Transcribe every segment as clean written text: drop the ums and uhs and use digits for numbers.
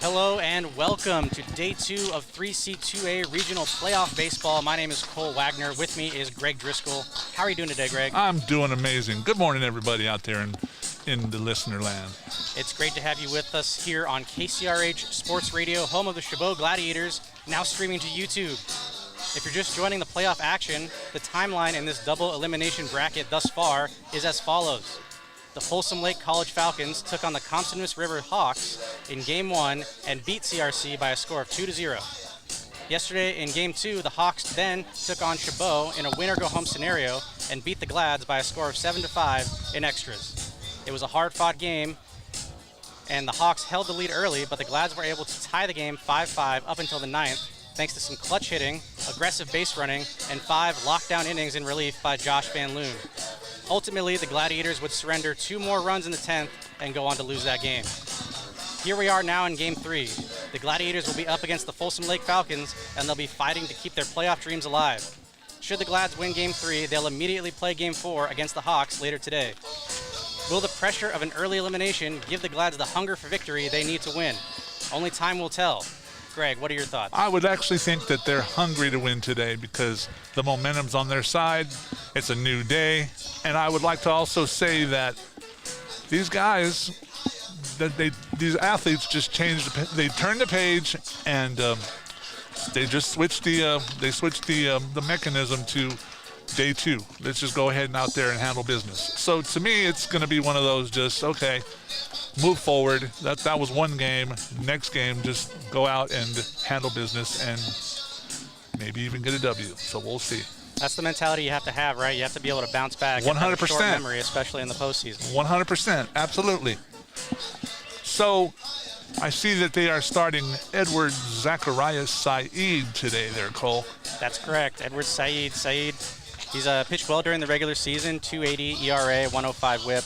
Hello and welcome to Day 2 of 3C2A Regional Playoff Baseball. My name is Cole Wagner. With me is Greg Driscoll. How are you doing today, Greg? I'm doing amazing. Good morning, everybody out there in the listener land. It's great to have you with us here on KCRH Sports Radio, home of the Chabot Gladiators, now streaming to YouTube. If you're just joining the playoff action, the timeline in this double elimination bracket thus far is as follows. The Folsom Lake College Falcons took on the Compton River Hawks in Game 1 and beat CRC by a score of 2-0. Yesterday in Game 2, the Hawks then took on Chabot in a win-or-go-home scenario and beat the Glads by a score of 7-5 in extras. It was a hard-fought game, and the Hawks held the lead early, but the Glads were able to tie the game 5-5 up until the 9th, thanks to some clutch hitting, aggressive base running, and 5 lockdown innings in relief by Josh Van Loon. Ultimately, the Gladiators would surrender 2 more runs in the 10th and go on to lose that game. Here we are now in Game 3. The Gladiators will be up against the Folsom Lake Falcons, and they'll be fighting to keep their playoff dreams alive. Should the Glads win Game 3, they'll immediately play Game 4 against the Hawks later today. Will the pressure of an early elimination give the Glads the hunger for victory they need to win? Only time will tell. Greg, what are your thoughts? I would actually think that they're hungry to win today because the momentum's on their side. It's a new day. And I would like to also say that these guys, these athletes just changed. They turned the page and they just switched the mechanism to Day 2. Let's just go ahead and out there and handle business. So to me, it's going to be one of those just, okay, move forward. That was one game. Next game, just go out and handle business and maybe even get a W. So we'll see. That's the mentality you have to have, right? You have to be able to bounce back. 100%. And have a short memory, especially in the postseason. 100%, absolutely. So I see that they are starting Edward Zacharias Saeed today there, Cole. That's correct. Edward Saeed. He's pitched well during the regular season, 2.80 ERA, 105 WHIP.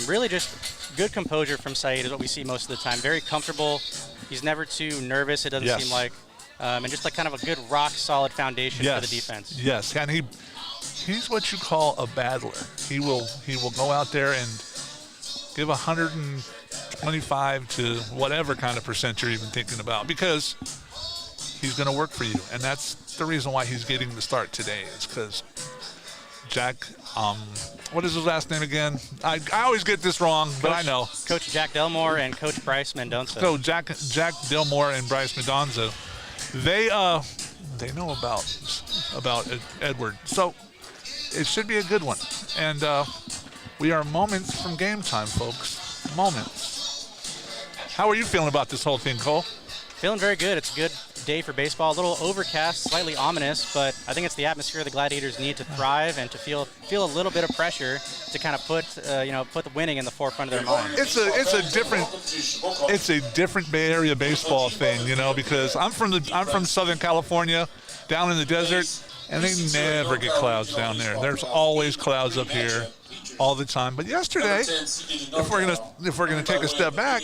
Really just good composure from Saeed is what we see most of the time. Very comfortable. He's never too nervous, it doesn't seem like. And just like kind of a good rock-solid foundation for the defense. Yes, and he's what you call a battler. He will go out there and give 125 to whatever kind of percent you're even thinking about because he's going to work for you. And that's the reason why he's getting the start today is because Jack, what is his last name again? I always get this wrong, but I know. Coach Jack Delmore and Coach Bryce Mendonça. So Jack Delmore and Bryce Mendonça. They know about Edward, so it should be a good one. And we are moments from game time, folks. Moments. How are you feeling about this whole thing, Cole? Feeling very good. It's a good day for baseball. A little overcast, slightly ominous, but I think it's the atmosphere the Gladiators need to thrive and to feel a little bit of pressure to kind of put the winning in the forefront of their mind. It's a different Bay Area baseball thing, because I'm from Southern California, down in the desert, and they never get clouds down there. There's always clouds up here all the time. But yesterday, if we're gonna take a step back,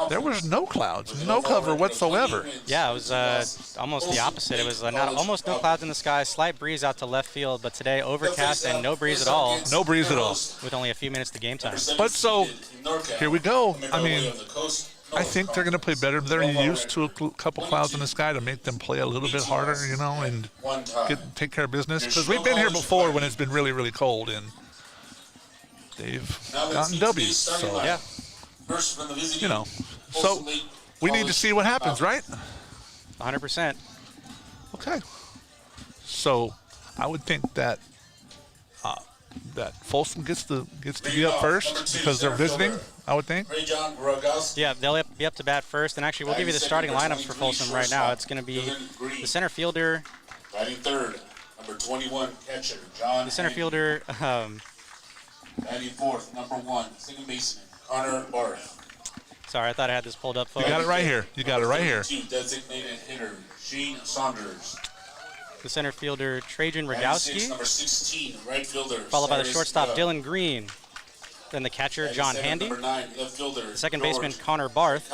there was no clouds, no cover whatsoever. Yeah, it was almost the opposite. It was almost no clouds in the sky, slight breeze out to left field, but today overcast and no breeze at all. No breeze at all. With only a few minutes to game time. But so, here we go. I mean, I think they're going to play better. They're used to a couple clouds in the sky to make them play a little bit harder, and take care of business. Because we've been here before when it's been really, really cold, and they've gotten W's. So, yeah. So we need to see what happens, right? 100%. Okay. So I would think that that Folsom gets to be up first because they're visiting, I would think. Yeah, they'll be up to bat first. And actually, we'll give you the starting lineups for Folsom right now. It's going to be the center fielder. Batting third, number 21 catcher, John. The center fielder. Batting fourth, number 1, second baseman, Connor Barth. Sorry, I thought I had this pulled up. Folks. You got it right here. Two designated hitter, Shane Saunders. The center fielder, Trajan Rogowski. Number 16, right fielder. Followed by the shortstop, Dylan Green. Then the catcher, John Handy. Number 9, left fielder, the second baseman, Connor Barth.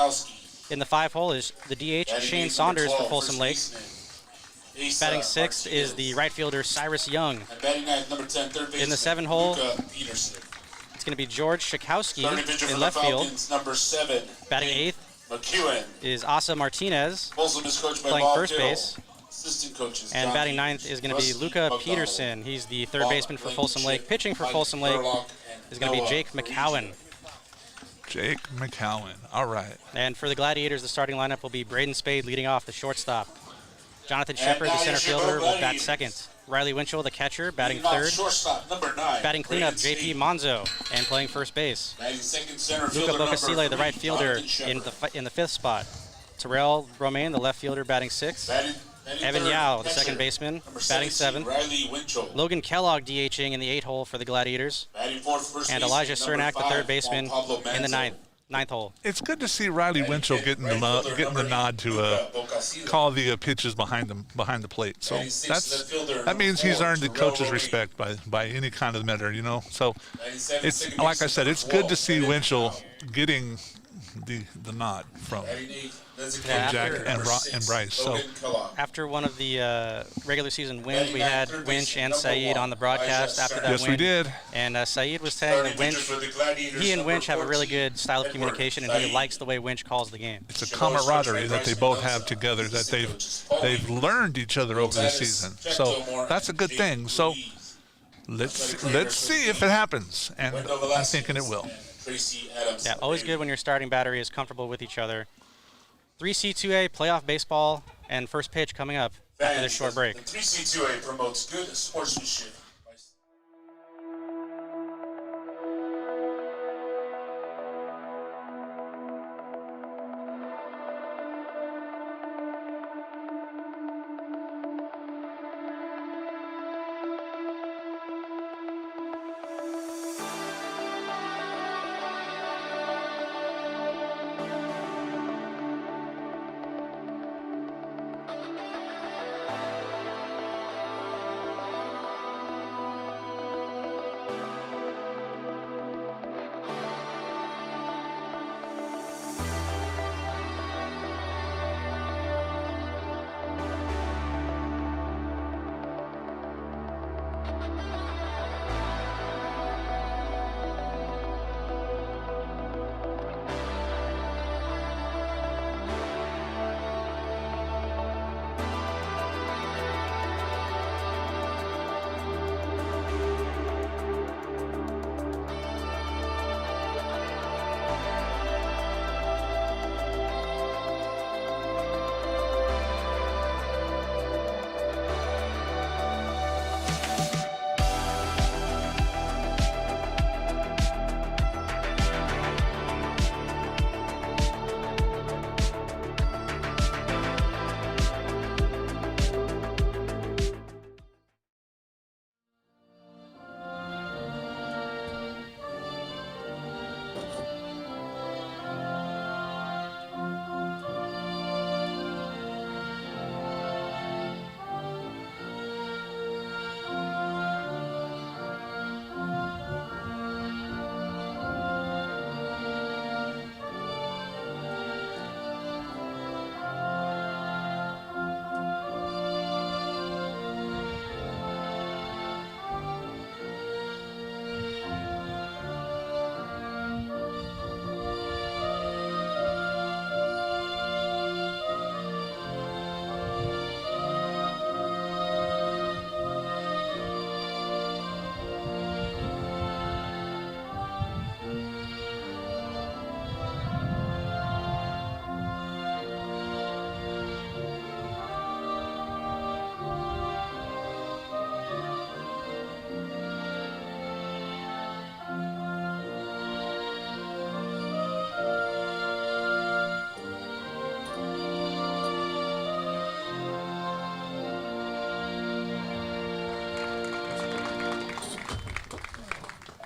In the 5-hole is the DH, Shane Saunders for Folsom Lake. Batting sixth is the right fielder, Cyrus Young. Batting ninth, number 10, third baseman, in the 7-hole, Peterson. It's going to be George Shakowski Starting pitcher in for left the field. Falcons, number 7. Batting eighth McEwen. is Asa Martinez, Folsom is coached by playing Bob first Kittle. base. Assistant coaches. And John batting Peters, ninth is going to be Rusty Luca McDonald. Peterson. He's the third Bob baseman for Folsom Lake. Blankenship, Pitching for Mike Folsom Lake Burlock, and is going to be Noah Jake Parisi. McCowan. Jake McCowan. All right. And for the Gladiators, the starting lineup will be Braden Spade leading off, the shortstop. Jonathan Shepard, the now center your Chabot fielder, will bat Gladiators. second. Riley Winchell, the catcher, batting Leading off third. Shortstop, number 9. Batting cleanup, Braden JP Spade. Monzo, and playing first base. Batting second, center Luca fielder, number Bocasile, the 3, right fielder, Jonathan in the fifth spot. Terrell Romaine, the left fielder, batting sixth. Batting Evan third, Yao, the catcher, second baseman, number batting 17, seventh. Riley Winchell. Logan Kellogg DHing in the 8-hole for the Gladiators. Batting fourth, first And baseman, Elijah number Cernak, the 5, third baseman, Juan Pablo in the Manzo. ninth hole. It's good to see Riley Winchell getting the nod to Luca Bocasile. call the pitches behind the plate. So Batting sixth, left fielder, that means he's number earned the 4, Terrell coach's Romaine. respect by any kind of measure, you know. So Batting seventh, it's second like I baseman, said, it's number good to 12, see Evan Winchell Yao. getting the nod from Batting eighth, Yeah, Jack after- and Bryce. So Logan Kellogg. After one of the regular season wins, Batting we ninth, had third Winch baseman, and number Saeed 1, on the broadcast Elijah after Cernak. that yes, win. we did. And Saeed was saying that Starting Winch, pitcher for the Gladiators, he and number Winch have a really 14, good style of Edward communication, and he Saeed. likes the way Winch calls the game. It's a Chabot's camaraderie coach that they by both Bryce have Mendoza. together, that Assistant they've coaches Paul they've Lee, learned each other over the Gonzalez, season. Jack So Gilmore, that's a good Jake thing. So Ruiz, let's see if it happens, and Wendell I'm Velasquez, thinking it will. and Tracy Adams. Yeah, always good when your starting battery is comfortable with each other. 3C2A playoff baseball and first pitch coming up after this short break. The 3C2A promotes good sportsmanship.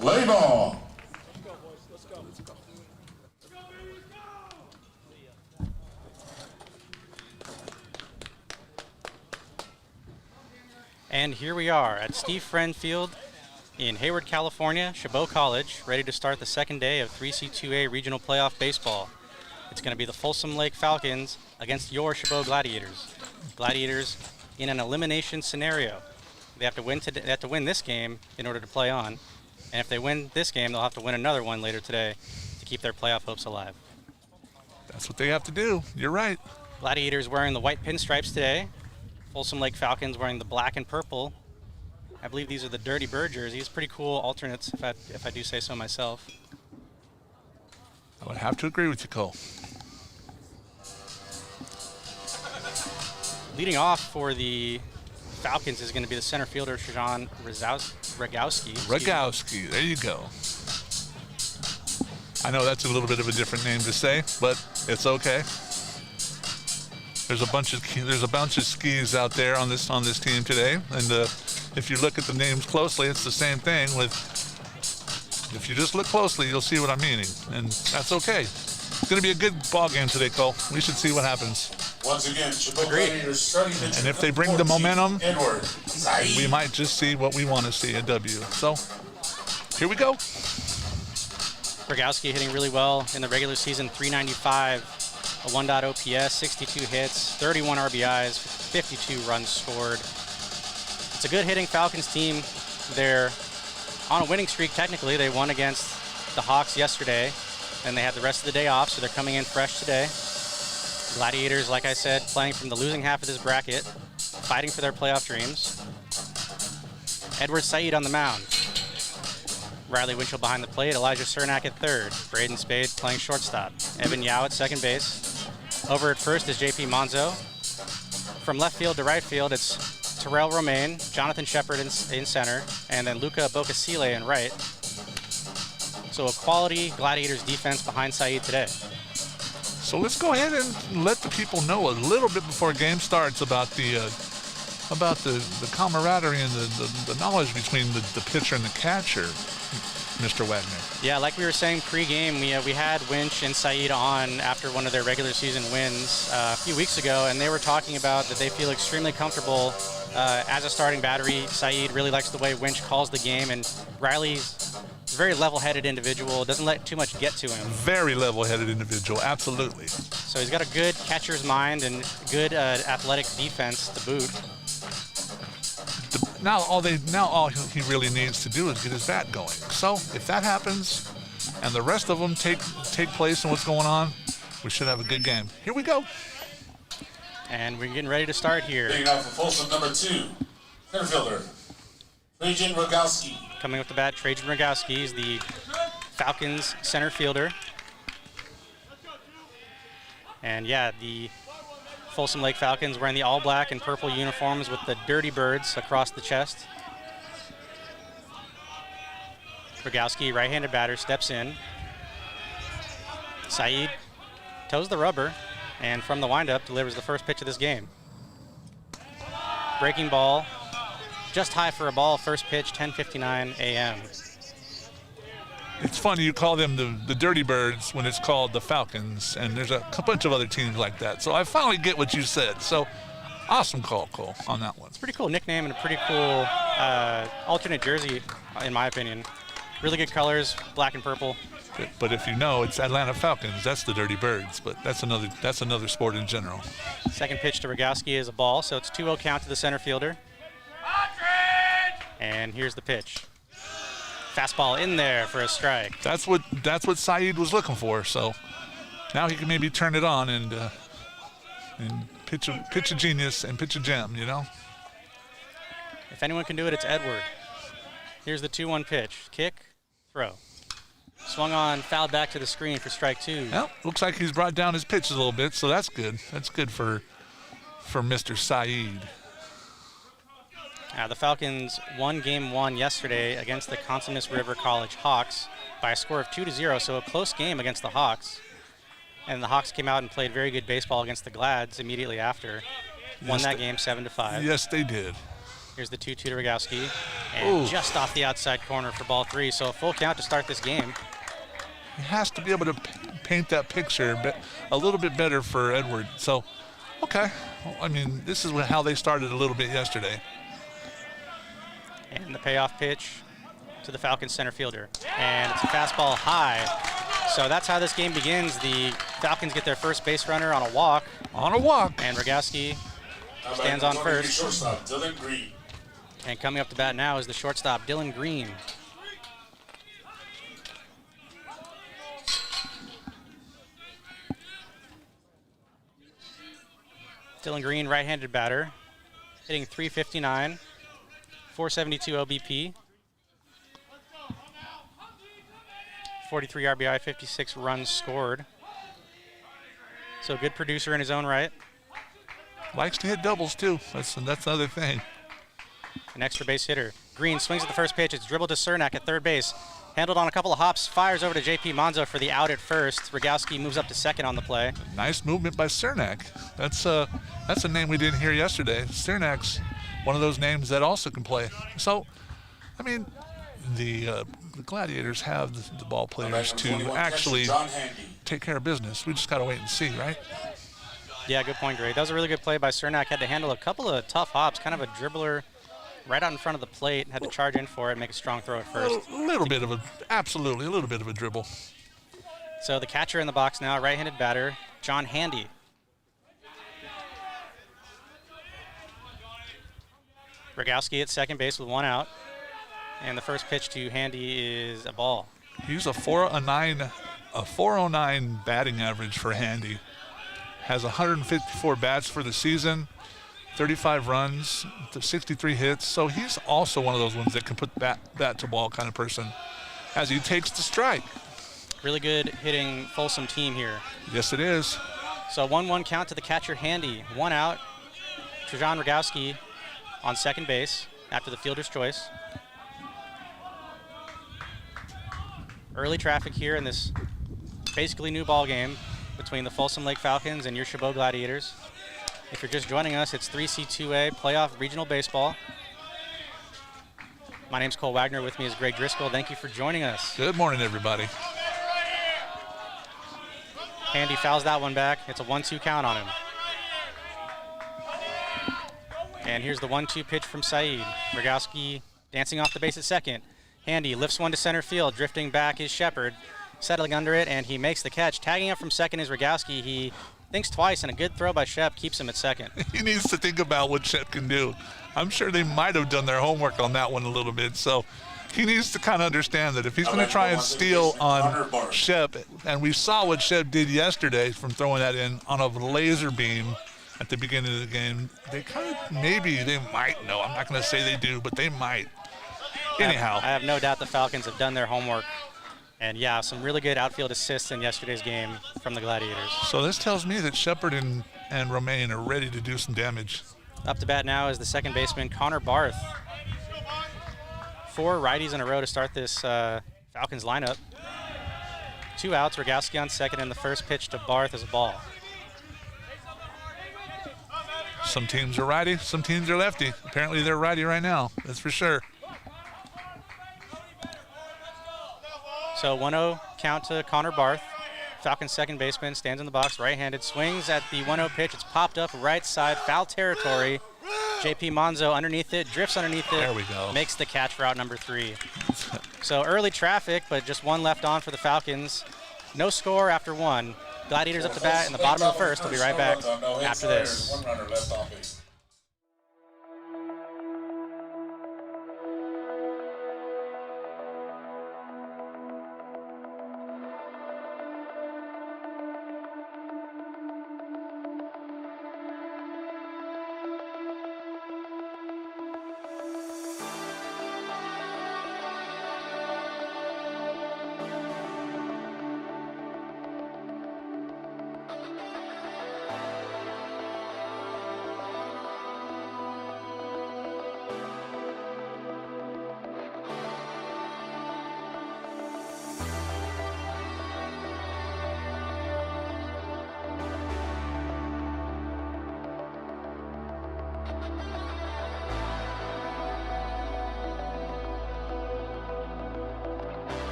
Play ball. And here we are at Steve Friend Field in Hayward, California, Chabot College, ready to start the second day of 3C2A Regional Playoff Baseball. It's going to be the Folsom Lake Falcons against your Chabot Gladiators. Gladiators in an elimination scenario. They have to win this game in order to play on. And if they win this game, they'll have to win another one later today to keep their playoff hopes alive. That's what they have to do. You're right. Gladiators wearing the white pinstripes today. Folsom Lake Falcons wearing the black and purple. I believe these are the Dirty Bird jerseys. Pretty cool alternates, if I do say so myself. I would have to agree with you, Cole. Leading off for the Falcons is going to be the center fielder, Shajan Rogowski. Rogowski, there you go. I know that's a little bit of a different name to say, but it's okay. There's a bunch of skis out there on this team today, and if you look at the names closely, it's the same thing. If you just look closely, you'll see what I'm meaning, and that's okay. It's going to be a good ball game today, Cole. We should see what happens. Once again, Chabot Gladiators starting pitch. And if they bring the momentum, Edward. we might just see what we want to see, a W. So here we go. Rogowski hitting really well in the regular season, 395, a 1.0 OPS, 62 hits, 31 RBIs, 52 runs scored. It's a good hitting Falcons team. They're on a winning streak technically. They won against the Hawks yesterday, and they had the rest of the day off, so they're coming in fresh today. Gladiators, like I said, playing from the losing half of this bracket, fighting for their playoff dreams. Edward Said on the mound. Riley Winchell behind the plate, Elijah Cernak at third. Braden Spade playing shortstop. Evan Yao at second base. Over at first is JP Monzo. From left field to right field, it's Terrell Romaine, Jonathan Shepard in center, and then Luca Bocasile in right. So a quality Gladiators defense behind Said today. So let's go ahead and let the people know a little bit before game starts about the camaraderie and the knowledge between the pitcher and the catcher, Mr. Wagner. Yeah, like we were saying pre-game, we had Winch and Said on after one of their regular season wins a few weeks ago, and they were talking about that they feel extremely comfortable as a starting battery. Said really likes the way Winch calls the game, and Riley's a very level-headed individual, doesn't let too much get to him. Very level-headed individual, absolutely. So he's got a good catcher's mind and good athletic defense to boot. Now all he really needs to do is get his bat going. So if that happens, and the rest of them take place in what's going on, we should have a good game. Here we go. And we're getting ready to start here. Leading off for Folsom, number 2, center fielder, Trajan Rogowski. Coming with the bat, Trajan Rogowski is the Falcons center fielder. And yeah, the Folsom Lake Falcons wearing the all black and purple uniforms with the Dirty Birds across the chest. Rogowski, right-handed batter, steps in. Said toes the rubber, and from the windup delivers the first pitch of this game. Breaking ball, just high for a ball, first pitch, 10:59 a.m. It's funny you call them the Dirty Birds when it's called the Falcons, and there's a bunch of other teams like that. So I finally get what you said. So awesome call, Cole, on that one. It's a pretty cool nickname and a pretty cool alternate jersey, in my opinion. Really good colors, black and purple. But if you know, it's Atlanta Falcons. That's the Dirty Birds, but that's another sport in general. Second pitch to Rogowski is a ball, so it's 2-0 count to the center fielder. And here's the pitch. Fastball in there for a strike. That's what Said was looking for. So now he can maybe turn it on and pitch a genius and pitch a gem, you know. If anyone can do it, it's Edward. Here's the 2-1 pitch. Kick, throw. Swung on, fouled back to the screen for strike 2. Well, looks like he's brought down his pitches a little bit, so that's good. That's good for Mr. Said. The Falcons won Game 1 yesterday against the Consumnes River College Hawks by a score of 2-0, so a close game against the Hawks. And the Hawks came out and played very good baseball against the Glads immediately after. Won that game 7-5. Yes, they did. Here's the 2-2 to Rogowski. And just off the outside corner for ball 3, so a full count to start this game. He has to be able to paint that picture a little bit better for Edward. So, okay. Well, I mean, this is how they started a little bit yesterday. And the payoff pitch to the Falcons center fielder. And it's a fastball high. So that's how this game begins. The Falcons get their first base runner on a walk. On a walk. And Rogowski stands on first. Shortstop, Dylan Green. And coming up to bat now is the shortstop, Dylan Green. Dylan Green, right-handed batter, hitting .359, 472 OBP, 43 RBI, 56 runs scored. So a good producer in his own right. Likes to hit doubles, too. That's another thing. An extra base hitter. Green swings at the first pitch. It's dribbled to Cernak at third base. Handled on a couple of hops. Fires over to J.P. Monzo for the out at first. Rogowski moves up to second on the play. Nice movement by Cernak. That's a name we didn't hear yesterday. Cernak's one of those names that also can play. So, I mean, the Gladiators have the ball players to actually take care of business. We just got to wait and see, right? Yeah, good point, Greg. That was a really good play by Cernak. Had to handle a couple of tough hops, kind of a dribbler right out in front of the plate. Had to charge in for it, make a strong throw at first. Absolutely, a little bit of a dribble. So the catcher in the box now, right-handed batter, John Handy. Rogowski at second base with one out. And the first pitch to Handy is a ball. He's a 409 batting average for Handy. Has 154 bats for the season, 35 runs, 63 hits. So he's also one of those ones that can put bat to ball kind of person as he takes the strike. Really good hitting Folsom team here. Yes, it is. So 1-1 count to the catcher Handy. One out. Trajan Rogowski on second base after the fielder's choice. Early traffic here in this basically new ball game between the Folsom Lake Falcons and your Chabot Gladiators. If you're just joining us, it's 3C2A playoff regional baseball. My name's Cole Wagner. With me is Greg Driscoll. Thank you for joining us. Good morning, everybody. Handy fouls that one back. It's a 1-2 count on him. And here's the 1-2 pitch from Saeed. Rogowski dancing off the base at second. Handy lifts one to center field. Drifting back is Shepard. Settling under it, and he makes the catch. Tagging up from second is Rogowski. He thinks twice, and a good throw by Shep keeps him at second. He needs to think about what Shep can do. I'm sure they might have done their homework on that one a little bit, so he needs to kind of understand that if he's going to try and steal on Shep, and we saw what Shep did yesterday from throwing that in on a laser beam at the beginning of the game, they might know. I'm not going to say they do, but they might. Anyhow. I have no doubt the Falcons have done their homework. And yeah, some really good outfield assists in yesterday's game from the Gladiators. So this tells me that Shepard and Romaine are ready to do some damage. Up to bat now is the second baseman, Connor Barth. 4 righties in a row to start this Falcons lineup. 2 outs, Rogowski on second, and the first pitch to Barth is a ball. Some teams are righty, some teams are lefty. Apparently they're righty right now, that's for sure. So 1-0 count to Connor Barth. Falcons second baseman stands in the box, right-handed, swings at the 1-0 pitch. It's popped up right side, foul territory. J.P. Monzo underneath it, drifts underneath it. There we go. Makes the catch for out number 3. So early traffic, but just one left on for the Falcons. No score after 1. Gladiators up to bat in the bottom of the first. We'll be right back after this. 1 runner left on base.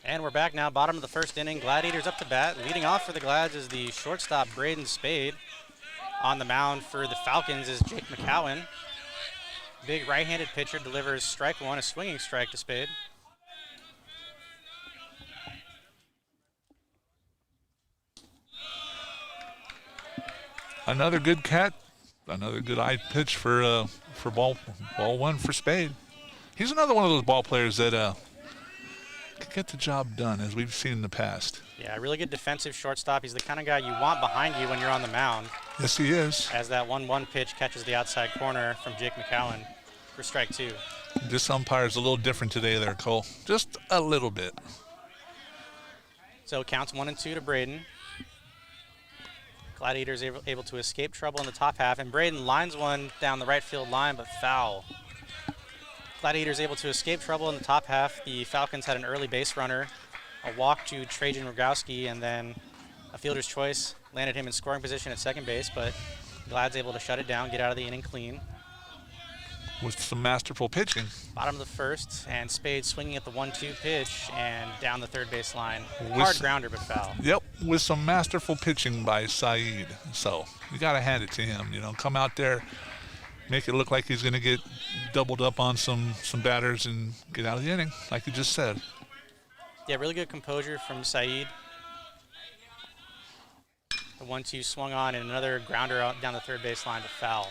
And we're back now, bottom of the first inning. Gladiators up to bat. Leading off for the Glads is the shortstop, Braden Spade. On the mound for the Falcons is Jake McCowan. Big right-handed pitcher, delivers strike one, a swinging strike to Spade. Another good cat, another good eye pitch for ball one for Spade. He's another one of those ball players that can get the job done, as we've seen in the past. Yeah, really good defensive shortstop. He's the kind of guy you want behind you when you're on the mound. Yes, he is. As that 1-1 pitch catches the outside corner from Jake McCowan for strike two. This umpire's a little different today there, Cole. Just a little bit. So it counts 1-2 to Braden. Gladiators able to escape trouble in the top half, and Braden lines one down the right field line, but foul. Gladiators able to escape trouble in the top half. The Falcons had an early base runner, a walk to Trajan Rogowski, and then a fielder's choice landed him in scoring position at second base, but Glad's able to shut it down, get out of the inning clean. With some masterful pitching. Bottom of the first, and Spade swinging at the 1-2 pitch and down the third base line. Hard grounder, but foul. Yep, with some masterful pitching by Saeed. So you got to hand it to him. You know, come out there, make it look like he's going to get doubled up on some batters and get out of the inning, like you just said. Yeah, really good composure from Saeed. The 1-2 swung on, and another grounder out down the third base line, but foul.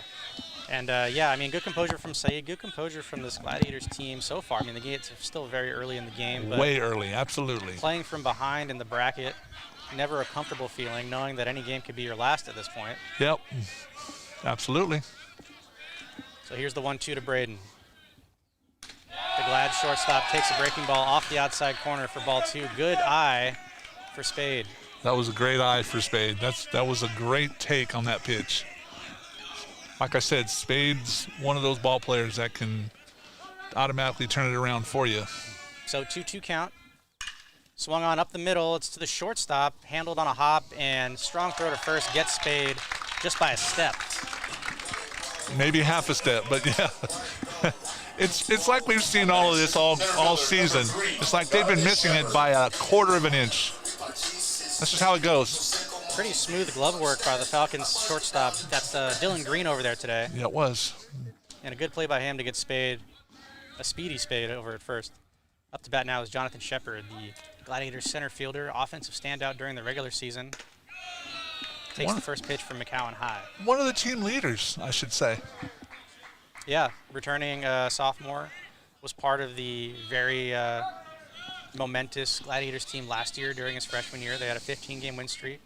And yeah, I mean, good composure from Saeed, good composure from this Gladiators team so far. I mean, the game's still very early in the game. But way early, absolutely. Playing from behind in the bracket, never a comfortable feeling, knowing that any game could be your last at this point. Yep, absolutely. So here's the 1-2 to Braden. The Glad shortstop takes a breaking ball off the outside corner for ball two. Good eye for Spade. That was a great eye for Spade. That was a great take on that pitch. Like I said, Spade's one of those ball players that can automatically turn it around for you. So 2-2 count. Swung on up the middle. It's to the shortstop, handled on a hop, and strong throw to first gets Spade just by a step. Maybe half a step, but yeah. It's like we've seen all of this all season. It's like they've been missing it by a quarter of an inch. That's just how it goes. Pretty smooth glove work by the Falcons shortstop. That's Dylan Green over there today. Yeah, it was. And a good play by him to get Spade, a speedy Spade over at first. Up to bat now is Jonathan Shepard, the Gladiators center fielder, offensive standout during the regular season. Takes the first pitch from McCowan high. One of the team leaders, I should say. Yeah, returning sophomore, was part of the very momentous Gladiators team last year during his freshman year. They had a 15-game win streak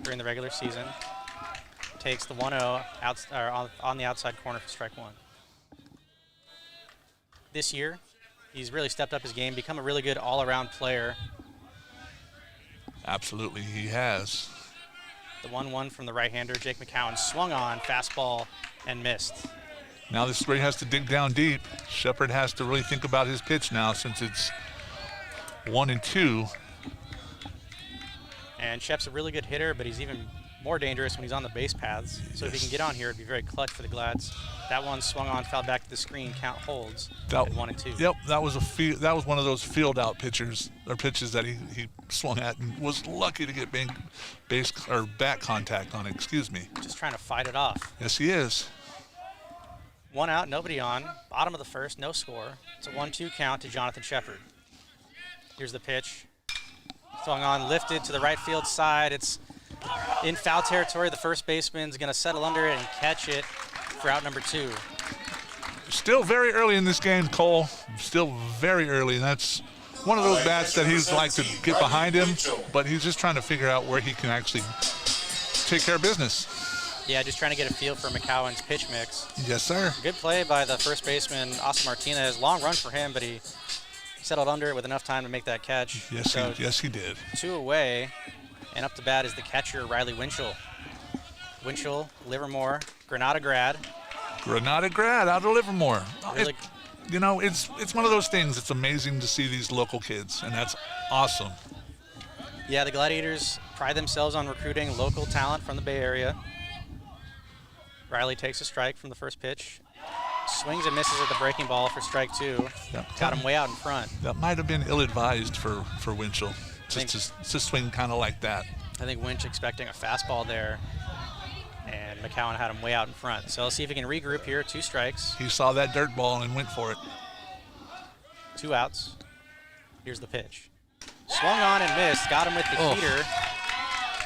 during the regular season. Takes the 1-0 on the outside corner for strike one. This year, he's really stepped up his game, become a really good all-around player. Absolutely, he has. The 1-1 from the right-hander, Jake McCowan, swung on, fastball, and missed. Now this is where he has to dig down deep. Shepard has to really think about his pitch now since it's 1-2. And Shep's a really good hitter, but he's even more dangerous when he's on the base paths. So if he can get on here, it'd be very clutch for the Glads. That one swung on, fell back to the screen, count holds at 1-2. Yep, that was one of those field out pitches that he swung at and was lucky to get base or bat contact on it. Excuse me. Just trying to fight it off. Yes, he is. 1 out, nobody on. Bottom of the first, no score. It's a 1-2 count to Jonathan Shepard. Here's the pitch. Swung on, lifted to the right field side. It's in foul territory. The first baseman's going to settle under it and catch it for out number 2. Still very early in this game, Cole. Still very early. That's one of those bats that he's like to get behind him, but he's just trying to figure out where he can actually take care of business. Yeah, just trying to get a feel for McCowan's pitch mix. Yes, sir. Good play by the first baseman, Austin Martinez. Long run for him, but he settled under it with enough time to make that catch. Yes, he did. 2 away, and up to bat is the catcher, Riley Winchell. Winchell, Livermore, Granada grad. Granada grad out of Livermore. Really, it's one of those things. It's amazing to see these local kids, and that's awesome. yeah, the Gladiators pride themselves on recruiting local talent from the Bay Area. Riley takes a strike from the first pitch. Swings and misses at the breaking ball for strike 2. Got him way out in front. That might have been ill-advised for Winchell, just to swing kind of like that. I think Winch expecting a fastball there, and McCowan had him way out in front. So let's see if he can regroup here. 2 strikes. He saw that dirt ball and went for it. 2 outs. Here's the pitch. Swung on and missed. Got him with the heater.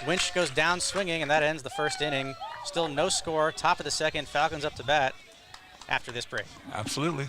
Winch goes down swinging, and that ends the first inning. Still no score. Top of the second. Falcons up to bat after this break. Absolutely.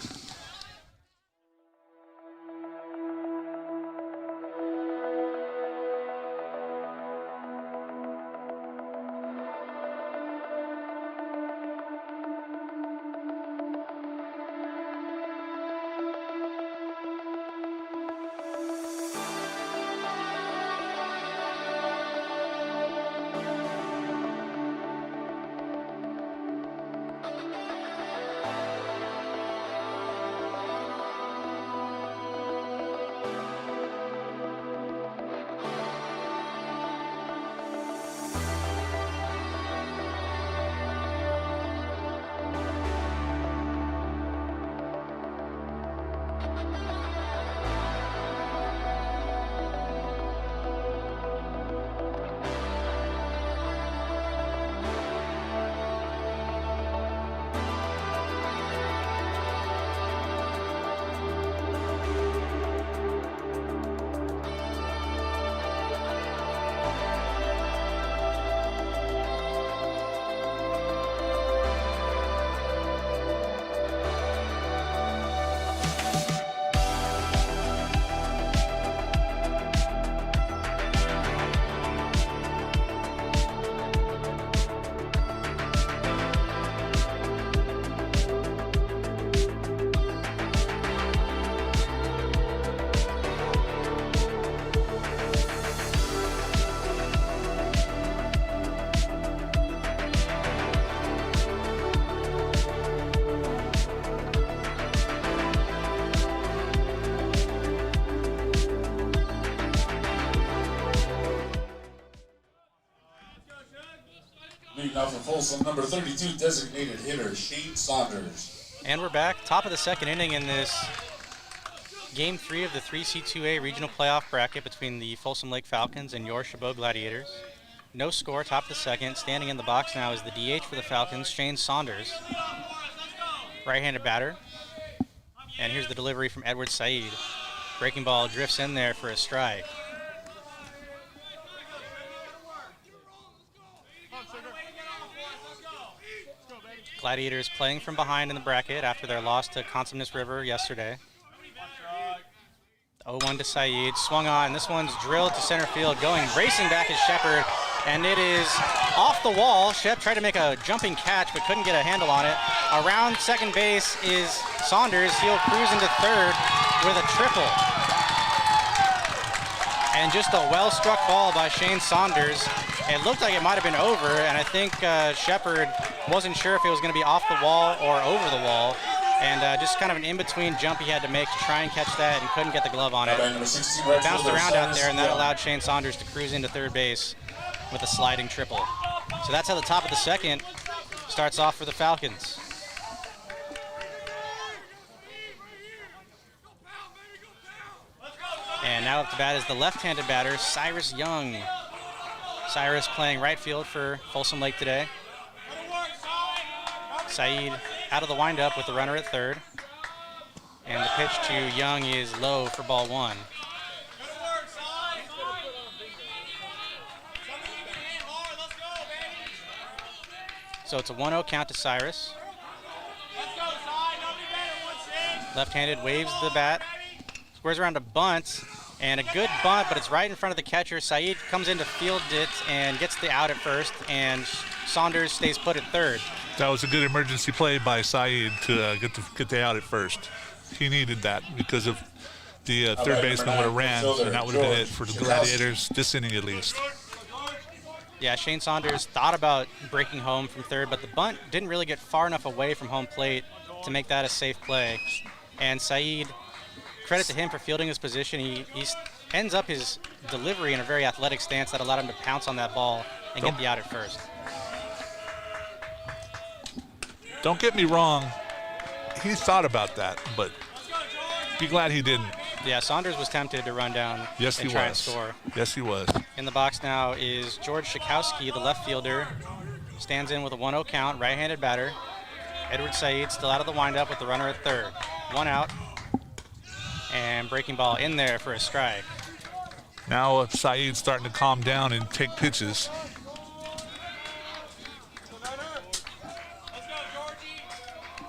Leading off for Folsom, number 32 designated hitter, Shane Saunders. And we're back, top of the second inning in this Game 3 of the 3C2A regional playoff bracket between the Folsom Lake Falcons and your Chabot Gladiators. No score, top of the second. Standing in the box now is the DH for the Falcons, Shane Saunders. Right-handed batter. And here's the delivery from Edward Saeed. Breaking ball drifts in there for a strike. Gladiators playing from behind in the bracket after their loss to Consumnes River yesterday. 0-1 to Saeed, swung on, this one's drilled to center field, going racing back is Shepard, and it is off the wall. Shep tried to make a jumping catch but couldn't get a handle on it. Around second base is Saunders. He'll cruise into third with a triple. And just a well-struck ball by Shane Saunders. It looked like it might have been over, and I think Shepard wasn't sure if it was going to be off the wall or over the wall. And just kind of an in-between jump he had to make to try and catch that and couldn't get the glove on it. Bounced around out there, and that allowed Shane Saunders to cruise into third base with a sliding triple. So that's how the top of the second starts off for the Falcons. And now up to bat is the left-handed batter, Cyrus Young. Cyrus playing right field for Folsom Lake today. Saeed out of the windup with the runner at third. And the pitch to Young is low for ball one. So it's a 1-0 count to Cyrus. Left-handed waves the bat. Squares around a bunt, and a good bunt, but it's right in front of the catcher. Saeed comes in to field it and gets the out at first, and Saunders stays put at third. That was a good emergency play by Saeed to get the out at first. He needed that because of the third baseman would have ran, and that would have been it for the Gladiators, this inning at least. Yeah, Shane Saunders thought about breaking home from third, but the bunt didn't really get far enough away from home plate to make that a safe play. And Saeed, credit to him for fielding his position. He ends up his delivery in a very athletic stance that allowed him to pounce on that ball and get the out at first. Don't get me wrong. he thought about that, but be glad he didn't. Yeah, Saunders was tempted to run down Yes, and he try and was. score. Yes, he was. In the box now is George Shikowski, the left fielder. Stands in with a 1-0 count, right-handed batter. Edward Said still out of the windup with the runner at third. 1 out. And breaking ball in there for a strike. Now Saeed's starting to calm down and take pitches. Let's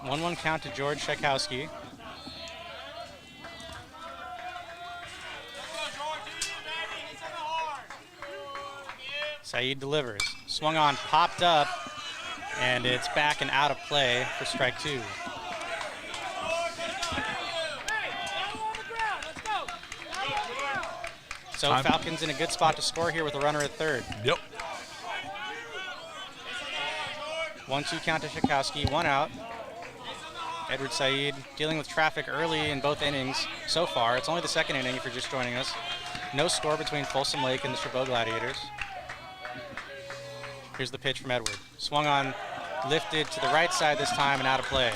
go, 1-1 count to George Shikowski. Saeed delivers. Swung on, popped up, and it's back and out of play for strike 2. So Falcons in a good spot to score here with a runner at third. Yep. 1-2 count to Shikowski, 1 out. Edward Said dealing with traffic early in both innings so far. It's only the second inning if you're just joining us. No score between Folsom Lake and the Chabot Gladiators. Here's the pitch from Edward. Swung on, lifted to the right side this time and out of play.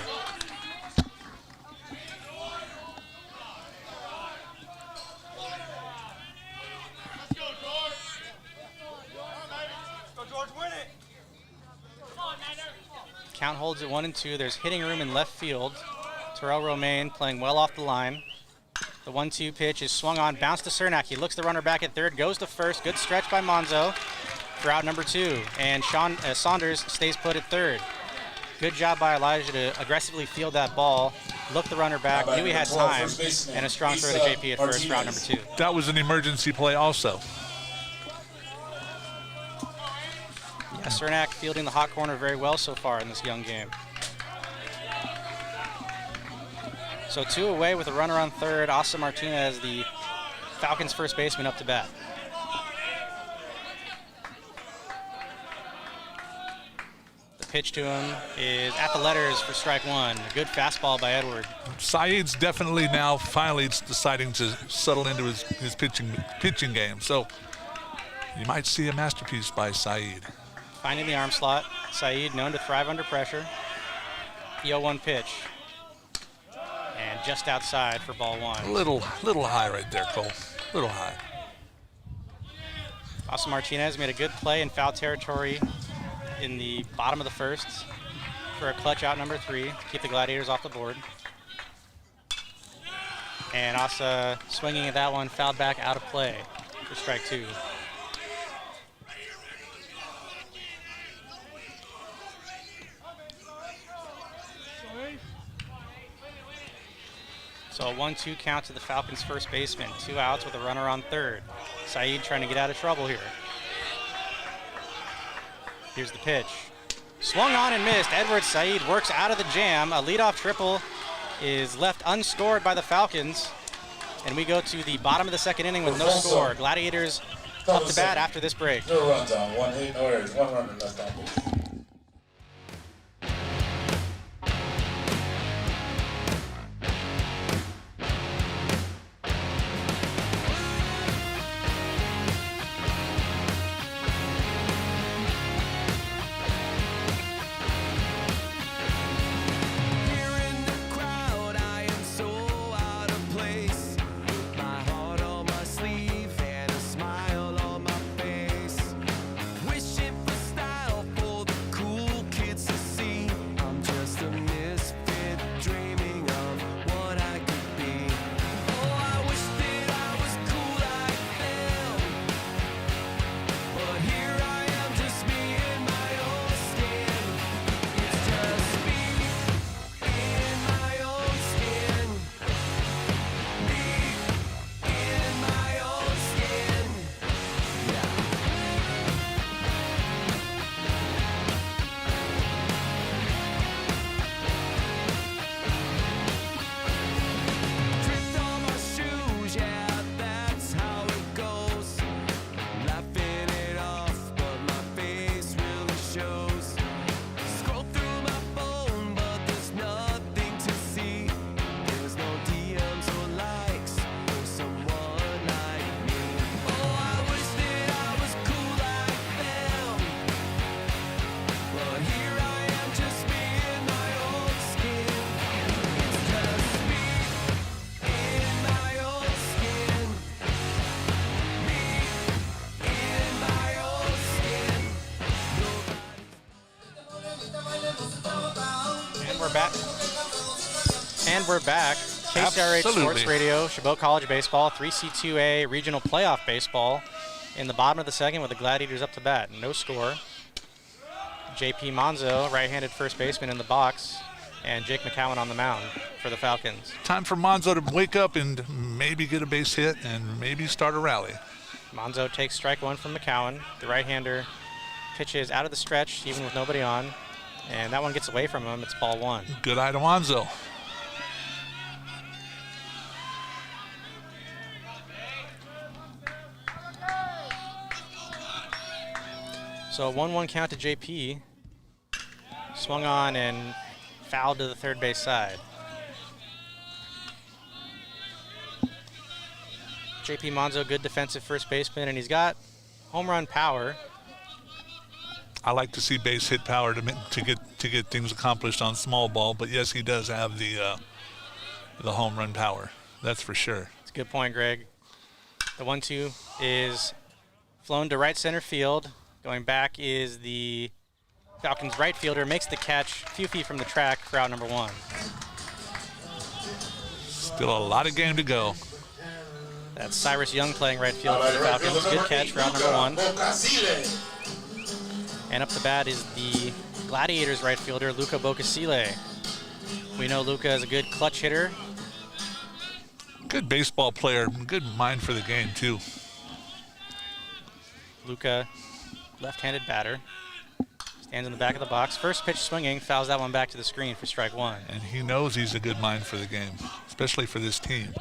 Count holds at 1-2. There's hitting room in left field. Terrell Romaine playing well off the line. The 1-2 pitch is swung on, bounced to Cernak. He looks the runner back at third, goes to first. Good stretch by Monzo for out number 2. And Saunders stays put at third. Good job by Elijah to aggressively field that ball. Looked the runner back, knew he had time, and a strong throw to JP at first for out number 2. That was an emergency play also. Yeah, Cernak fielding the hot corner very well so far in this young game. So 2 away with a runner on third. Asa Martinez, the Falcons' first baseman, up to bat. The pitch to him is at the letters for strike 1. A good fastball by Edward. Saeed's definitely now finally deciding to settle into his pitching game. So you might see a masterpiece by Saeed. Finding the arm slot. Saeed known to thrive under pressure. The 0-1 pitch. And just outside for ball 1. Little high right there, Cole. Little high. Asa Martinez made a good play in foul territory in the bottom of the first for a clutch out number 3 to keep the Gladiators off the board. And Asa swinging at that one, fouled back out of play for strike 2. So a 1-2 count to the Falcons' first baseman. 2 outs with a runner on third. Saeed trying to get out of trouble here. Here's the pitch. Swung on and missed. Edward Said works out of the jam. A leadoff triple is left unscored by the Falcons. And we go to the bottom of the second inning with no score. Gladiators up to bat after this break. 0 runs on, 1 hit, no errors, 1 runner left on base. Wishing for style for the back. And we're back. KCRH Absolutely. Sports Radio, Chabot College Baseball, 3C2A Regional Playoff Baseball. In the bottom of the second with the Gladiators up to bat. No score. JP Monzo, right-handed first baseman in the box, and Jake McCowan on the mound for the Falcons. Time for Monzo to wake up and maybe get a base hit and maybe start a rally. Monzo takes strike one from McCowan. The right-hander pitches out of the stretch, even with nobody on, and that one gets away from him. It's ball one. Good eye to Monzo. So a 1-1 count to JP. Swung on and fouled to the third base side. JP Monzo, good defensive first baseman, and he's got home run power. I like to see base hit power to get things accomplished on small ball, but yes, he does have the home run power. That's for sure. It's a good point, Greg. The 1-2 is flown to right center field. Going back is the Falcons right fielder, makes the catch a few feet from the track for out number one. Still a lot of game to go. That's Cyrus Young playing right field for the Falcons. Good catch for out number one. And up the bat is the Gladiators right fielder, Luca Bocasile. We know Luca is a good clutch hitter. Good baseball player, good mind for the game too. Luca, left-handed batter. Stands in the back of the box. First pitch swinging, fouls that one back to the screen for strike one. And he knows he's a good mind for the game, especially for this team.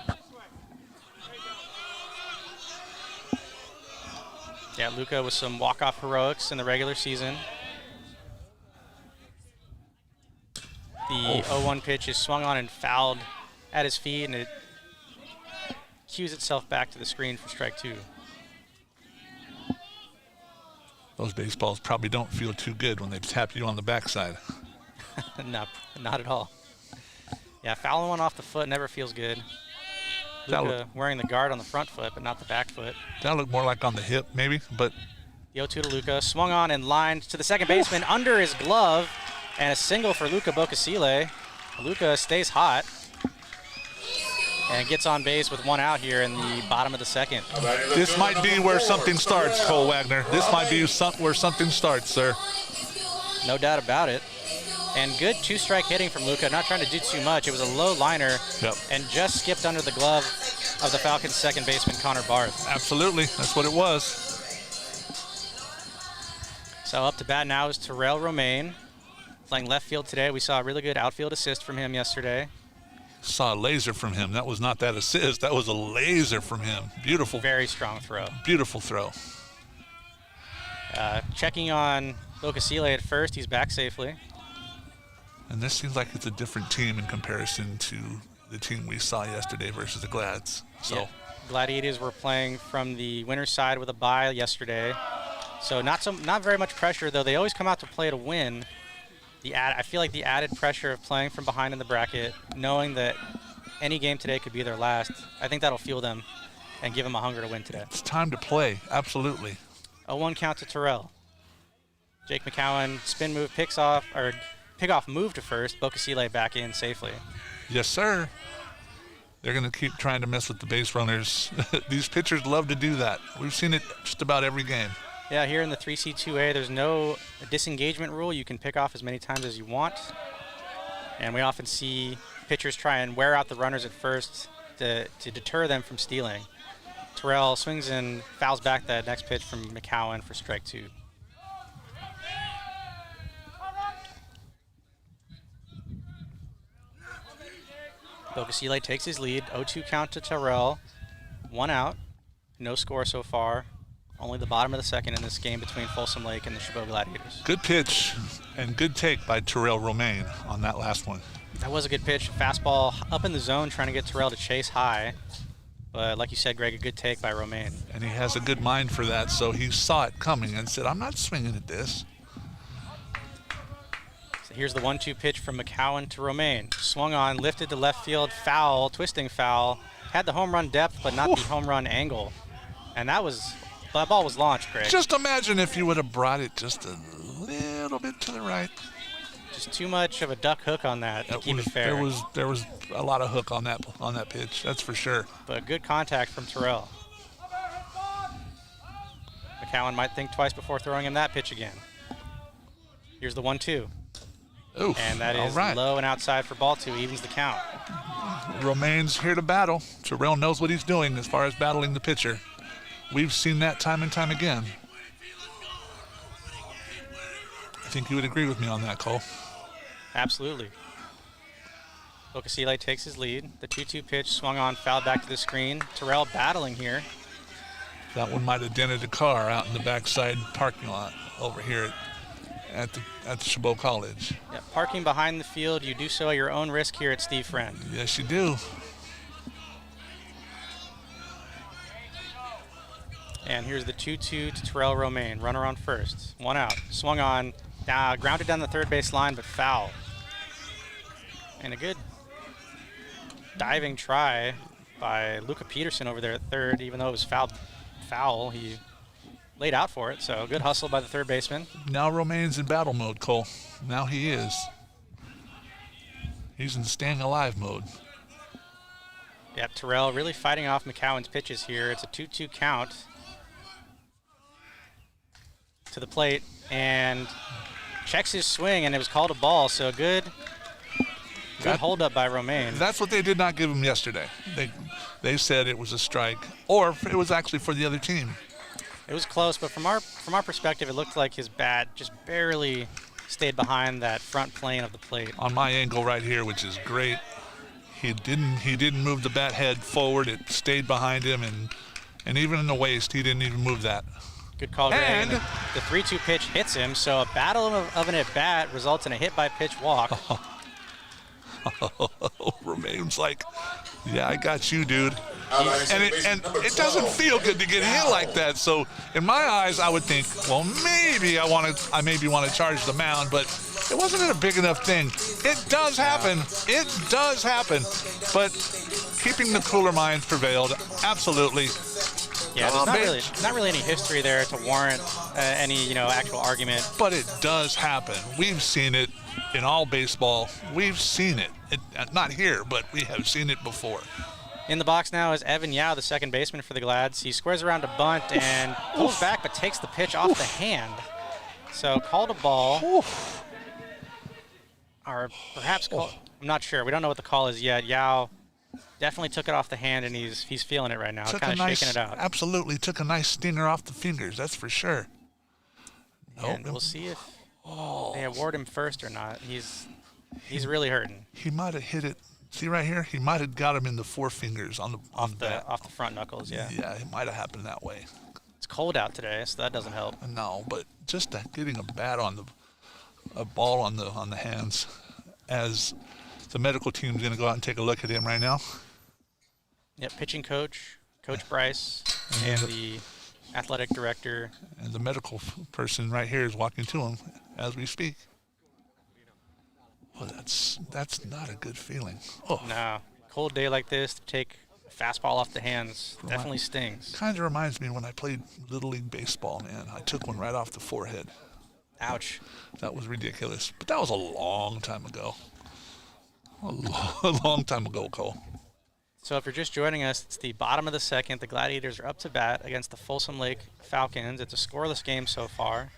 Yeah, Luca with some walk-off heroics in the regular season. The 0-1 pitch is swung on and fouled at his feet, and it cues itself back to the screen for strike two. Those baseballs probably don't feel too good when they tap you on the backside. No, not at all. Yeah, fouling one off the foot never feels good. Luca wearing the guard on the front foot, but not the back foot. That looked more like on the hip, maybe, but... The 0-2 to Luca, swung on and lined to the second baseman under his glove, and a single for Luca Bocasile. Luca stays hot and gets on base with one out here in the bottom of the second. This might be where something starts, Cole Wagner. This might be where something starts, sir. No doubt about it. And good two-strike hitting from Luca, not trying to do too much. It was a low liner and just skipped under the glove of the Falcons' second baseman, Connor Barth. Absolutely, that's what it was. So up to bat now is Terrell Romaine, playing left field today. We saw a really good outfield assist from him yesterday. Saw a laser from him. That was not that assist. That was a laser from him. Beautiful. Very strong throw. Beautiful throw. Checking on Bocasile at first. He's back safely. And this seems like it's a different team in comparison to the team we saw yesterday versus the Glads. So yeah. Gladiators were playing from the winner's side with a bye yesterday. So not very much pressure, though. They always come out to play to win. I feel like the added pressure of playing from behind in the bracket, knowing that any game today could be their last, I think that'll fuel them and give them a hunger to win today. It's time to play, absolutely. 0-1 count to Terrell. Jake McCowan, spin move, pick-off move to first. Bocasile back in safely. Yes, sir. They're going to keep trying to mess with the base runners. These pitchers love to do that. We've seen it just about every game. Yeah, here in the 3C2A, there's no disengagement rule. You can pick off as many times as you want. And we often see pitchers try and wear out the runners at first to deter them from stealing. Terrell swings and fouls back that next pitch from McCowan for strike two. Bocasile takes his lead. 0-2 count to Terrell. One out. No score so far. Only the bottom of the second in this game between Folsom Lake and the Chabot Gladiators. Good pitch and good take by Terrell Romaine on that last one. That was a good pitch. Fastball up in the zone, trying to get Terrell to chase high. But like you said, Greg, a good take by Romaine. And he has a good mind for that, so he saw it coming and said, I'm not swinging at this. So here's the 1-2 pitch from McCowan to Romaine. Swung on, lifted to left field, foul, twisting foul. Had the home run depth, but not the home run angle. And that ball was launched, Greg. Just imagine if you would have brought it just a little bit to the right. Just too much of a duck hook on that to keep it fair. There was a lot of hook on that pitch, that's for sure. But good contact from Terrell. McCowan might think twice before throwing him that pitch again. Here's the 1-2. Oof, and that is low and outside for ball 2, evens the count. Romaine's here to battle. Terrell knows what he's doing as far as battling the pitcher. We've seen that time and time again. I think you would agree with me on that, Cole. Absolutely. Okasile takes his lead. The 2-2 pitch swung on, fouled back to the screen. Terrell battling here. That one might have dented a car out in the backside parking lot over here at the Chabot College. Yeah, parking behind the field, you do so at your own risk here at Steve Friend. Yes, you do. And here's the 2-2 to Terrell Romaine. Runner on first. One out. Swung on. Grounded down the third base line, but foul. And a good diving try by Luca Peterson over there at third, even though it was foul. He laid out for it, so good hustle by the third baseman. Now Romaine's in battle mode, Cole. Now he is. He's in staying alive mode. Yep, Terrell really fighting off McCowan's pitches here. It's a 2-2 count to the plate, and checks his swing, and it was called a ball, so good hold up by Romaine. That's what they did not give him yesterday. They said it was a strike, or it was actually for the other team. It was close, but from our perspective, it looked like his bat just barely stayed behind that front plane of the plate. On my angle right here, which is great, he didn't move the bat head forward. It stayed behind him, and even in the waist, he didn't even move that. Good call, Greg. And the 3-2 pitch hits him, so a battle of an at-bat results in a hit-by-pitch walk. Romaine's like, yeah, I got you, dude. And it doesn't feel good to get hit like that. So in my eyes, I would think, well, maybe I maybe want to charge the mound, but it wasn't a big enough thing. It does happen. It does happen. But keeping the cooler minds prevailed. Absolutely. Yeah, there's not really any history there to warrant any actual argument. But it does happen. We've seen it in all baseball. We've seen it. Not here, but we have seen it before. In the box now is Evan Yao, the second baseman for the Glads. He squares around to bunt and pulls back, but takes the pitch off the hand. So called a ball. Or perhaps called, I'm not sure. We don't know what the call is yet. Yao definitely took it off the hand, and he's feeling it right now. Kind of shaking it out. Absolutely took a nice stinger off the fingers. That's for sure. And we'll see if they award him first or not. He's really hurting. He might have hit it. See right here? He might have got him in the four fingers off the front knuckles. Yeah. Yeah, it might have happened that way. It's cold out today, so that doesn't help. No, but just getting a ball on the hands, as the medical team's going to go out and take a look at him right now. Yep, pitching coach, Coach Bryce, and the athletic director. And the medical person right here is walking to him as we speak. Well, that's not a good feeling. Oh. No, cold day like this, to take a fastball off the hands definitely stings. Kind of reminds me when I played Little League Baseball, man. I took one right off the forehead. Ouch. That was ridiculous. But that was a long time ago. A long time ago, Cole. So if you're just joining us, it's the bottom of the second. The Gladiators are up to bat against the Folsom Lake Falcons. It's a scoreless game so far.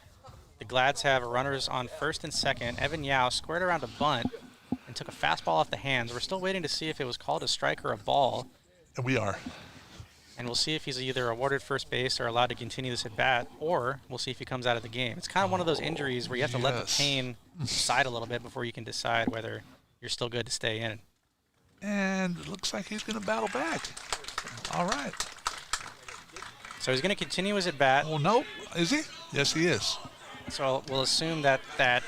The Glads have runners on first and second. Evan Yao squared around a bunt and took a fastball off the hands. We're still waiting to see if it was called a strike or a ball. And we are. And we'll see if he's either awarded first base or allowed to continue this at bat, or we'll see if he comes out of the game. It's kind of one of those injuries where you have to let the pain subside a little bit before you can decide whether you're still good to stay in. And it looks like he's going to battle back. All right. So he's going to continue his at bat. Oh, no. Is he? Yes, he is. So we'll assume that hurts.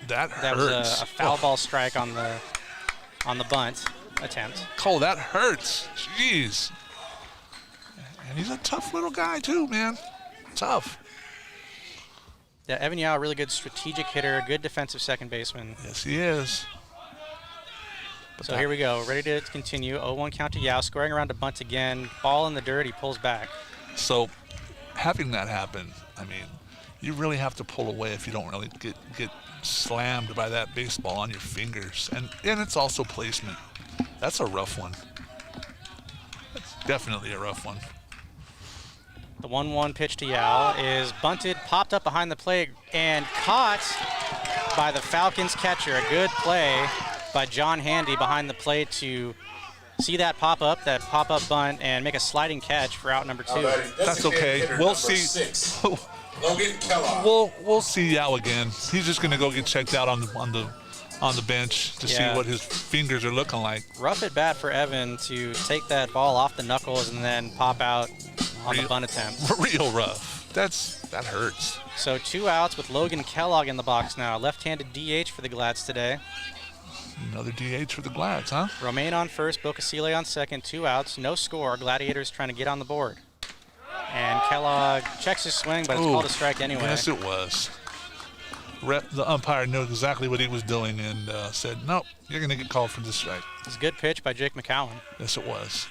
was a foul ball strike on the bunt attempt. Cole, that hurts. Jeez. And he's a tough little guy too, man. Tough. Yeah, Evan Yao, a really good strategic hitter, good defensive second baseman. Yes, he is. But so here we go, ready to continue. 0-1 count to Yao, squaring around to bunt again. Ball in the dirt, he pulls back. So having that happen, I mean, you really have to pull away if you don't really get slammed by that baseball on your fingers. And it's also placement. That's a rough one. That's definitely a rough one. The 1-1 pitch to Yao is bunted, popped up behind the plate, and caught by the Falcons catcher. A good play by John Handy behind the plate to see that pop-up bunt, and make a sliding catch for out number 2. That's okay. We'll see. Logan Kellogg. We'll see Yao again. He's just gonna go get checked out on the bench to see what his fingers are looking like. Rough at bat for Evan to take that ball off the knuckles and then pop out on the bunt attempt. Real rough. That hurts. So 2 outs with Logan Kellogg in the box now. Left-handed DH for the Glads today. Another DH for the Glads, huh? Romaine on first, Bocasile on second, 2 outs, no score. Gladiators trying to get on the board. And Kellogg checks his swing, but it's called a strike anyway. Yes, it was. The umpire knew exactly what he was doing and said, nope, you're going to get called for this strike. It's a good pitch by Jake McCowan. Yes, it was.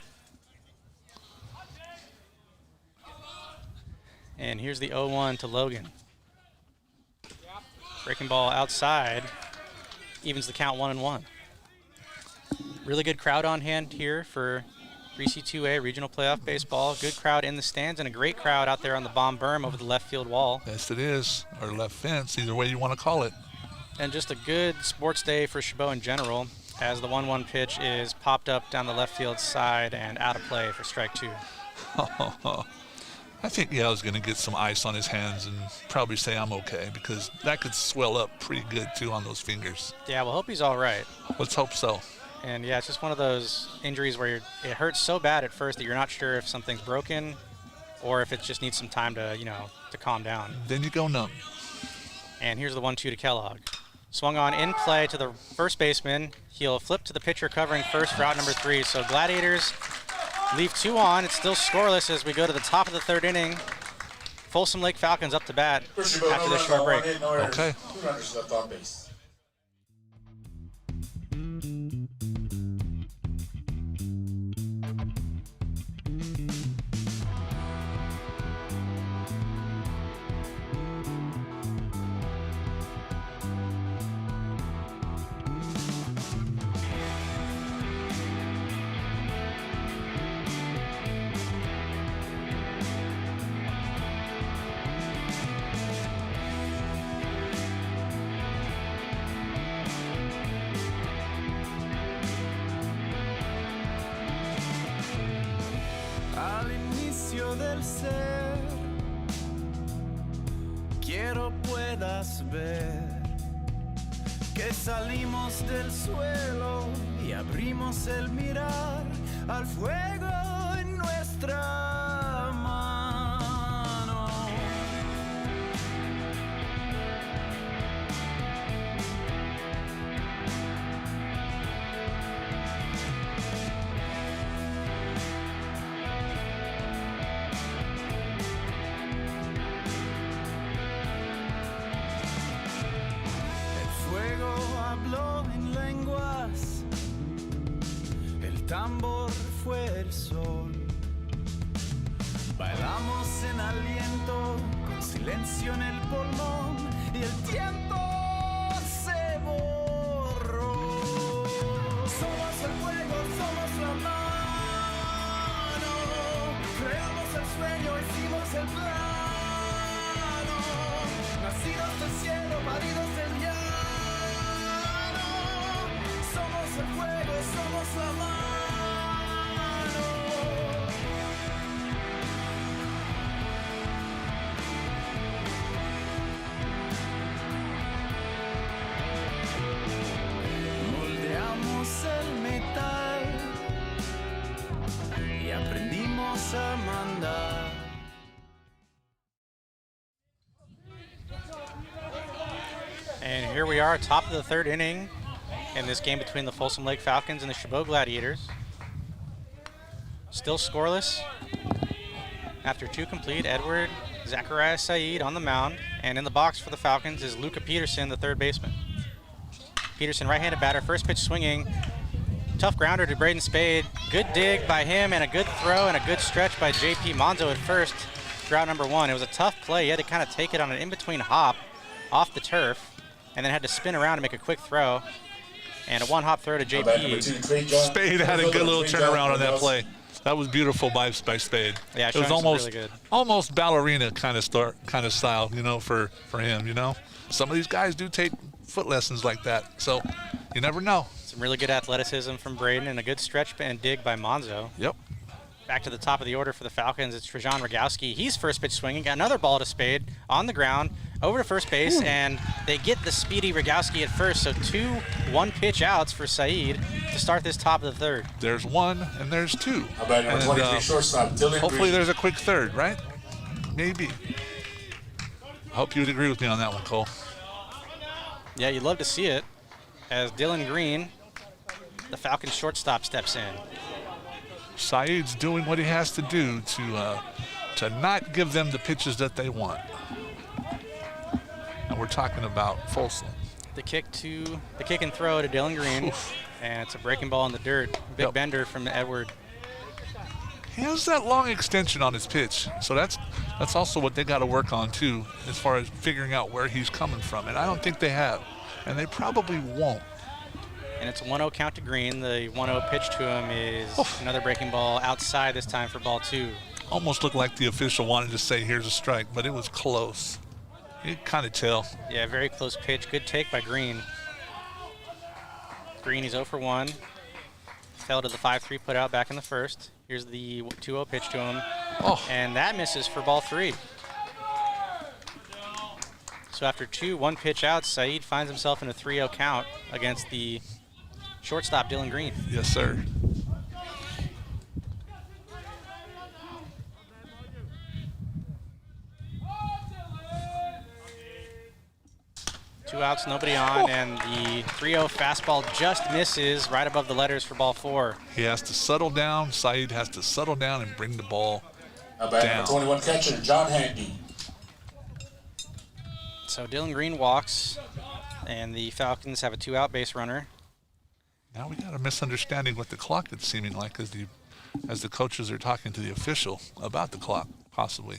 And here's the 0-1 to Logan. Breaking ball outside. Evens the count 1-1. Really good crowd on hand here for 3C2A Regional Playoff Baseball. Good crowd in the stands and a great crowd out there on the bomb berm over the left field wall. Yes, it is. Or left fence, either way you want to call it. And just a good sports day for Chabot in general, as the 1-1 pitch is popped up down the left field side and out of play for strike 2. I think Yao's going to get some ice on his hands and probably say I'm okay, because that could swell up pretty good too on those fingers. Yeah, we'll hope he's all right. Let's hope so. And yeah, it's just one of those injuries where it hurts so bad at first that you're not sure if something's broken or if it just needs some time to, to calm down. Then you go numb. And here's the 1-2 to Kellogg. Swung on in play to the first baseman. He'll flip to the pitcher covering first for out number 3. So Gladiators leave 2 on. It's still scoreless as we go to the top of the 3rd inning. Folsom Lake Falcons up to bat after this short break. Okay. 2 runners left on base. Al inicio del ser, quiero puedas ver que salimos del suelo y abrimos el mirar al fuego en nuestra mano. Habló en lenguas, el tambor fue el sol. Bailamos en aliento, con silencio en el pulmón, y el tiempo se borró. Somos el fuego, somos la mano, creamos el sueño, hicimos el plano, nacidos del cielo, paridos del llano. Somos el fuego, somos la mano. Moldeamos el metal y aprendimos a mandar. And here we are, top of the 3rd inning in this game between the Folsom Lake Falcons and the Chabot Gladiators. Still scoreless after 2 complete. Edward Zachariah Saeed on the mound, and in the box for the Falcons is Luca Peterson, the 3rd baseman. Peterson, right-handed batter, first pitch swinging. Tough grounder to Braden Spade. Good dig by him and a good throw and a good stretch by JP Monzo at first throughout number one. It was a tough play. He had to kind of take it on an in-between hop off the turf and then had to spin around to make a quick throw. And a one-hop throw to JP. Spade had a good little turnaround on that play. That was beautiful by Spade. Yeah, it was almost really good. almost ballerina kind of style, you know, for him, you know. Some of these guys do take foot lessons like that, so you never know. Some really good athleticism from Braden and a good stretch and dig by Monzo. Yep. Back to the top of the order for the Falcons, it's Trajan Rogowski. He's first pitch swinging, got another ball to Spade on the ground, over to first base, and they get the speedy Rogowski at first, so 2 one-pitch outs for Saeed to start this top of the third. There's 1 and there's 2. And, shortstop, Dylan hopefully Green. there's a quick third, right? Maybe. I hope you would agree with me on that one, Cole. Yeah, you'd love to see it as Dylan Green, the Falcons shortstop, steps in. Saeed's doing what he has to do to not give them the pitches that they want. And we're talking about Folsom. The kick and throw to Dylan Green, and it's a breaking ball in the dirt. Big bender from Edward. He has that long extension on his pitch, so that's also what they got to work on too, as far as figuring out where he's coming from. And I don't think they have, and they probably won't. And it's a 1-0 count to Green. The 1-0 pitch to him is another breaking ball outside this time for ball 2. Almost looked like the official wanted to say, here's a strike, but it was close. You can kind of tell. Yeah, very close pitch. Good take by Green. Green, he's 0 for 1. Fell to the 5-3 put out back in the first. Here's the 2-0 pitch to him. And that misses for ball 3. So after 2 one-pitch outs, Saeed finds himself in a 3-0 count against the shortstop, Dylan Green. Yes, sir. Two outs, nobody on, and the 3-0 fastball just misses right above the letters for ball 4. He has to settle down. Saeed has to settle down and bring the ball down. 21 catcher, John Handy. So Dylan Green walks, and the Falcons have a 2-out base runner. Now we got a misunderstanding with the clock, it's seeming like, as the coaches are talking to the official about the clock, possibly.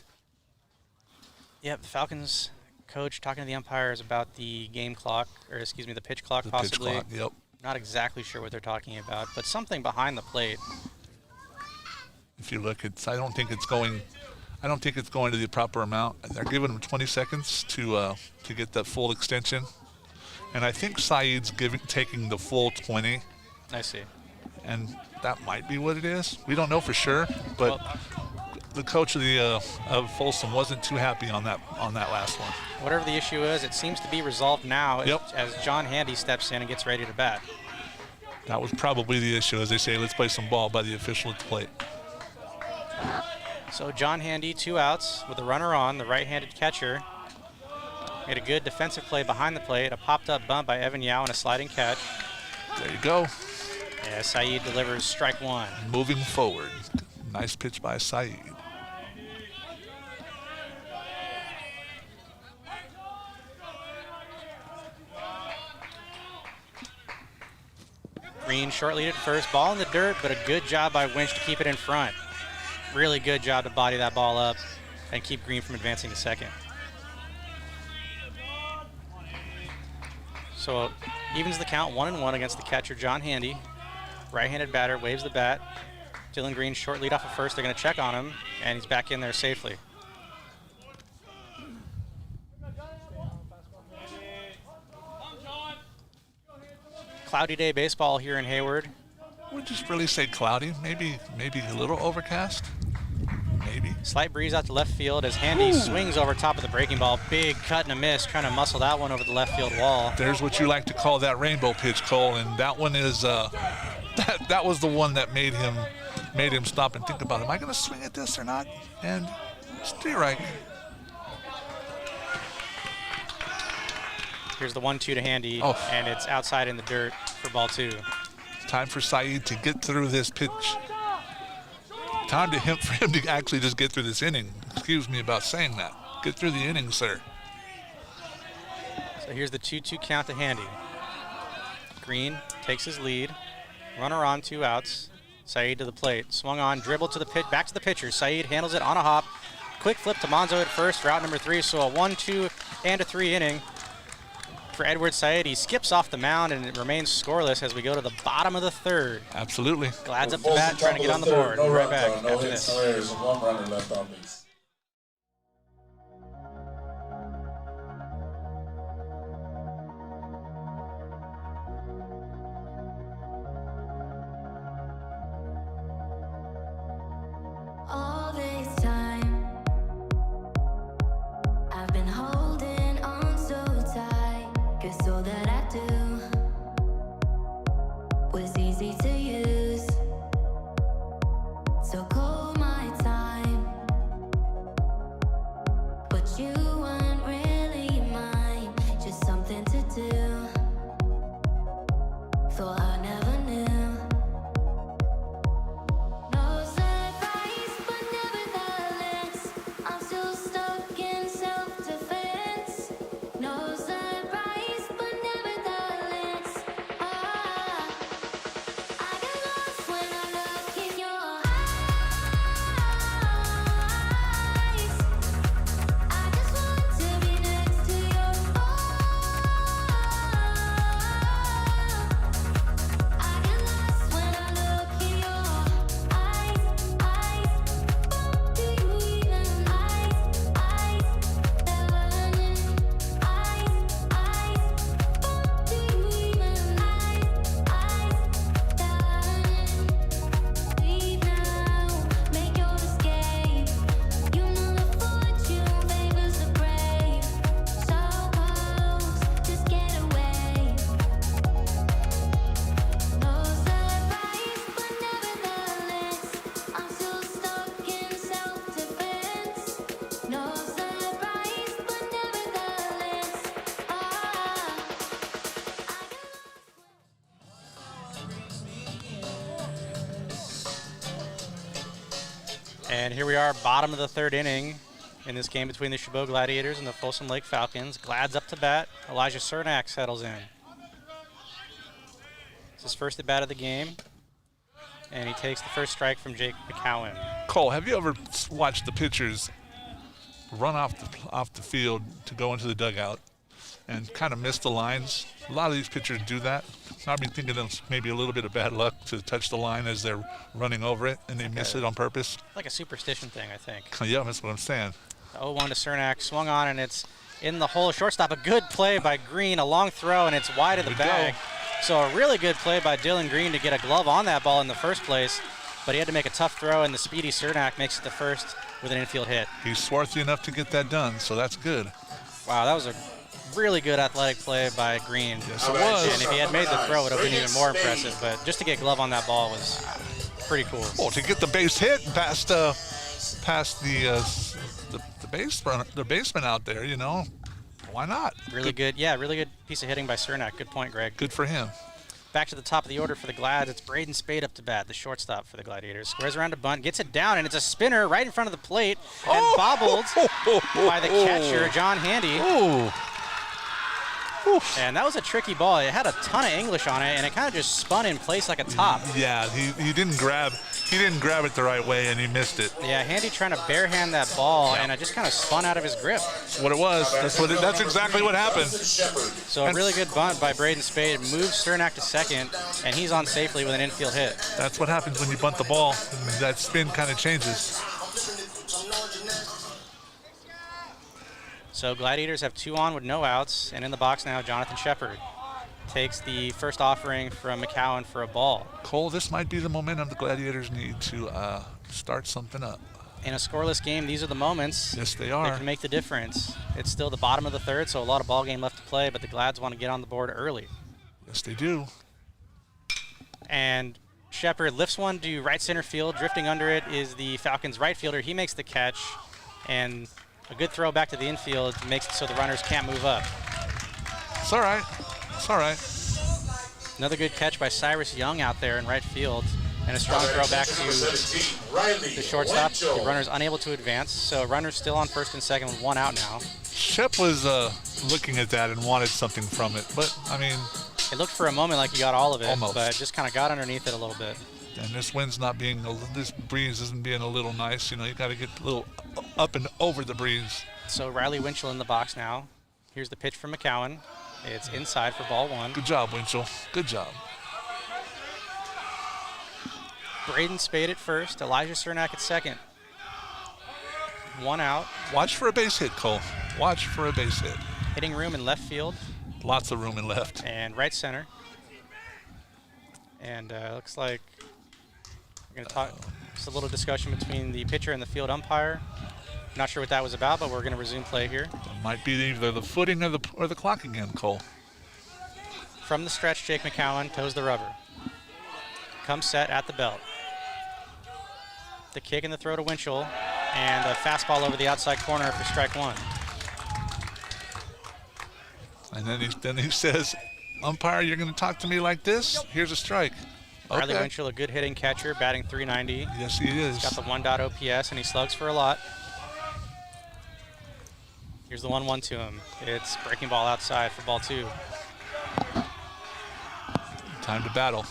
Yep, the Falcons coach talking to the umpires about the game clock, or excuse me, the pitch clock possibly. Pitch clock, yep. Not exactly sure what they're talking about, but something behind the plate. If you look, I don't think it's going to the proper amount. They're giving him 20 seconds to get that full extension. And I think Saeed's taking the full 20. I see. And that might be what it is. We don't know for sure, but the coach of Folsom wasn't too happy on that last one. Whatever the issue is, it seems to be resolved now as John Handy steps in and gets ready to bat. That was probably the issue, as they say, let's play some ball by the official at the plate. So John Handy, 2 outs with a runner on, the right-handed catcher. Made a good defensive play behind the plate, a popped-up bunt by Evan Yao and a sliding catch. There you go. Yeah, Saeed delivers strike 1. Moving forward. Nice pitch by Saeed. Green short lead at first, ball in the dirt, but a good job by Winch to keep it in front. Really good job to body that ball up and keep Green from advancing to second. So evens the count 1-1 against the catcher, John Handy. Right-handed batter, waves the bat. Dylan Green short lead off of first. They're going to check on him, and he's back in there safely. Cloudy day baseball here in Hayward. Would just really say cloudy, maybe a little overcast, maybe. Slight breeze out to left field as Handy swings over top of the breaking ball. Big cut and a miss, trying to muscle that one over the left field wall. There's what you like to call that rainbow pitch, Cole, and that one is that was the one that made him stop and think about, am I going to swing at this or not? And strike. Here's the 1-2 to Handy, and it's outside in the dirt for ball 2. Time for Saeed to get through this pitch. Time for him to actually just get through this inning. Excuse me about saying that. Get through the inning, sir. So here's the 2-2 count to Handy. Green takes his lead. Runner on, 2 outs. Saeed to the plate. Swung on, dribbled to the pitch, back to the pitcher. Saeed handles it on a hop. quick flip to Monzo at first for out number 3. So a 1, 2, and a 3 inning for Edward Said. He skips off the mound and it remains scoreless as we go to the bottom of the 3rd. Absolutely. Glads up to bat, trying to get on the board. No Right runs, back no after hits, this. no errors, and 1 runner left on base. All this time, I've been holding on so tight, 'cause all that I do was easy to use. So call my time, but you weren't really mine, just something to do. Thought I never knew. No surprise, but nevertheless, I'm still stuck in self-defense. No surprise, but nevertheless, I get lost when I look in your eyes. I just want to be next to your I get lost when I look in your eyes. Do you even eyes? They're running. Do you even they're running. Leave now, make your escape. You know the fortune favors the brave. So close, just get away. No surprise, but nevertheless, I'm still stuck in self-defense. No surprise, but nevertheless, And here we are, bottom of the 3rd inning in this game between the Chabot Gladiators and the Folsom Lake Falcons. Glads up to bat. Elijah Cernak settles in. It's his first at bat of the game, and he takes the first strike from Jake McCowan. Cole, have you ever watched the pitchers run off the field to go into the dugout and kind of miss the lines? A lot of these pitchers do that. I've been thinking of maybe a little bit of bad luck to touch the line as they're running over it, and they miss it on purpose. Like a superstition thing, I think. Yeah, that's what I'm saying. 0-1 to Cernak, swung on, and it's in the hole. Shortstop, a good play by Green, a long throw, and it's wide of the bag. So a really good play by Dylan Green to get a glove on that ball in the first place, but he had to make a tough throw, and the speedy Cernak makes it the first with an infield hit. He's swarthy enough to get that done, so that's good. Wow, that was a really good athletic play by Green. Yes, it was. And if he had made the throw, it would have been even more impressive, but just to get glove on that ball was pretty cool. Oh, to get the base hit past the baseman out there, you know, why not? Really good, yeah, really good piece of hitting by Cernak. Good point, Greg. Good for him. Back to the top of the order for the Glads. It's Braden Spade up to bat, the shortstop for the Gladiators. Squares around a bunt, gets it down, and it's a spinner right in front of the plate, and bobbled by the catcher, John Handy. And that was a tricky ball. It had a ton of English on it, and it kind of just spun in place like a top. Yeah, he didn't grab it the right way, and he missed it. Yeah, Handy trying to barehand that ball, and it just kind of spun out of his grip. That's what it was. That's exactly what happened. So a really good bunt by Braden Spade. Moves Cernak to second, and he's on safely with an infield hit. That's what happens when you bunt the ball. That spin kind of changes. So Gladiators have 2 on with no outs, and in the box now, Jonathan Shepard takes the first offering from McCowan for a ball. Cole, this might be the momentum the Gladiators need to start something up. In a scoreless game, these are the moments Yes, they that are. can make the difference. It's still the bottom of the 3rd, so a lot of ball game left to play, but the Glads want to get on the board early. Yes, they do. And Shepard lifts one to right center field. Drifting under it is the Falcons' right fielder. He makes the catch, and a good throw back to the infield makes it so the runners can't move up. It's all right. It's all right. Another good catch by Cyrus Young out there in right field, and a strong throw back to the shortstop. The runner's unable to advance, so runners still on first and second with 1 out now. Shep was looking at that and wanted something from it, but I mean, It looked for a moment like he got all of it, Almost. but just kind of got underneath it a little bit. And this wind's not being, this breeze isn't being a little nice. You know, you got to get a little up and over the breeze. So Riley Winchell in the box now. Here's the pitch from McCowan. It's inside for ball one. Good job, Winchell. Good job. Braden Spade at first. Elijah Cernak at second. One out. Watch for a base hit, Cole. Watch for a base hit. Hitting room in left field Lots of room in left. and right center. And looks like we're going to talk. Just a little discussion between the pitcher and the field umpire. Not sure what that was about, but we're going to resume play here. It might be either the footing or the clock again, Cole. From the stretch, Jake McCowan toes the rubber. Comes set at the belt. The kick and the throw to Winchell, and a fastball over the outside corner for strike one. And then he says, umpire, you're going to talk to me like this? Here's a strike. Riley Okay. Winchell, a good hitting catcher, batting .390. Yes, he is. Got the 1.0 OPS, and he slugs for a lot. Here's the 1-1 to him. It's breaking ball outside for ball two. Time to battle.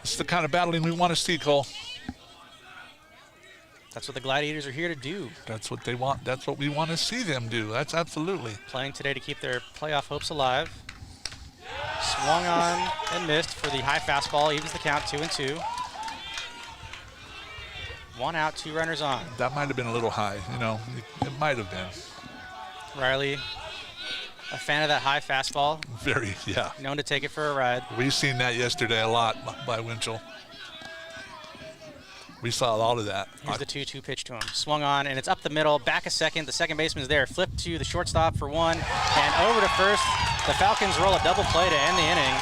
This is the kind of battling we want to see, Cole. That's what the Gladiators are here to do. That's what they want. That's what we want to see them do. That's absolutely. Playing today to keep their playoff hopes alive. Swung on and missed for the high fastball. Evens the count, 2-2. One out, two runners on. That might have been a little high. You know, it might have been. Riley, a fan of that high fastball, Very, yeah. known to take it for a ride. We've seen that yesterday a lot by Winchell. We saw a lot of that. Here's the 2-2 pitch to him. Swung on, and it's up the middle, back a second. The second baseman's there. Flipped to the shortstop for one, and over to first. The Falcons roll a double play to end the inning.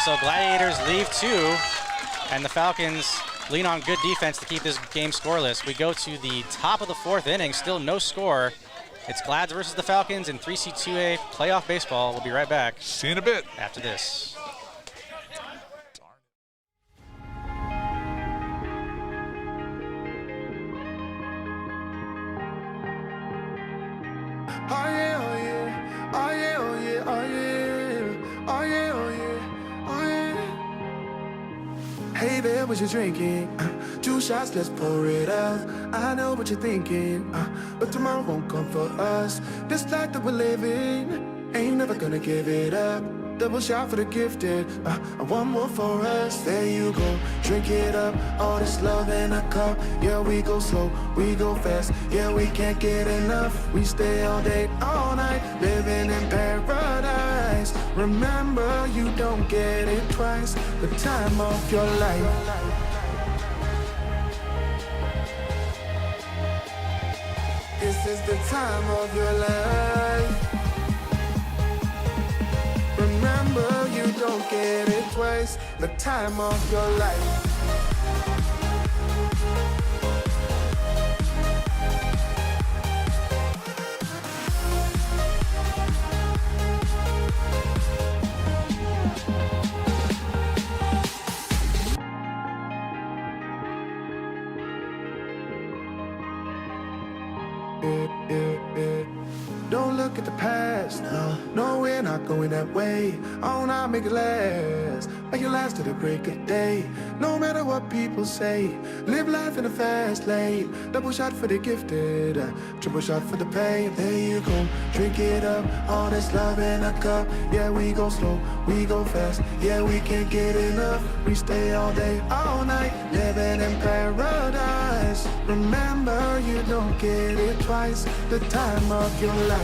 So Gladiators leave two, and the Falcons lean on good defense to keep this game scoreless. We go to the top of the fourth inning, still no score. It's Glads versus the Falcons in 3C2A playoff baseball. We'll be right back See you in a bit. after this. Oh yeah, oh yeah, oh yeah, oh yeah, oh yeah, oh yeah, oh yeah, oh yeah. Hey there, what you drinking? 2 shots, let's pour it out. I know what you're thinking, but tomorrow won't come for us. This life that we're living, ain't never gonna give it up. Double shot for the gifted, and one more for us. There you go, drink it up. All this love in a cup. Yeah, we go slow, we go fast. Yeah, we can't get enough. We stay all day, all night, living in paradise. Remember, you don't get it twice. The time of your life. This is the time of your life. Remember, you don't get it twice. The time of your life. Don't look at the past, no, we're not going that way. Oh, now make it last, make it last to the break of day. No matter what people say, live life in a fast lane. Double shot for the gifted, triple shot for the pain. There you go, drink it up, all this love in a cup. Yeah, we go slow, we go fast. Yeah, we can't get enough. We stay all day, all night, living in paradise. Remember, you don't get it twice. The time of your life.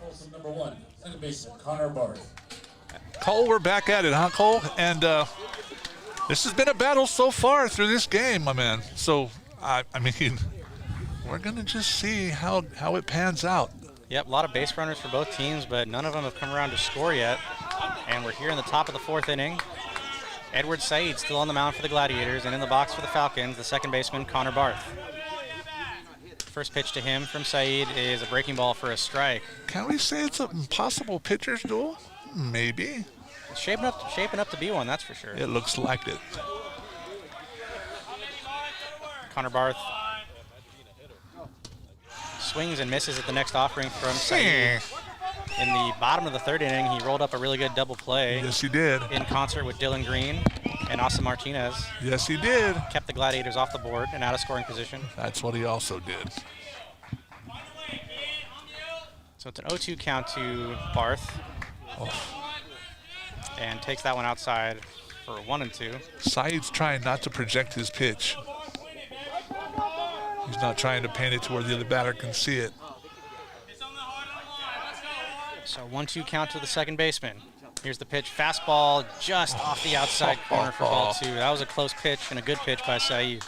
Postseason number 1, second baseman, Connor Barth. Cole, we're back at it, huh, Cole? And this has been a battle so far through this game, my man. So, I mean, we're going to just see how it pans out. Yep, a lot of base runners for both teams, but none of them have come around to score yet. And we're here in the top of the fourth inning. Edward Said still on the mound for the Gladiators, and in the box for the Falcons, the second baseman, Connor Barth. First pitch to him from Said is a breaking ball for a strike. Can we say it's a possible pitcher's duel? Maybe. It's shaping up to be one, that's for sure. It looks like it. Connor Barth swings and misses at the next offering from Said. In the bottom of the third inning, he rolled up a really good double play Yes, he did. in concert with Dylan Green. And Austin Martinez Yes, he did. kept the Gladiators off the board and out of scoring position. That's what he also did. So it's an 0-2 count to Barth. And takes that one outside for a 1-2. Saeed's trying not to project his pitch. He's not trying to paint it to where the other batter can see it. So 1-2 count to the second baseman. Here's the pitch. Fastball just off the outside corner for ball 2. That was a close pitch and a good pitch by Saeed.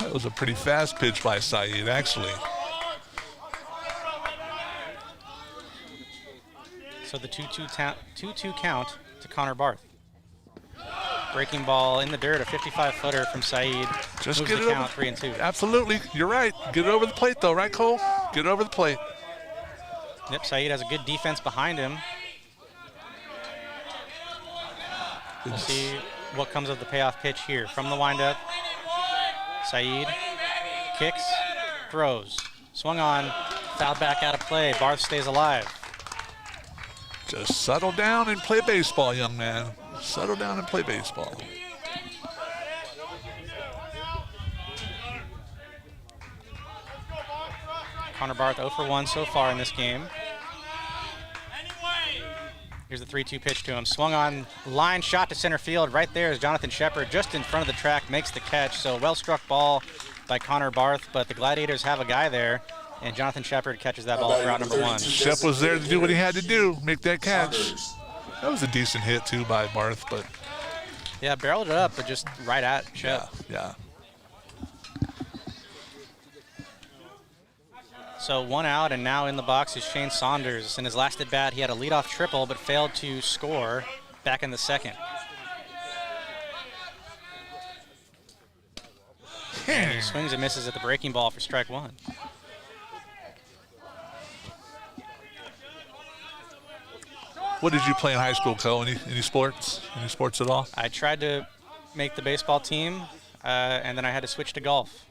That was a pretty fast pitch by Saeed, actually. So the 2-2 count to Connor Barth. Breaking ball in the dirt, a 55-footer from Saeed. Just moves get the it count over. 3-2. Absolutely, you're right. Get it over the plate, though, right, Cole? Get it over the plate. Yep, Saeed has a good defense behind him. We'll see what comes of the payoff pitch here. From the windup, Saeed kicks, throws, swung on, fouled back out of play. Barth stays alive. Just settle down and play baseball, young man. Settle down and play baseball. Connor Barth 0 for 1 so far in this game. Here's the 3-2 pitch to him. Swung on, line shot to center field. Right there is Jonathan Shepard, just in front of the track, makes the catch. So well-struck ball by Connor Barth, but the Gladiators have a guy there, and Jonathan Shepard catches that ball for out number 1. Shep was there to do what he had to do, make that catch. That was a decent hit, too, by Barth, but Yeah, barreled it up, but just right at Shep. yeah. So 1 out, and now in the box is Shane Saunders. In his last at bat, he had a leadoff triple, but failed to score back in the second. And he swings and misses at the breaking ball for strike 1. What did you play in high school, Cole? Any sports? Any sports at all? I tried to make the baseball team, and then I had to switch to golf.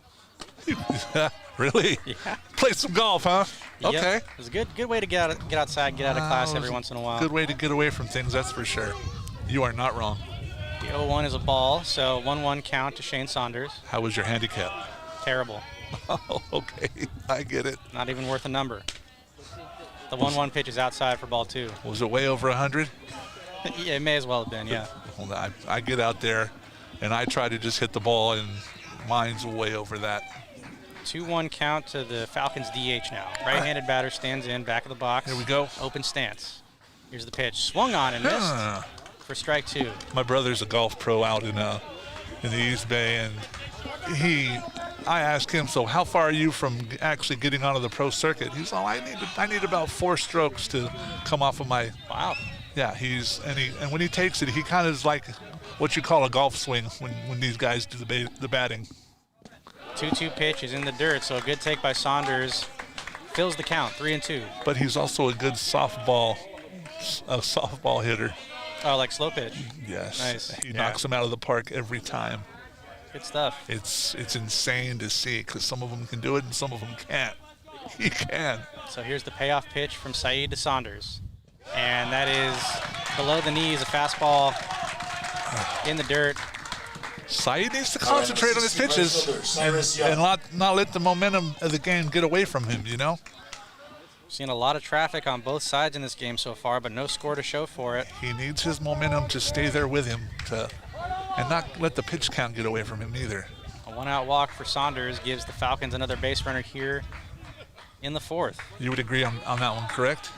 Really? Yeah. Play some golf, huh? Yep. Okay. It was a good way to get outside, get out of class every once in a while. Good way to get away from things, that's for sure. You are not wrong. The 0-1 is a ball, so 1-1 count to Shane Saunders. How was your handicap? Terrible. Oh, okay. I get it. Not even worth a number. The 1-1 pitch is outside for ball 2. Was it way over 100? Yeah, it may as well have been, yeah. Well, I get out there, and I try to just hit the ball, and mine's way over that. 2-1 count to the Falcons DH now. Right-handed batter stands in, back of the box. Here we go. Open stance. Here's the pitch. Swung on and missed for strike 2. My brother's a golf pro out in the East Bay, and I asked him, so how far are you from actually getting onto the pro circuit? He's I need about 4 strokes to come off of my. Wow. Yeah, and when he takes it, he kind of is like what you call a golf swing when these guys do the batting. 2-2 pitch is in the dirt, so a good take by Saunders. Fills the count, 3-2. But he's also a good softball hitter. Oh, like slow pitch. Yes. Nice. He knocks them out of the park every time. Good stuff. It's insane to see because some of them can do it and some of them can't. He can. So here's the payoff pitch from Saeed to Saunders. And that is below the knees, a fastball in the dirt. Saeed needs to concentrate on his pitches and not let the momentum of the game get away from him, you know? Seen a lot of traffic on both sides in this game so far, but no score to show for it. He needs his momentum to stay there with him and not let the pitch count get away from him either. A 1-out walk for Saunders gives the Falcons another base runner here in the 4th. You would agree on that one, correct?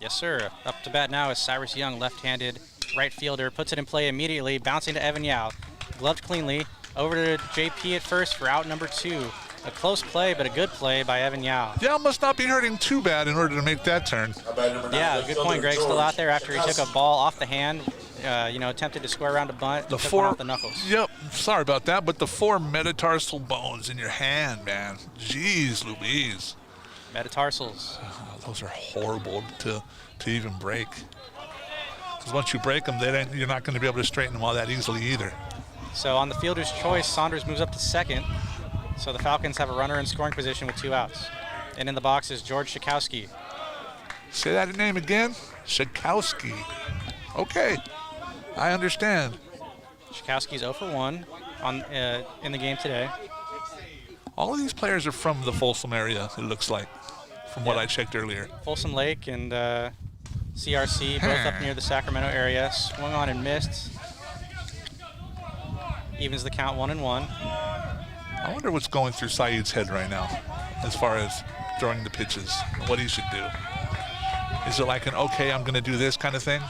Yes, sir. Up to bat now is Cyrus Young, left-handed right fielder. Puts it in play immediately, bouncing to Evan Yao. Gloved cleanly. Over to JP at first for out number 2. A close play, but a good play by Evan Yao. Yao must not be hurting too bad in order to make that turn. Yeah, good point, Greg. Still out there after he took a ball off the hand. Attempted to square around a bunt. The took one off the knuckles. Yep, sorry about that, but the 4 metatarsal bones in your hand, man. Jeez Louise. Metatarsals. Those are horrible to even break. Because once you break them, you're not going to be able to straighten them all that easily either. So on the fielder's choice, Saunders moves up to second. So the Falcons have a runner in scoring position with 2 outs. And in the box is George Shikowski. Say that name again? Shikowski. Okay, I understand. Shikowski's 0 for 1 in the game today. All of these players are from the Folsom area, it looks like, from what I checked earlier. Folsom Lake and CRC, both up near the Sacramento area. Swung on and missed. Evens the count 1-1. I wonder what's going through Saeed's head right now as far as throwing the pitches, what he should do. Is it like an, okay, I'm going to do this kind of thing?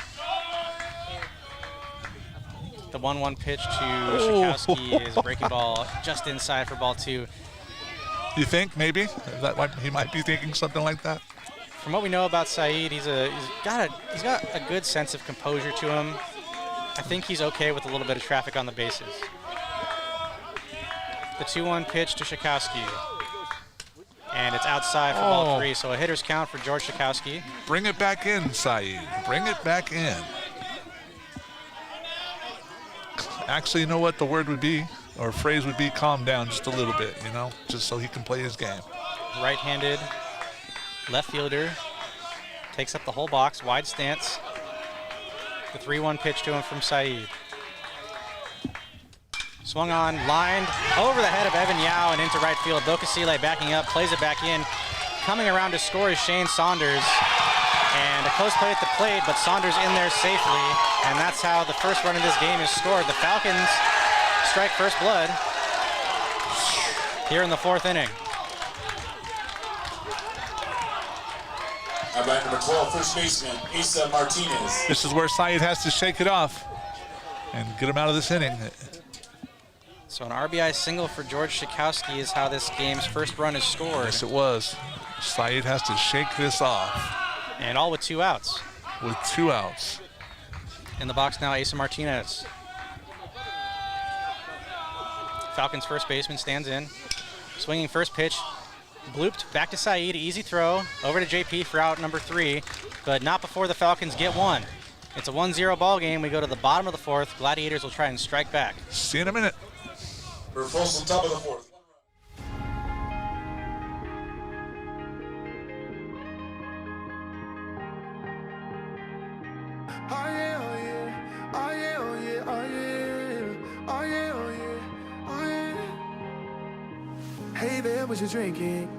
The 1-1 pitch to Shikowski is a breaking ball just inside for ball 2. You think maybe he might be thinking something like that? From what we know about Saeed, he's got a good sense of composure to him. I think he's okay with a little bit of traffic on the bases. The 2-1 pitch to Shikowski. And it's outside for ball 3, so a hitter's count for George Shikowski. Bring it back in, Saeed. Bring it back in. Actually, you know what the word would be, or phrase would be, calm down just a little bit, you know, just so he can play his game. Right-handed left fielder takes up the whole box, wide stance. The 3-1 pitch to him from Saeed. Swung on, lined over the head of Evan Yao and into right field. Dokasile backing up, plays it back in. Coming around to score is Shane Saunders. And a close play at the plate, but Saunders in there safely. And that's how the first run of this game is scored. The Falcons strike first blood here in the 4th inning. At bat number 12, first baseman, Asa Martinez. This is where Saeed has to shake it off and get him out of this inning. So an RBI single for George Shikowski is how this game's first run is scored. Yes, it was. Saeed has to shake this off. And all with 2 outs. With 2 outs. In the box now, Asa Martinez. Falcons first baseman stands in. Swinging first pitch. Blooped back to Saeed. Easy throw. Over to JP for out number 3. But not before the Falcons get one. It's a 1-0 ball game. We go to the bottom of the 4th. Gladiators will try and strike back. See you in a minute. For Folsom, top of the 4th. Oh yeah, oh yeah, oh yeah, oh yeah, oh yeah, oh yeah, oh yeah, oh yeah. Hey there, what you drinking?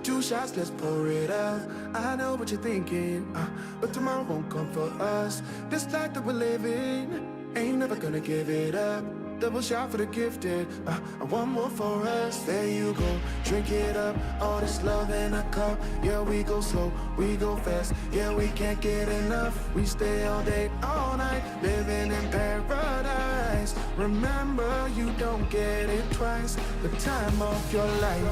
2 shots, let's pour it out. I know what you're thinking, but tomorrow won't come for us. This life that we're living, ain't never gonna give it up. Double shot for the gifted, and 1 more for us. There you go, drink it up. All this love in a cup. Yeah, we go slow, we go fast. Yeah, we can't get enough. We stay all day, all night, living in paradise. Remember, you don't get it twice. The time of your life.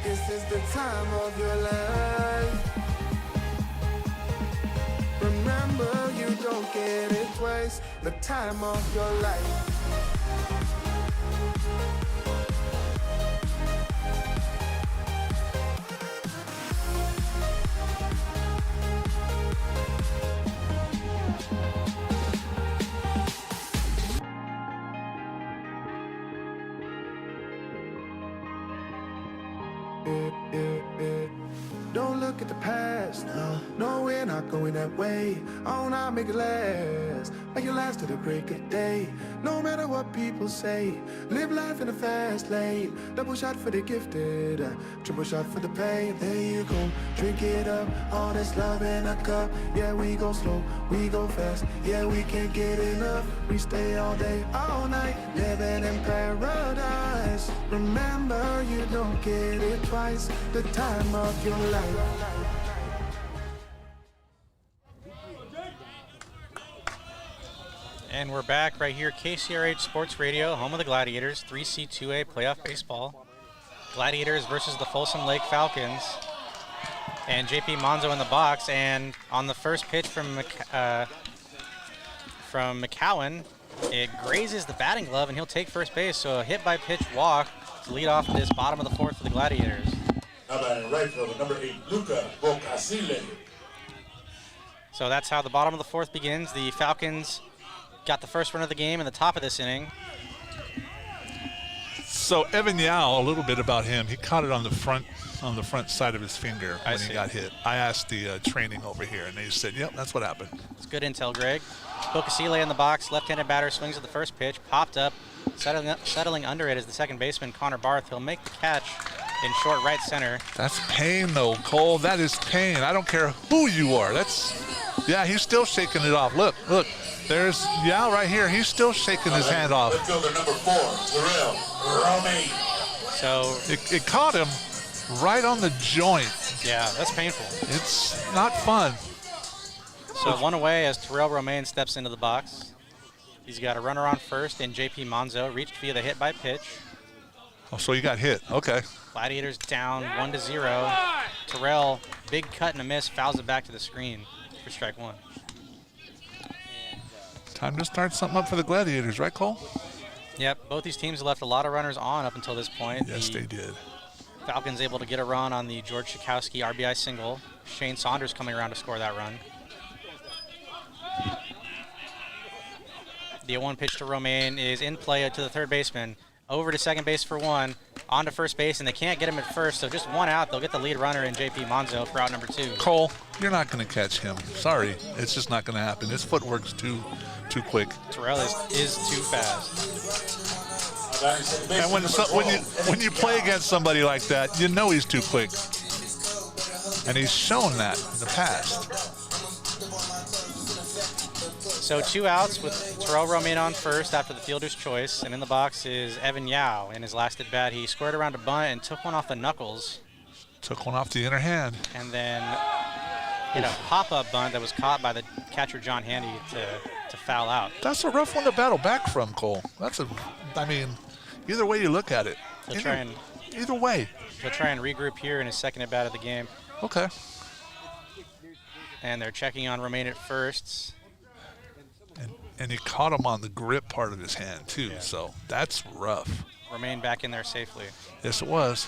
This is the time of your life. Remember, you don't get it twice. The time of your life. Don't look at the past, no, we're not going that way. Oh, now make it last, like it last to the break of day. No matter what people say, live life in a fast lane. Double shot for the gifted, triple shot for the pain. There you go, drink it up, all this love in a cup. Yeah, we go slow, we go fast. Yeah, we can't get enough. We stay all day, all night, living in paradise. Remember, you don't get it twice. The time of your life. And we're back right here, KCRH Sports Radio, home of the Gladiators, 3C2A playoff baseball. Gladiators versus the Folsom Lake Falcons. And JP Monzo in the box, and on the first pitch from McCowan, it grazes the batting glove, and he'll take first base. So a hit-by-pitch walk to lead off this bottom of the 4th for the Gladiators. Now batting right fielder, number 8, Luca Bocasile. So that's how the bottom of the 4th begins. The Falcons got the first run of the game in the top of this inning. So Evan Yao, a little bit about him. He caught it on the front on the front side of his finger when he got hit. I asked the training over here, and they said, yep, that's what happened. It's good intel, Greg. Bocasile in the box. Left-handed batter swings at the first pitch. Popped up. Settling under it is the second baseman, Connor Barth. He'll make the catch in short right center. That's pain, though, Cole. That is pain. I don't care who you are. Yeah, he's still shaking it off. Look. There's Yao right here. He's still shaking his hand off. Midfielder number 4, Terrell Romaine. So it caught him right on the joint. yeah, that's painful. It's not fun. So one away as Terrell Romaine steps into the box. He's got a runner on first, and JP Monzo reached via the hit by pitch. Oh, so he got hit. Okay. Gladiators down 1-0. Terrell, big cut and a miss, fouls it back to the screen for strike one. Time to start something up for the Gladiators, right, Cole? Yep, both these teams left a lot of runners on up until this point. Yes, they did. Falcons able to get a run on the George Schakowsky RBI single. Shane Saunders coming around to score that run. The 0-1 pitch to Romaine is in play to the third baseman. Over to second base for one. On to first base, and they can't get him at first, so just one out. They'll get the lead runner in JP Monzo for out number 2. Cole, you're not going to catch him. Sorry. It's just not going to happen. His footwork's too quick. Terrell is too fast. And when you play against somebody like that, you know he's too quick. And he's shown that in the past. So 2 outs with Terrell Romaine on first after the fielder's choice, and in the box is Evan Yao. In his last at bat, he squared around a bunt and took one off the knuckles. Took one off the inner hand. And then hit a pop-up bunt that was caught by the catcher John Handy to foul out. That's a rough one to battle back from, Cole. Either way you look at it. Either way. He'll try and regroup here in his second at bat of the game. Okay. And they're checking on Romaine at first. And he caught him on the grip part of his hand, too, so that's rough. Romaine back in there safely. Yes, it was.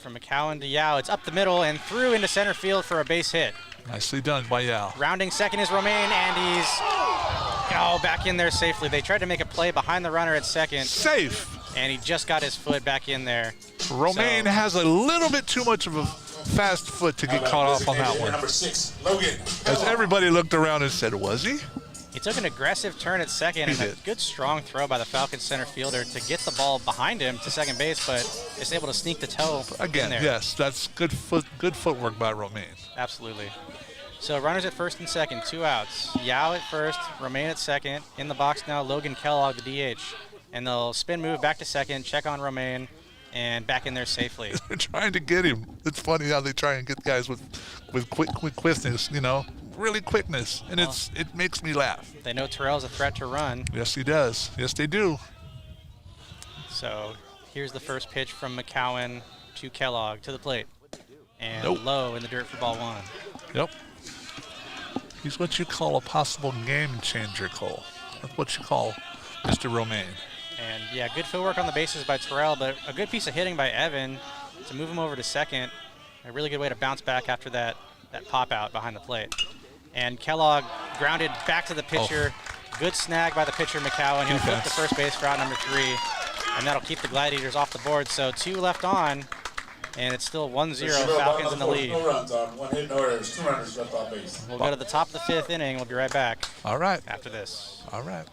From McCowan to Yao, it's up the middle and through into center field for a base hit. Nicely done by Yao. Rounding second is Romaine, and he's back in there safely. They tried to make a play behind the runner at second. Safe. And he just got his foot back in there. Romaine has a little bit too much of a fast foot to get caught off on that one. Number 6, Logan. As everybody looked around and said, was he? He took an aggressive turn at second and a good strong throw by the Falcons center fielder to get the ball behind him to second base, but is able to sneak the toe again in there. Yes, that's good footwork by Romaine. Absolutely. So runners at first and second, 2 outs. Yao at first, Romaine at second. In the box now, Logan Kellogg, the DH. And they'll spin move back to second, check on Romaine, and back in there safely. They're trying to get him. It's funny how they try and get guys with quick quickness, really quickness, and it makes me laugh. They know Terrell's a threat to run. Yes, he does. Yes, they do. So here's the first pitch from McCowan to Kellogg to the plate. And low in the dirt for ball 1. Yep. He's what you call a possible game changer, Cole. That's what you call Mr. Romaine. And yeah, good footwork on the bases by Terrell, but a good piece of hitting by Evan to move him over to second. A really good way to bounce back after that pop out behind the plate. And Kellogg grounded back to the pitcher. Good snag by the pitcher, McCowan. He'll flip to first base for out number 3, and that'll keep the Gladiators off the board. So 2 left on, and it's still 1-0, Falcons in the lead. No runs on 1 hit, no errors, 2 runners left on base. We'll go to the top of the 5th inning. We'll be right back. All right. After this. All right.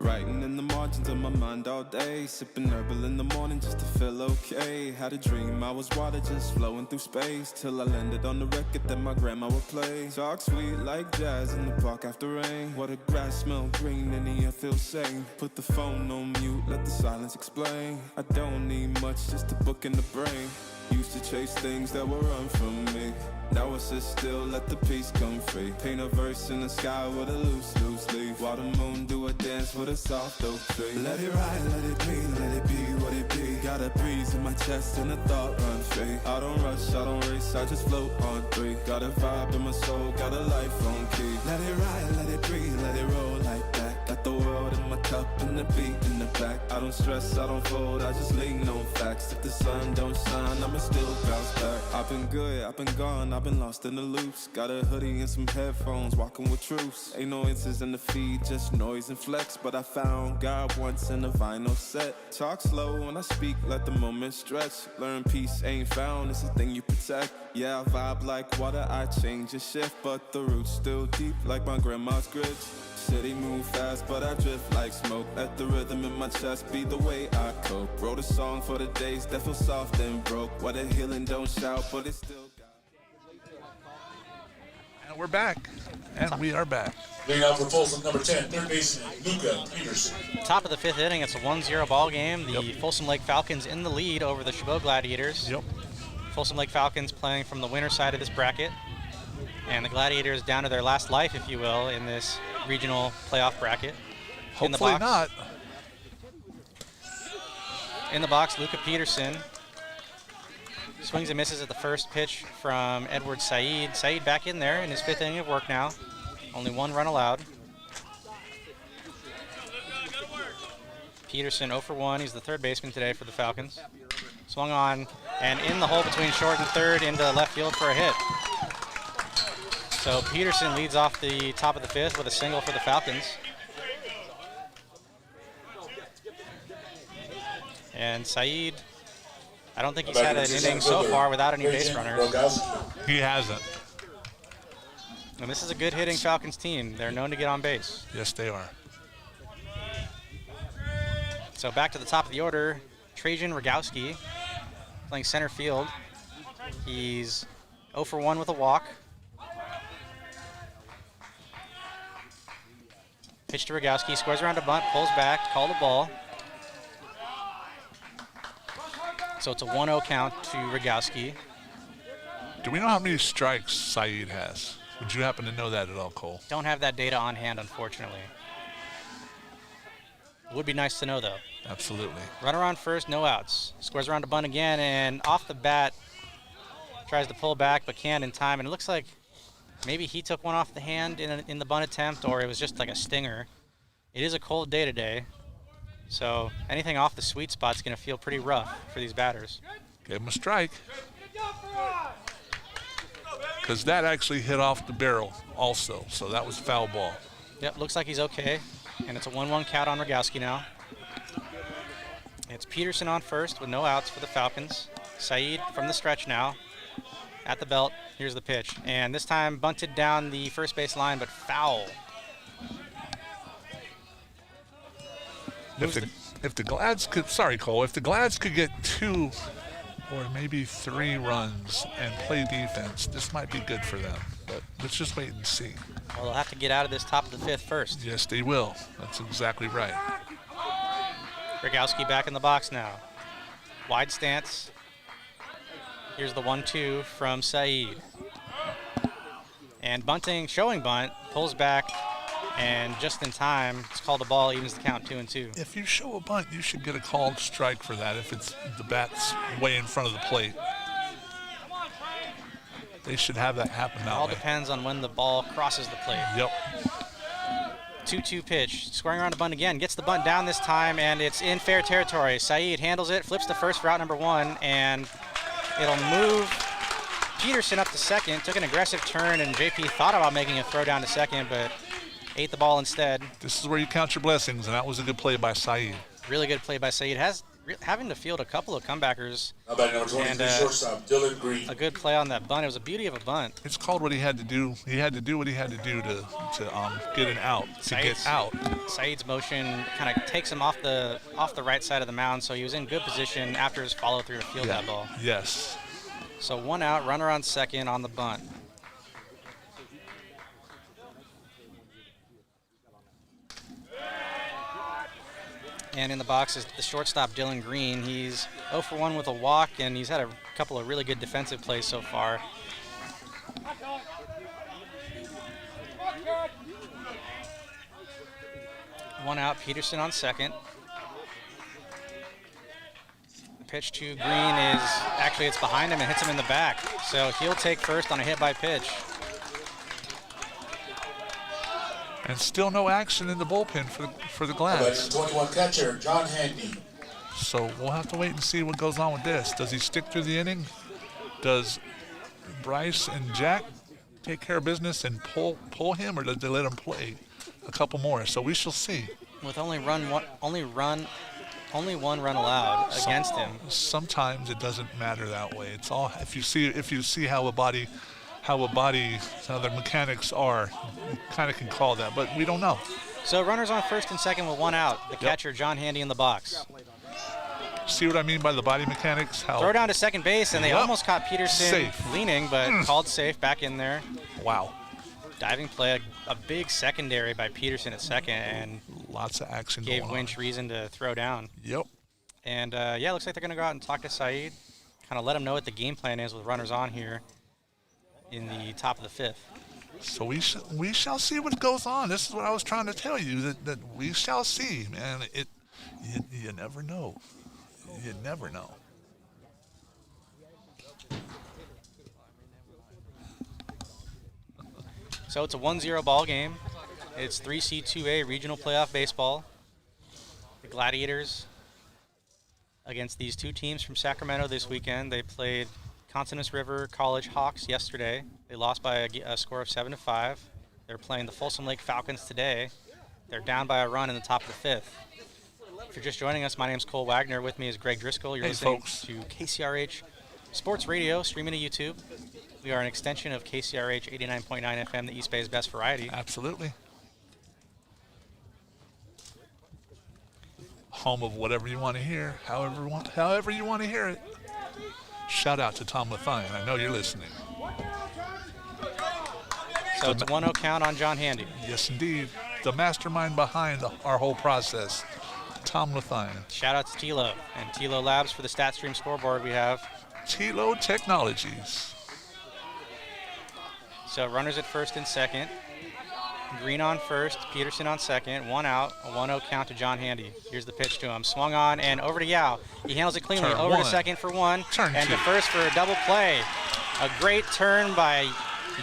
Writing in the margins of my mind all day, sipping herbal in the morning just to feel okay. Had a dream I was water just flowing through space, till I landed on the record that my grandma would play. Talk sweet like jazz in the park after rain. What the grass smell green and the air feels sane. Put the phone on mute, let the silence explain. I don't need much, just a book in the brain. Used to chase things that were run from me. Now I sit still, let the peace come free. Paint a verse in the sky with a loose leaf. While the moon do a dance with a soft oak tree. Let it ride, let it be what it be. Got a breeze in my chest and a thought run free. I don't rush, I don't race, I just float on 3. Got a vibe in my soul, got a life on key. Let it ride, let it breathe, let it roll like that. Got the world in my cup and the beat in the back. I don't stress, I don't fold, I just lean on facts. If the sun don't shine, I'ma still bounce back. I've been good, I've been gone, I've been lost in the loops. Got a hoodie and some headphones, walking with troops. Ain't no inches in the feed, just noise and flex. But I found God once in a vinyl set. Talk slow when I speak, let the moment stretch. Learn peace ain't found, it's a thing you protect. Yeah, I vibe like water, I change and shift. But the roots still deep like my grandma's grits. City move fast, but I drift like smoke. Let the rhythm in my chest be the way I cope. Wrote a song for the days that feel soft and broke. What a healing, don't shout, but it's still got. And we're back. And we are back. Leading out for Folsom, number 10, third baseman, Luca Peterson. Top of the 5th inning, it's a 1-0 ball game. The Folsom Lake Falcons in the lead over the Chabot Gladiators. Yep. Folsom Lake Falcons playing from the winner side of this bracket. And the Gladiators down to their last life, if you will, in this regional playoff bracket. Hopefully not. In the box, Luca Peterson swings and misses at the first pitch from Edward Saeed. Saeed back in there in his 5th inning of work now. Only 1 run allowed. Peterson 0 for 1. He's the third baseman today for the Falcons. Swung on and in the hole between short and third into left field for a hit. So Peterson leads off the top of the 5th with a single for the Falcons. And Saeed, I don't think he's had an inning so far without any base runners. He hasn't. And this is a good hitting Falcons team. They're known to get on base. Yes, they are. So back to the top of the order, Trajan Rogowski playing center field. He's 0 for 1 with a walk. Pitch to Rogowski, squares around a bunt, pulls back, called a ball. So it's a 1-0 count to Rogowski. Do we know how many strikes Saeed has? Would you happen to know that at all, Cole? Don't have that data on hand, unfortunately. Would be nice to know, though. Absolutely. Runner on first, no outs. Squares around a bunt again, and off the bat, tries to pull back, but can't in time. And it looks like maybe he took one off the hand in the bunt attempt, or it was just like a stinger. It is a cold day today, so anything off the sweet spot is going to feel pretty rough for these batters. Gave him a strike. Because that actually hit off the barrel also, so that was foul ball. Yep, looks like he's okay, and it's a 1-1 count on Rogowski now. It's Peterson on first with no outs for the Falcons. Saeed from the stretch now. At the belt, here's the pitch. And this time bunted down the first base line, but foul. If the Glads could, sorry Cole, if the Glads could get 2 or maybe 3 runs and play defense, this might be good for them. But let's just wait and see. Well, they'll have to get out of this top of the 5th first. Yes, they will. That's exactly right. Rogowski back in the box now. Wide stance. Here's the 1-2 from Saeed. And bunting, showing bunt, pulls back, and just in time, it's called a ball, evens the count 2-2. If you show a bunt, you should get a called strike for that if it's the bat's way in front of the plate. They should have that happen that All way. depends on when the ball crosses the plate. Yep. 2-2 pitch, squaring around a bunt again, gets the bunt down this time, and it's in fair territory. Saeed handles it, flips the first for out number 1, and it'll move Peterson up to second. Took an aggressive turn, and JP thought about making a throw down to second, but ate the ball instead. This is where you count your blessings, and that was a good play by Saeed. Really good play by Saeed. Having to field a couple of comebackers. How about number 23, shortstop, Dylan Green. A good play on that bunt. It was a beauty of a bunt. It's called what he had to do. He had to do what he had to do to get an out, to get out. Saeed's motion kind of takes him off the right side of the mound, so he was in good position after his follow-through to field that ball. Yes. So 1 out, runner on second on the bunt. And in the box is the shortstop, Dylan Green. He's 0 for 1 with a walk, and he's had a couple of really good defensive plays so far. One out, Peterson on second. The pitch to Green is, actually it's behind him and hits him in the back. So he'll take first on a hit by pitch. And still no action in the bullpen for the Batting Glads. 21 catcher, John Handy. So we'll have to wait and see what goes on with this. Does he stick through the inning? Does Bryce and Jack take care of business and pull him, or does they let him play a couple more? So we shall see. With only one run allowed against him. Sometimes it doesn't matter that way. It's all if you see how the mechanics are, you kind of can call that, but we don't know. So runners on first and second with one out. The catcher, John Handy, in the box. See what I mean by the body mechanics? How Throw down to second base, and they almost caught Peterson Safe. leaning, but called safe back in there. Wow. Diving play, a big secondary by Peterson at second, and Lots of action gave going Winch reason to throw down. Yep. And yeah, looks like they're going to go out and talk to Saeed, kind of let him know what the game plan is with runners on here in the top of the fifth. So we shall see what goes on. This is what I was trying to tell you, that we shall see, man. You never know. You never know. So it's a 1-0 ball game. It's 3C2A regional playoff baseball. The Gladiators against these two teams from Sacramento this weekend. They played Continental River College Hawks yesterday. They lost by a score of 7-5. They're playing the Folsom Lake Falcons today. They're down by a run in the top of the fifth. If you're just joining us, my name's Cole Wagner. With me is Greg Driscoll. You're listening to KCRH Sports Radio, streaming to YouTube. We are an extension of KCRH 89.9 FM, the East Bay's best variety. Absolutely. Home of whatever you want to hear, however you want to hear it. Shout out to Tom Lethine. I know you're listening. So it's a 1-0 count on John Handy. Yes, indeed. The mastermind behind our whole process, Tom Lethine. Shout out to Tilo and Tilo Labs for the StatStream scoreboard we have. Tilo Technologies. So runners at first and second. Green on first, Peterson on second, one out, a 1-0 count to John Handy. Here's the pitch to him. Swung on and over to Yao. He handles it cleanly. Turn over one. to second for one. Turn and two. to first for a double play. A great turn by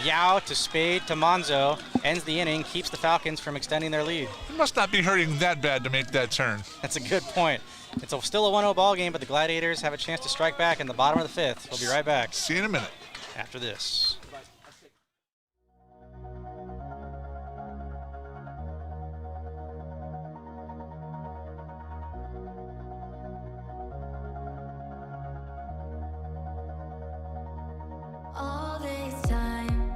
Yao to Spade to Monzo. Ends the inning, keeps the Falcons from extending their lead. It must not be hurting that bad to make that turn. That's a good point. It's still a 1-0 ball game, but the Gladiators have a chance to strike back in the bottom of the fifth. We'll be right back See you in a minute. after this. All this time,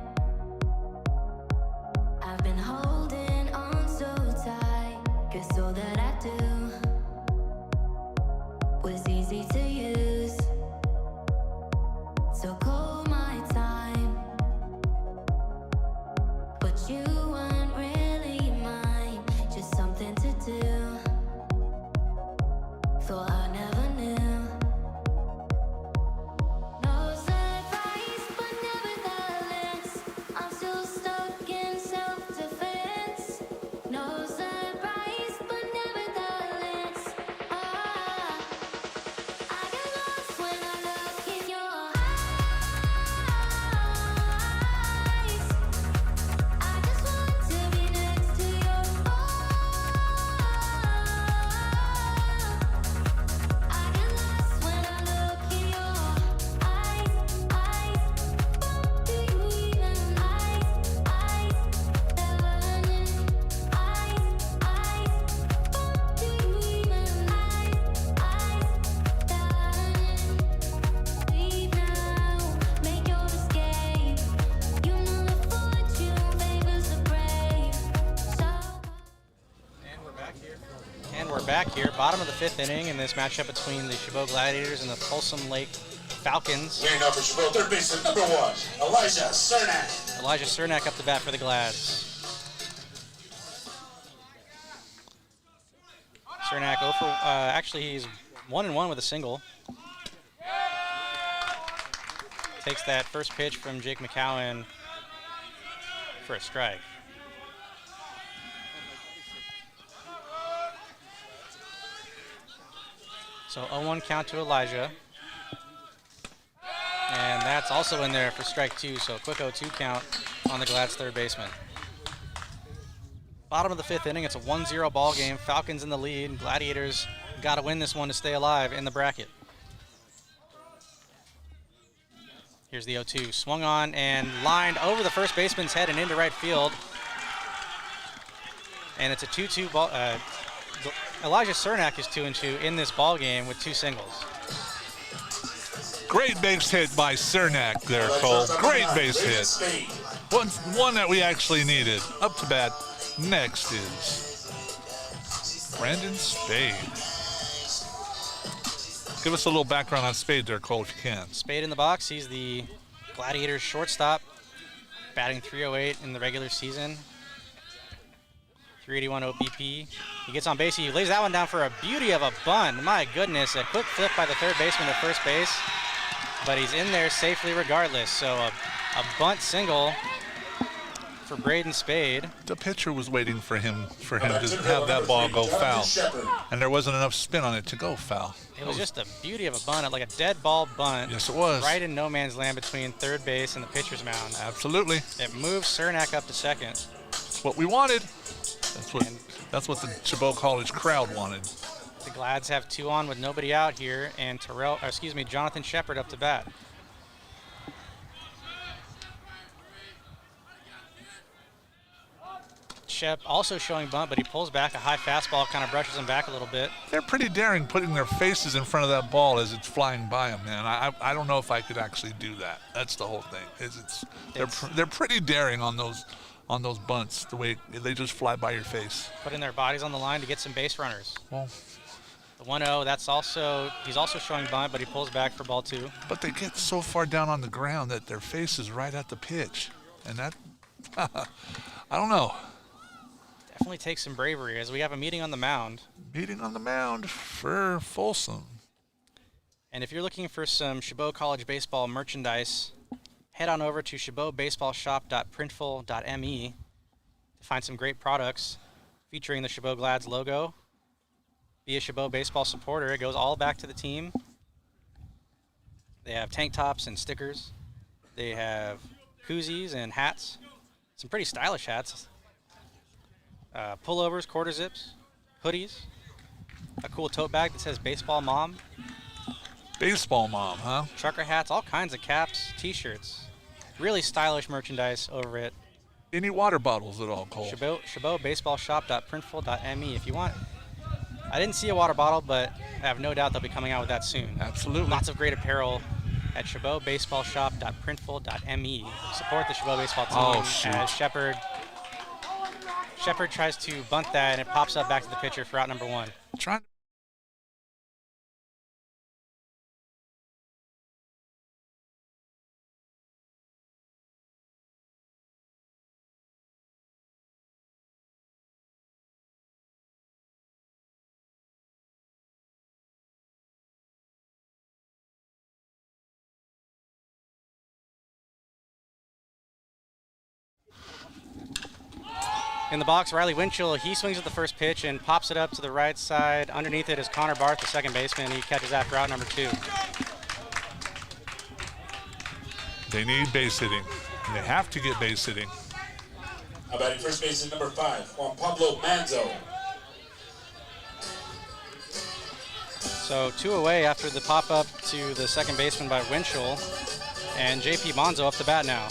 I've been holding on so tight, 'cause all that I do was easy to use. So call my time, but you weren't really mine, just something to do. Thought I never knew. No surprise, but nevertheless, I'm still stuck in self-defense. No surprise, but nevertheless, I get lost when I look in your eyes. I just want to be next to your I get lost when I look in your eyes. Do you even learning? Do you even leave now, make your escape. You know the fortune favors the brave. And we're back here, bottom of the fifth inning in this matchup between the Chabot Gladiators and the Folsom Lake Falcons. Leading off for Chabot, third baseman, number 1, Elijah Cernak. Elijah Cernak up the bat for the Glads. Cernak actually he's 1-1 with a single. Takes that first pitch from Jake McCowan for a strike. So 0-1 count to Elijah. And that's also in there for strike two, so a quick 0-2 count on the Glad's third baseman. Bottom of the 5th inning. It's a 1-0 ball game. Falcons in the lead. Gladiators got to win this one to stay alive in the bracket. Here's the 0-2. Swung on and lined over the first baseman's head and into right field. And it's a 2-2 ball. Elijah Cernak is 2-2 in this ball game with 2 singles. Great base hit by Cernak there, Cole. Great base hit. One that we actually needed. Up to bat. Next is Brandon Spade. Give us a little background on Spade there, Cole, if you can. Spade in the box. He's the Gladiators shortstop, batting .308 in the regular season. 381 OPP. He gets on base. He lays that one down for a beauty of a bunt. My goodness, a quick flip by the third baseman to first base, but he's in there safely regardless. So a bunt single for Braden Spade. The pitcher was waiting for him to have that ball go foul, and there wasn't enough spin on it to go foul. It was just a beauty of a bunt, like a dead ball bunt. Yes, it was. Right in no man's land between third base and the pitcher's mound. Absolutely. It moves Cernak up to second. That's what we wanted. That's what the Chabot College crowd wanted. The Glads have 2 on with nobody out here, and Jonathan Shepard up to bat. Shep also showing bunt, but he pulls back a high fastball, kind of brushes him back a little bit. They're pretty daring putting their faces in front of that ball as it's flying by them, man. I don't know if I could actually do that. That's the whole thing. They're pretty daring on those bunts, the way they just fly by your face. Putting their bodies on the line to get some base runners. Well, the 1-0, he's also showing bunt, but he pulls back for ball 2. But they get so far down on the ground that their face is right at the pitch. And that, I don't know. Definitely takes some bravery as we have a meeting on the mound. Meeting on the mound for Folsom. And if you're looking for some Chabot College baseball merchandise, head on over to chabotbaseballshop.printful.me to find some great products featuring the Chabot Glads logo. Be a Chabot baseball supporter. It goes all back to the team. They have tank tops and stickers. They have koozies and hats. Some pretty stylish hats. Pullovers, quarter zips, hoodies, a cool tote bag that says Baseball Mom. Baseball Mom, huh? Trucker hats, all kinds of caps, t-shirts. Really stylish merchandise over at Any water bottles at all, Cole? chabotbaseballshop.printful.me if you want. I didn't see a water bottle, but I have no doubt they'll be coming out with that soon. Absolutely. Lots of great apparel at chabotbaseballshop.printful.me. Support the Chabot baseball team as Shepard tries to bunt that, and it pops up back to the pitcher for out number 1. Trying. In the box, Riley Winchell, he swings at the first pitch and pops it up to the right side. Underneath it is Connor Barth, the second baseman. He catches that for out number 2. They need base hitting. They have to get base hitting. How about first base is number 5, Juan Pablo Manzo. So 2 away after the pop-up to the second baseman by Winchell. And J.P. Monzo up the bat now.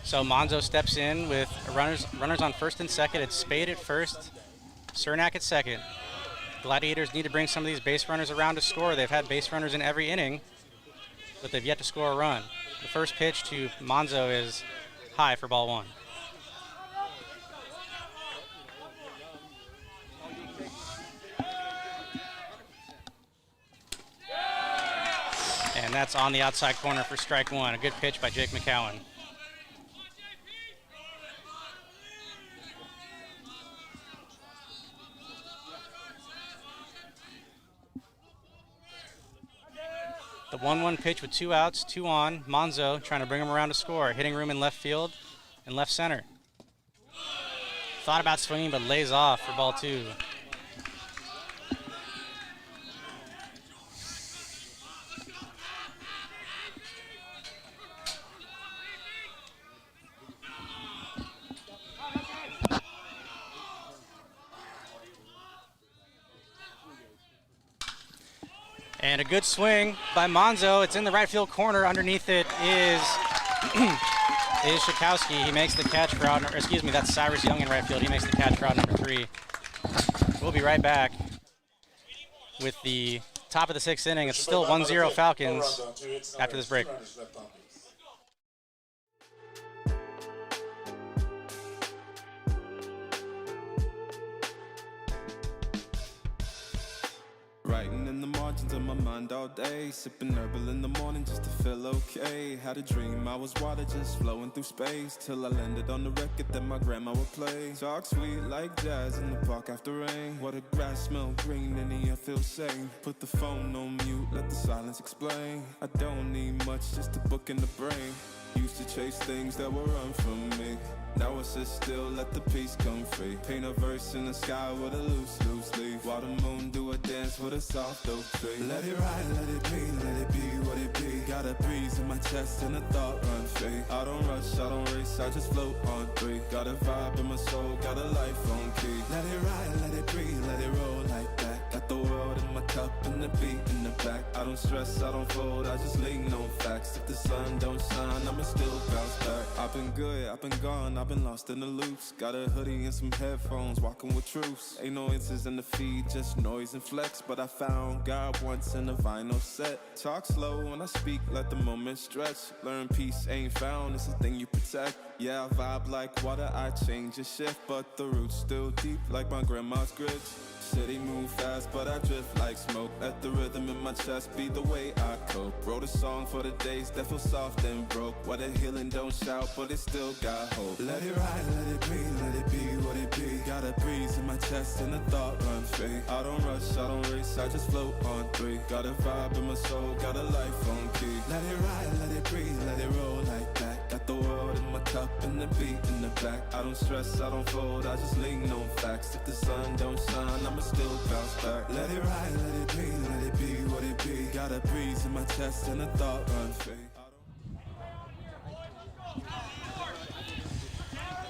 So Monzo steps in with runners on first and second. It's Spade at first, Cernak at second. Gladiators need to bring some of these base runners around to score. They've had base runners in every inning, but they've yet to score a run. The first pitch to Monzo is high for ball 1. And that's on the outside corner for strike 1. A good pitch by Jake McCowan. The 1-1 pitch with 2 outs, 2 on. Monzo trying to bring him around to score. Hitting room in left field and left center. Thought about swinging, but lays off for ball 2. And a good swing by Monzo. It's in the right field corner. Underneath it is Shakowski. He makes the catch for out, or excuse me, that's Cyrus Young in right field. He makes the catch for out number 3. We'll be right back with the top of the 6th inning. It's still 1-0 Falcons after this break. Writing in the margins of my mind all day, sipping herbal in the morning just to feel okay. Had a dream I was water just flowing through space, till I landed on the record that my grandma would play. Talk sweet like jazz in the park after rain. What the grass smell green and the air feels sane. Put the phone on mute, let the silence explain. I don't need much, just a book in the brain. Used to chase things that were run from me. Now I sit still, let the peace come free. Paint a verse in the sky with a loose leaf. While the moon do a dance with a soft oak tree. Let it ride, let it be what it be. Got a breeze in my chest and a thought run free. I don't rush, I don't race, I just float on 3. Got a vibe in my soul, got a life on key. Let it ride, let it breathe, let it roll like that. Got the world in my cup and the beat in the back. I don't stress, I don't fold, I just lean on facts. If the sun don't shine, I'ma still bounce back. I've been good, I've been gone, I've been lost in the loops. Got a hoodie and some headphones, walking with truths. Ain't no inches in the feed, just noise and flex. But I found God once in a vinyl set. Talk slow when I speak, let the moment stretch. Learn peace ain't found, it's a thing you protect. Yeah, I vibe like water, I change and shift. But the roots still deep like my grandma's grits. City move fast, but I drift like smoke. Let the rhythm in my chest be the way I cope. Wrote a song for the days that feel soft and broke. Where the healing don't shout, but it still got hope. Let it ride, let it be what it be. Got a breeze in my chest and a thought run free. I don't rush, I don't race, I just float on 3. Got a vibe in my soul, got a life on key. Let it ride, let it breathe, let it roll like that. Got the world in my cup and the beat in the back. I don't stress, I don't fold, I just lean on facts. If the sun don't shine, I'ma still bounce back. Let it ride, let it be what it be. Got a breeze in my chest and a thought run free.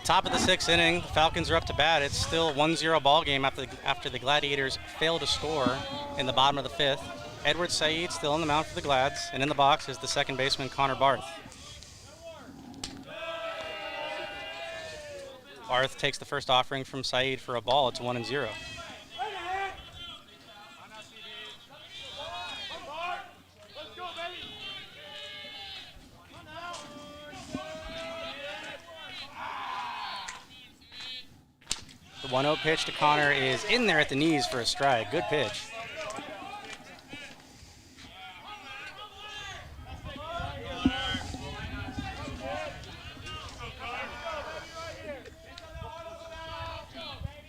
Top of the 6th inning, the Falcons are up to bat. It's still 1-0 ball game after the Gladiators fail to score in the bottom of the 5th. Edward Saeed still on the mound for the Glads, and in the box is the second baseman Connor Barth. Barth takes the first offering from Saeed for a ball. It's 1-0. The 1-0 pitch to Connor is in there at the knees for a strike. Good pitch.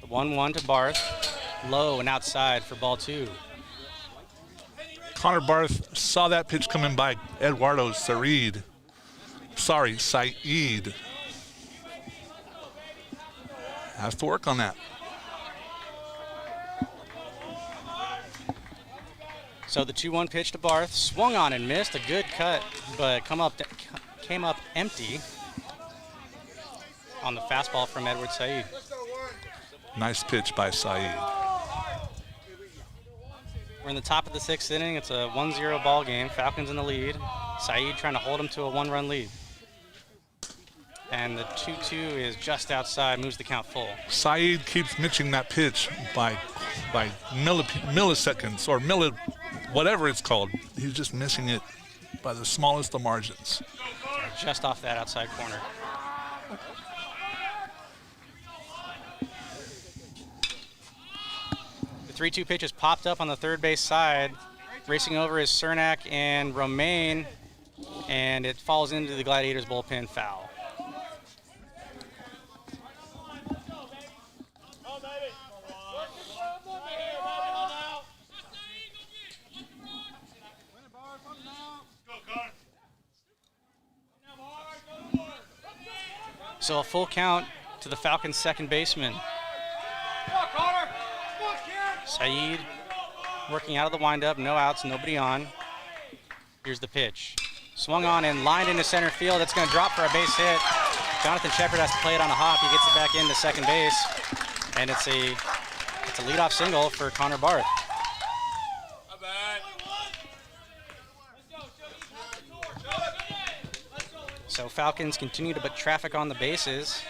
The 1-1 to Barth. Low and outside for ball 2. Connor Barth saw that pitch coming by Eduardo Saeed. Has to work on that. So the 2-1 pitch to Barth, swung on and missed. A good cut, but came up empty on the fastball from Edward Saeed. Nice pitch by Saeed. We're in the top of the 6th inning. It's a 1-0 ball game. Falcons in the lead. Saeed trying to hold him to a 1-run lead. And the 2-2 is just outside, moves the count full. Saeed keeps missing that pitch by milliseconds or whatever it's called. He's just missing it by the smallest of margins. Just off that outside corner. The 3-2 pitch is popped up on the third base side. Racing over is Cernak and Romaine, and it falls into the Gladiators bullpen foul. So a full count to the Falcons' second baseman. Saeed working out of the windup, no outs, nobody on. Here's the pitch. Swung on and lined into center field. That's going to drop for a base hit. Jonathan Shepard has to play it on a hop. He gets it back into second base. And it's a leadoff single for Connor Barth. So Falcons continue to put traffic on the bases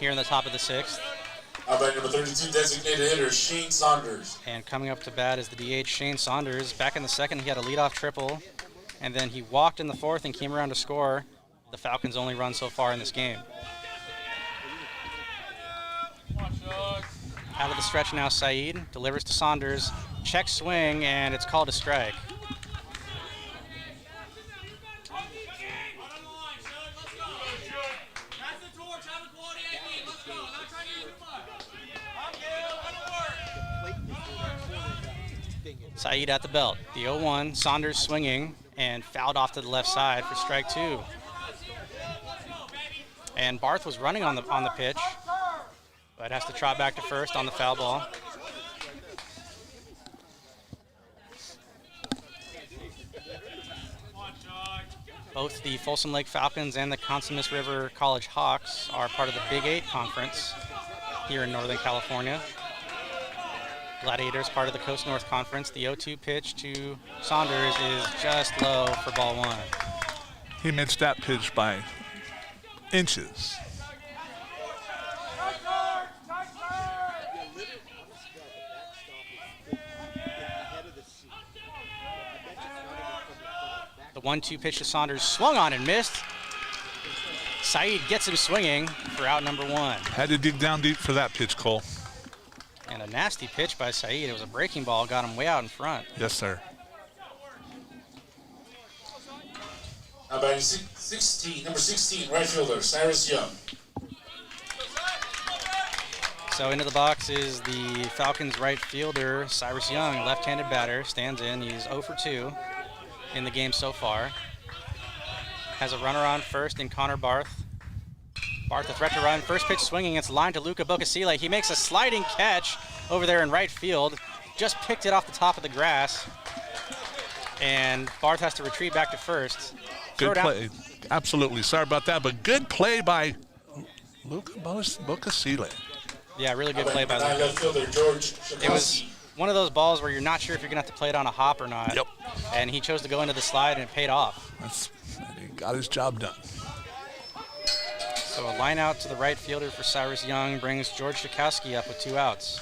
here in the top of the 6th. How about number 32 designated hitter, Shane Saunders? And coming up to bat is the DH, Shane Saunders. Back in the 2nd, he had a leadoff triple, and then he walked in the 4th and came around to score the Falcons' only run so far in this game. Out of the stretch now, Saeed delivers to Saunders. Check swing, and it's called a strike. Saeed at the belt. The 0-1, Saunders swinging and fouled off to the left side for strike 2. And Barth was running on the pitch, but has to trot back to first on the foul ball. Both the Folsom Lake Falcons and the Consumnes River College Hawks are part of the Big 8 conference here in Northern California. Gladiators, part of the Coast North Conference. The 0-2 pitch to Saunders is just low for ball 1. He missed that pitch by inches. The 1-2 pitch to Saunders swung on and missed. Saeed gets him swinging for out number 1. Had to dig down deep for that pitch, Cole. And a nasty pitch by Saeed. It was a breaking ball, got him way out in front. Yes, sir. How about 16, number 16, right fielder, Cyrus Young? So into the box is the Falcons right fielder, Cyrus Young, left-handed batter, stands in. He's 0 for 2 in the game so far. Has a runner on first in Connor Barth. Barth, a threat to run. First pitch swinging. It's lined to Luca Bocasile. He makes a sliding catch over there in right field. Just picked it off the top of the grass. And Barth has to retreat back to first. Good play. Absolutely. Sorry about that, but good play by Luca Bocasile. Yeah, really good play by Luca. Left fielder, George Shakowski. It was one of those balls where you're not sure if you're going to have to play it on a hop or not. Yep. And he chose to go into the slide, and it paid off. He got his job done. So a line out to the right fielder for Cyrus Young brings George Shakowski up with 2 outs.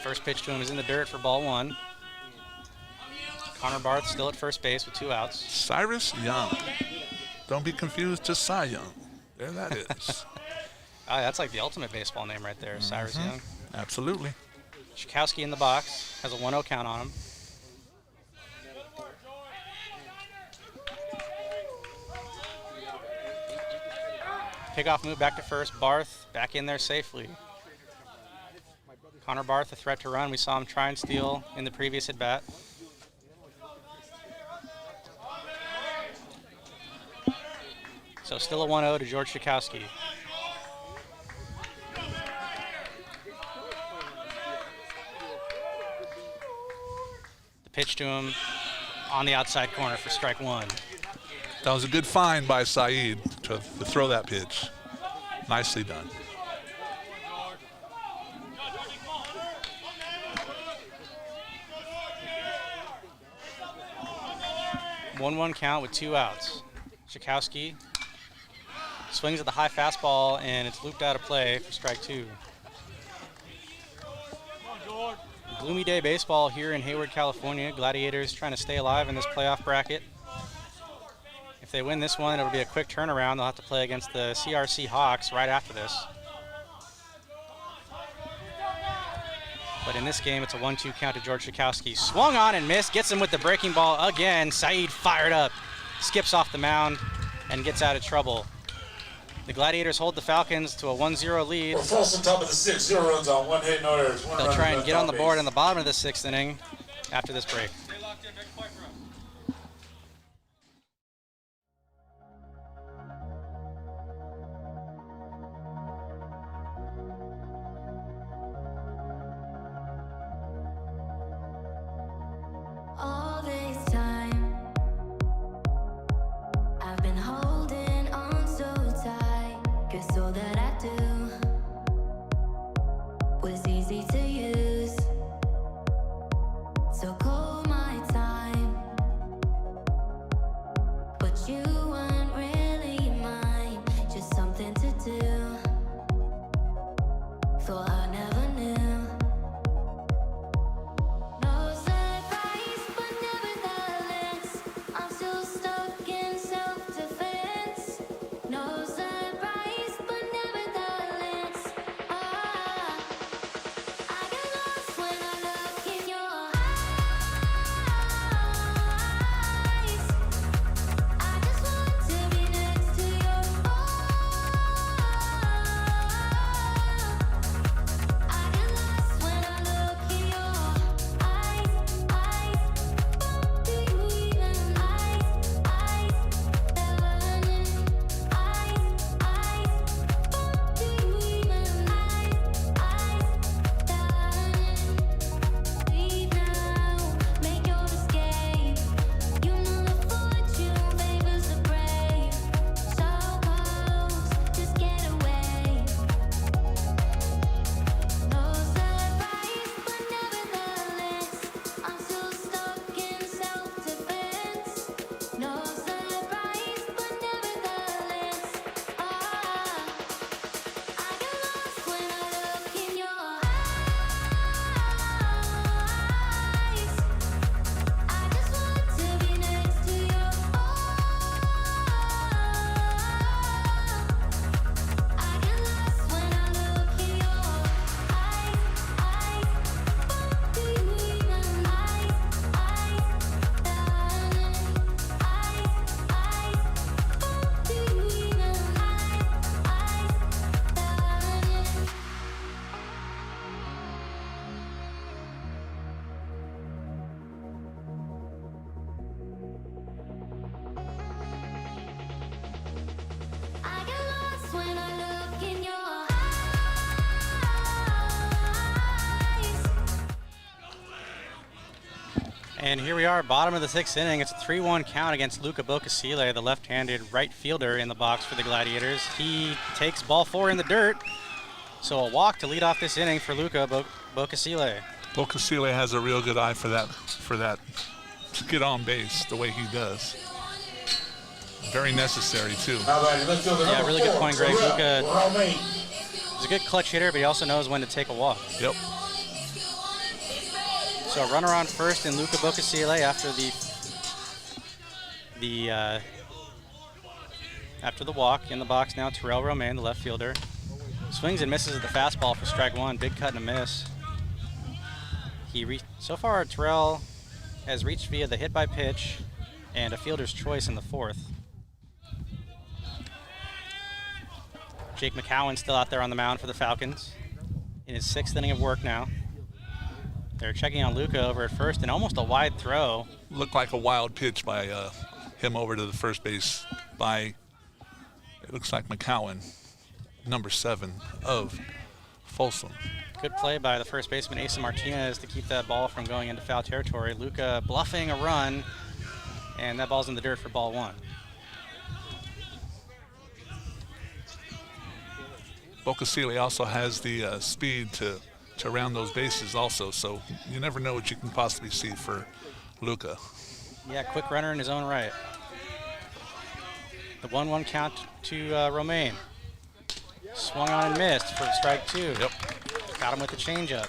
First pitch to him is in the dirt for ball 1. Connor Barth still at first base with 2 outs. Cyrus Young. Don't be confused to Cy Young. There that is. That's like the ultimate baseball name right there, Cyrus Young. Absolutely. Shakowski in the box, has a 1-0 count on him. Pickoff move back to first. Barth back in there safely. Connor Barth, a threat to run. We saw him try and steal in the previous at-bat. So still a 1-0 to George Shakowski. The pitch to him on the outside corner for strike 1. That was a good find by Saeed to throw that pitch. Nicely done. One count with 2 outs. Shakowski swings at the high fastball, and it's looped out of play for strike 2. Gloomy day baseball here in Hayward, California. Gladiators trying to stay alive in this playoff bracket. If they win this one, it'll be a quick turnaround. They'll have to play against the CRC Hawks right after this. But in this game, it's a 1-2 count to George Shakowski. Swung on and missed, gets him with the breaking ball again. Saeed fired up, skips off the mound, and gets out of trouble. The Gladiators hold the Falcons to a 1-0 lead. We're Folsom top of the 6th, 0 runs on 1 hit, no errors. They'll try and get on the board in the bottom of the 6th inning after this break. All this time, I've been holding on so tight, 'cause all that I do was easy to use. So call my time. But you weren't really mine, just something to do. Thought I never knew. No surprise, but nevertheless, I'm still stuck in self-defense. No surprise, but nevertheless, I get lost when I look in your eyes. I just want to be next to your I get lost when I look in your eyes. Do you even do you even leave now, make your escape. You know the fortune favors the brave. So close, just get away. No surprise, but nevertheless, I'm still stuck in self-defense. No surprise, but nevertheless, I get lost when I look in your eyes. I just want to be next to your I get lost when I look in your eyes. Do you even do you even I get lost when I look in your eyes. And here we are, bottom of the 6th inning. It's a 3-1 count against Luca Bocasile, the left-handed right fielder in the box for the Gladiators. He takes ball 4 in the dirt, so a walk to lead off this inning for Luca Bocasile. Bocasile has a real good eye for that to get on base the way he does. Very necessary too. Yeah, really good point, Greg. Luca is a good clutch hitter, but he also knows when to take a walk. Yep. So a runner on first in Luca Bocasile after the walk. In the box now, Terrell Romaine, the left fielder. Swings and misses at the fastball for strike one. Big cut and a miss. So far, Terrell has reached via the hit by pitch and a fielder's choice in the 4th. Jake McCowan still out there on the mound for the Falcons in his 6th inning of work now. They're checking on Luca over at first, and almost a wide throw. Looked like a wild pitch by him over to the first base by, it looks like McCowan, number 7 of Folsom. Good play by the first baseman, Asa Martinez, to keep that ball from going into foul territory. Luca bluffing a run, and that ball's in the dirt for ball 1. Bocasile also has the speed to round those bases also, so you never know what you can possibly see for Luca. Yeah, quick runner in his own right. The 1-1 count to Romaine. Swung on and missed for strike 2. Yep. Got him with the changeup.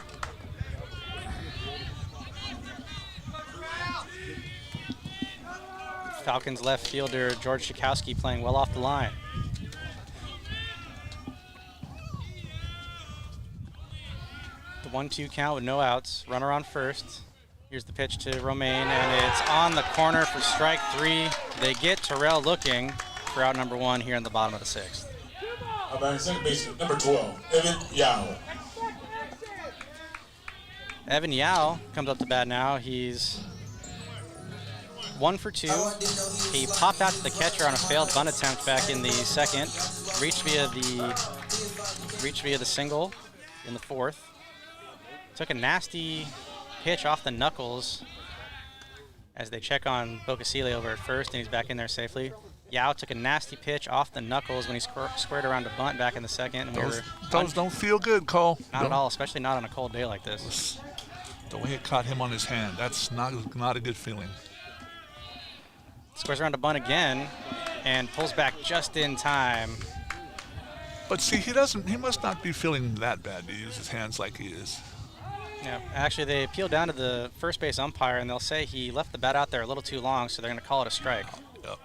Falcons left fielder George Schakowsky playing well off the line. The 1-2 count with no outs. Runner on first. Here's the pitch to Romaine, and it's on the corner for strike 3. They get Terrell looking for out number 1 here in the bottom of the 6th. Second baseman, number 12, Evan Yao. Evan Yao comes up to bat now. He's 1 for 2. He popped out to the catcher on a failed bunt attempt back in the 2nd. Reached via the single in the 4th. Took a nasty pitch off the knuckles as they check on Bocasile over at first, and he's back in there safely. Yao took a nasty pitch off the knuckles when he squared around a bunt back in the 2nd. And those don't feel good, Cole. Not at all, especially not on a cold day like this. The way it caught him on his hand, that's not a good feeling. Squares around to bunt again and pulls back just in time. But see, he must not be feeling that bad to use his hands like he is. Yeah, actually they appeal down to the first base umpire and they'll say he left the bat out there a little too long, so they're going to call it a strike. Yep.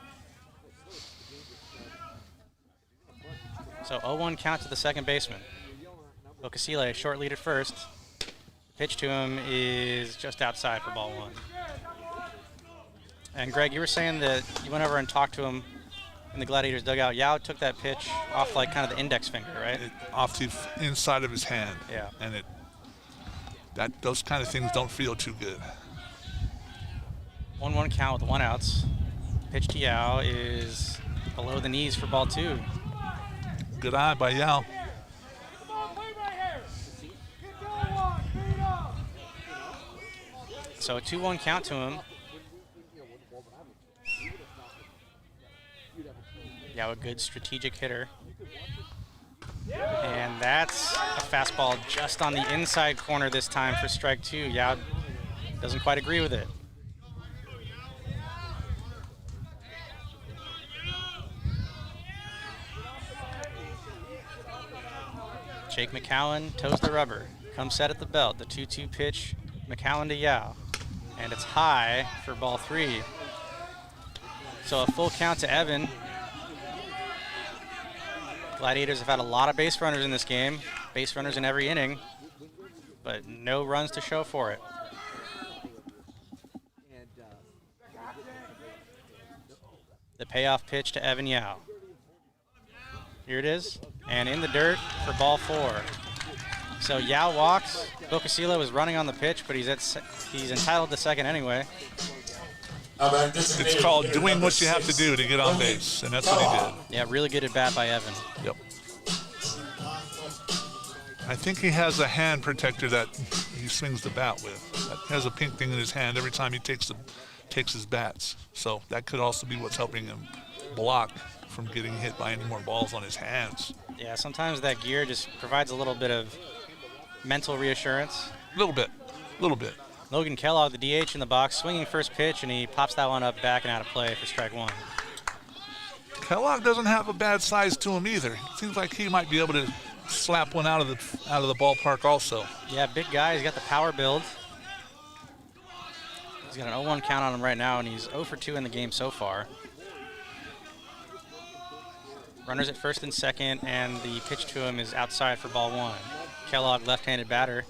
So 0-1 count to the second baseman. Bocasile short lead at first. Pitch to him is just outside for ball one. And Greg, you were saying that you went over and talked to him in the Gladiators dugout. Yao took that pitch off like kind of the index finger, right? Off the inside of his hand. Yeah. And those kind of things don't feel too good. 1-1 count with 1 outs. Pitch to Yao is below the knees for ball two. Good eye by Yao. So a 2-1 count to him. Yao, a good strategic hitter. And that's a fastball just on the inside corner this time for strike two. Yao doesn't quite agree with it. Jake McCowan toes the rubber. Comes set at the belt. The 2-2 pitch, McCowan to Yao. And it's high for ball three. So a full count to Evan. Gladiators have had a lot of base runners in this game. Base runners in every inning. But no runs to show for it. The payoff pitch to Evan Yao. Here it is. And in the dirt for ball four. So Yao walks. Bocasile was running on the pitch, but he's entitled to second anyway. It's called doing what you have to do to get on base, and that's what he did. Yeah, really good at bat by Evan. Yep. I think he has a hand protector that he swings the bat with. That has a pink thing in his hand every time he takes his bats. So that could also be what's helping him block from getting hit by any more balls on his hands. Yeah, sometimes that gear just provides a little bit of mental reassurance. A little bit. Logan Kellogg, the DH in the box, swinging first pitch, and he pops that one up back and out of play for strike one. Kellogg doesn't have a bad size to him either. It seems like he might be able to slap one out of the ballpark also. Yeah, big guy. He's got the power build. He's got an 0-1 count on him right now, and he's 0 for 2 in the game so far. Runners at first and second, and the pitch to him is outside for ball one. Kellogg, left-handed batter.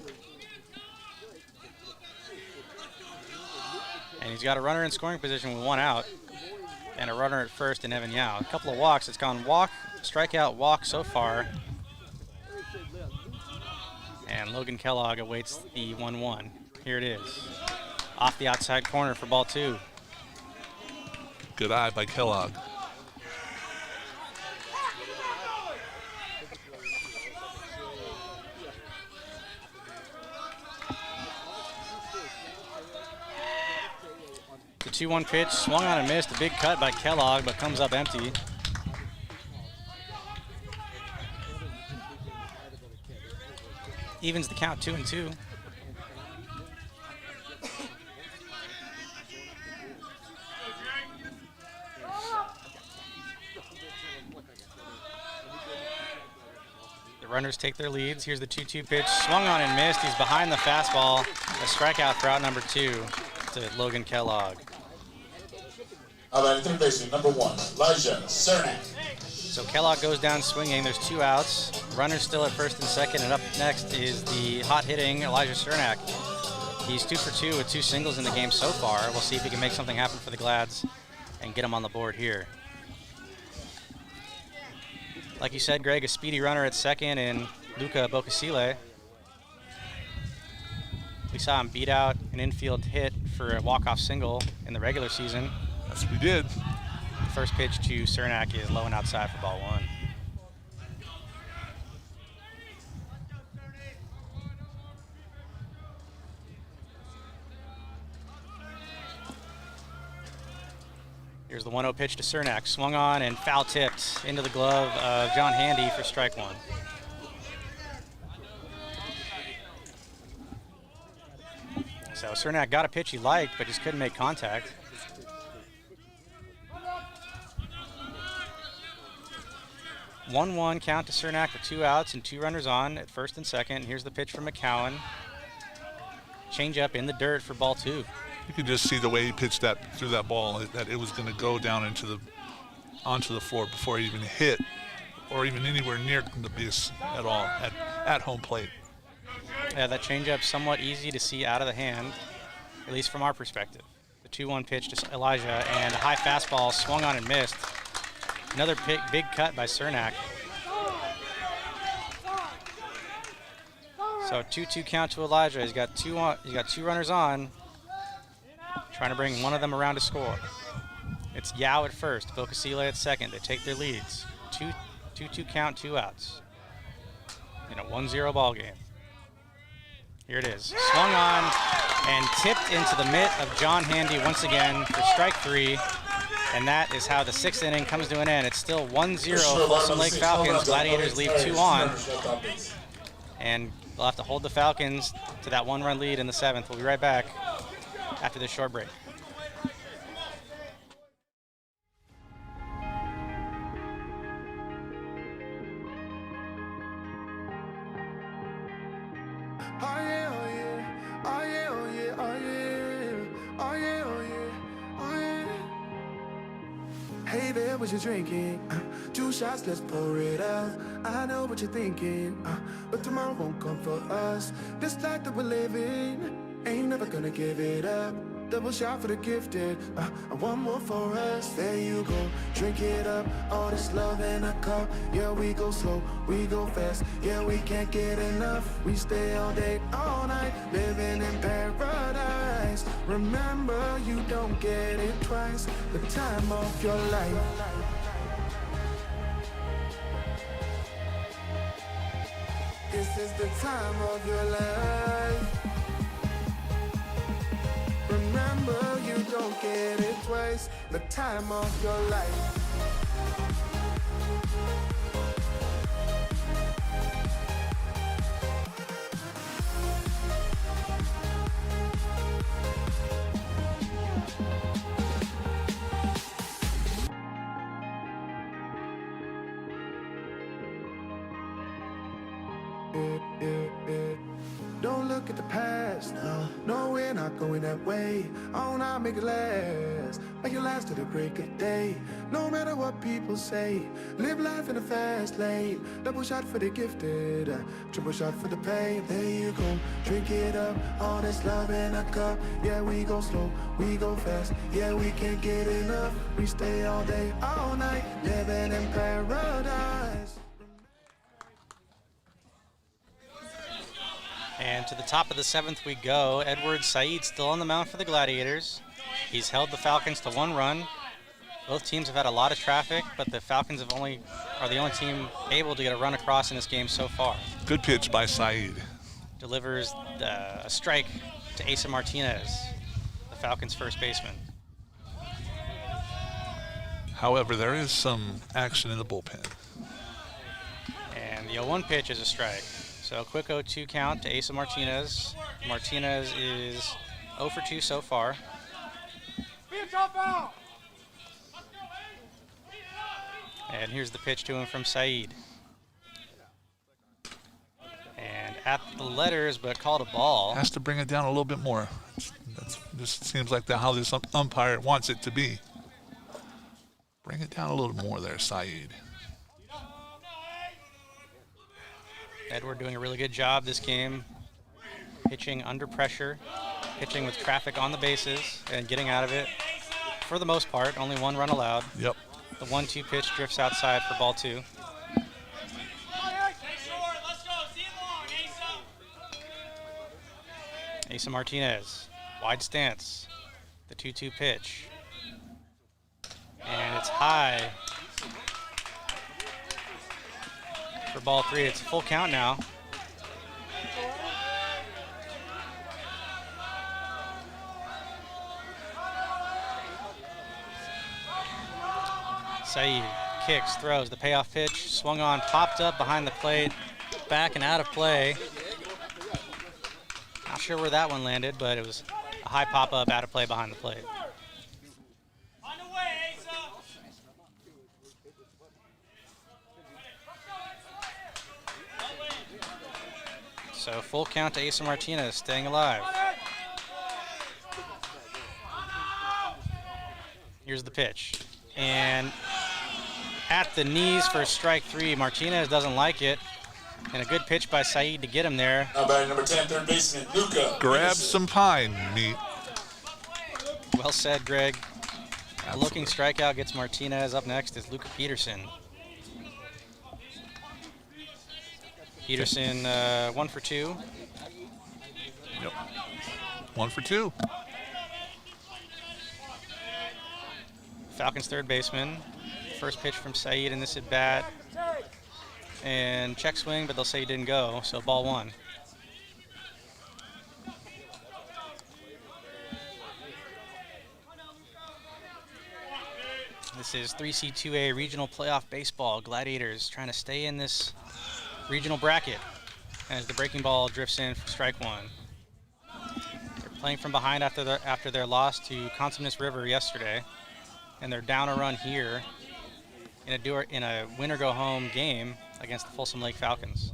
And he's got a runner in scoring position with 1 out, and a runner at first in Evan Yao. A couple of walks. It's gone walk, strikeout, walk so far. And Logan Kellogg awaits the 1-1. Here it is. Off the outside corner for ball two. Good eye by Kellogg. The 2-1 pitch, swung on and missed. A big cut by Kellogg, but comes up empty. Evens the count 2-2. The runners take their leads. Here's the 2-2 pitch, swung on and missed. He's behind the fastball. A strikeout for out number 2 to Logan Kellogg. Third baseman, number 1, Elijah Cernak. So Kellogg goes down swinging. There's 2 outs. Runners still at first and second, and up next is the hot-hitting Elijah Cernak. He's 2 for 2 with 2 singles in the game so far. We'll see if he can make something happen for the Glads and get him on the board here. Like you said, Greg, a speedy runner at second in Luca Bocasile. We saw him beat out an infield hit for a walk-off single in the regular season. Yes, we did. The first pitch to Cernak is low and outside for ball one. Here's the 1-0 pitch to Cernak. Swung on and foul tipped into the glove of John Handy for strike one. So Cernak got a pitch he liked, but just couldn't make contact. 1-1 count to Cernak with 2 outs and 2 runners on at first and second. Here's the pitch from McCowan. Change up in the dirt for ball 2. You could just see the way he pitched that through that ball, that it was going to go down onto the floor before it even hit or even anywhere near the base at all at home plate. Yeah, that changeup somewhat easy to see out of the hand, at least from our perspective. The 2-1 pitch to Elijah, and a high fastball swung on and missed. Another big cut by Cernak. So 2-2 count to Elijah. He's got two runners on, trying to bring one of them around to score. It's Yao at first, Bocasile at second. They take their leads. 2-2 count, 2 outs in a 1-0 ball game. Here it is. Swung on and tipped into the mitt of John Handy once again for strike 3. And that is how the 6th inning comes to an end. It's still 1-0 Folsom Lake Falcons. Gladiators leave 2 on. And they'll have to hold the Falcons to that 1-run lead in the 7th. We'll be right back after this short break. Oh yeah, oh yeah, oh yeah, oh yeah, oh yeah, oh yeah, oh yeah, oh yeah. Hey there, what you drinking? 2 shots, let's pour it out. I know what you're thinking, but tomorrow won't come for us. This life that we're living, ain't never gonna give it up. Double shot for the gifted, and one more for us. There you go, drink it up. All this love in a cup. Yeah, we go slow, we go fast. Yeah, we can't get enough. We stay all day, all night, living in paradise. Remember, you don't get it twice. The time of your life. This is the time of your life. Remember, you don't get it twice. The time of your life. Don't look at the past, no, we're not going that way. Oh, now make it last, make it last to the break of day. No matter what people say, live life in a fast lane. Double shot for the gifted, triple shot for the pain. There you go, drink it up, all this love in a cup. Yeah, we go slow, we go fast. Yeah, we can't get enough. We stay all day, all night, living in paradise. And to the top of the 7th we go. Edward Saeed still on the mound for the Gladiators. He's held the Falcons to 1 run. Both teams have had a lot of traffic, but the Falcons are the only team able to get a run across in this game so far. Good pitch by Saeed. Delivers a strike to Asa Martinez, the Falcons' first baseman. However, there is some action in the bullpen. And the 0-1 pitch is a strike. So a quick 0-2 count to Asa Martinez. Martinez is 0 for 2 so far. And here's the pitch to him from Saeed. And at the letters, but called a ball. Has to bring it down a little bit more. This seems like how this umpire wants it to be. Bring it down a little more there, Saeed. Edward doing a really good job this game, pitching under pressure, pitching with traffic on the bases and getting out of it. For the most part, only 1 run allowed. Yep. The 1-2 pitch drifts outside for ball 2. Asa Martinez, wide stance, the 2-2 pitch. And it's high. For ball 3, it's a full count now. Saeed kicks, throws, the payoff pitch, swung on, popped up behind the plate, back and out of play. Not sure where that one landed, but it was a high pop-up out of play behind the plate. So full count to Asa Martinez, staying alive. Here's the pitch. And at the knees for strike 3. Martinez doesn't like it. And a good pitch by Saeed to get him there. Now batting number 10, third baseman, Luca. Grab some pine, meat. Well said, Greg. A looking strikeout gets Martinez. Up next is Luca Peterson. Peterson, 1 for 2. Yep. 1 for 2. Falcons third baseman. First pitch from Saeed in this at bat. And check swing, but they'll say he didn't go, so ball 1. This is 3C2A regional playoff baseball. Gladiators trying to stay in this regional bracket as the breaking ball drifts in for strike 1. They're playing from behind after their loss to Consumnes River yesterday, and they're down a run here in a win-or-go-home game against the Folsom Lake Falcons.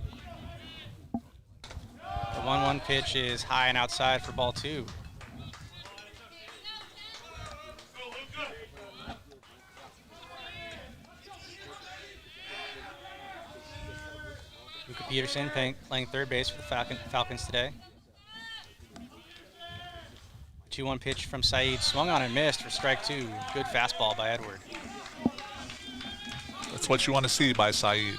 The 1-1 pitch is high and outside for ball 2. Luca Peterson playing third base for the Falcons today. 2-1 pitch from Saeed, swung on and missed for strike 2. Good fastball by Edward. That's what you want to see by Saeed.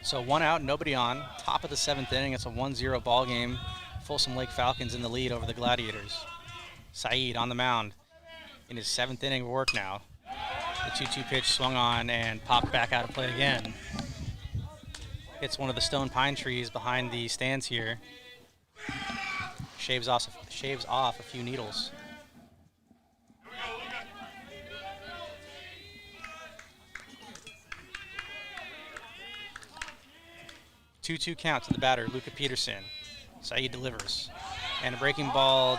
So 1 out, nobody on. Top of the 7th inning. It's a 1-0 ball game. Folsom Lake Falcons in the lead over the Gladiators. Saeed on the mound in his 7th inning of work now. The 2-2 pitch swung on and popped back out of play again. Hits one of the stone pine trees behind the stands here. Shaves off a few needles. Two count to the batter, Luca Peterson. Saeed delivers. And a breaking ball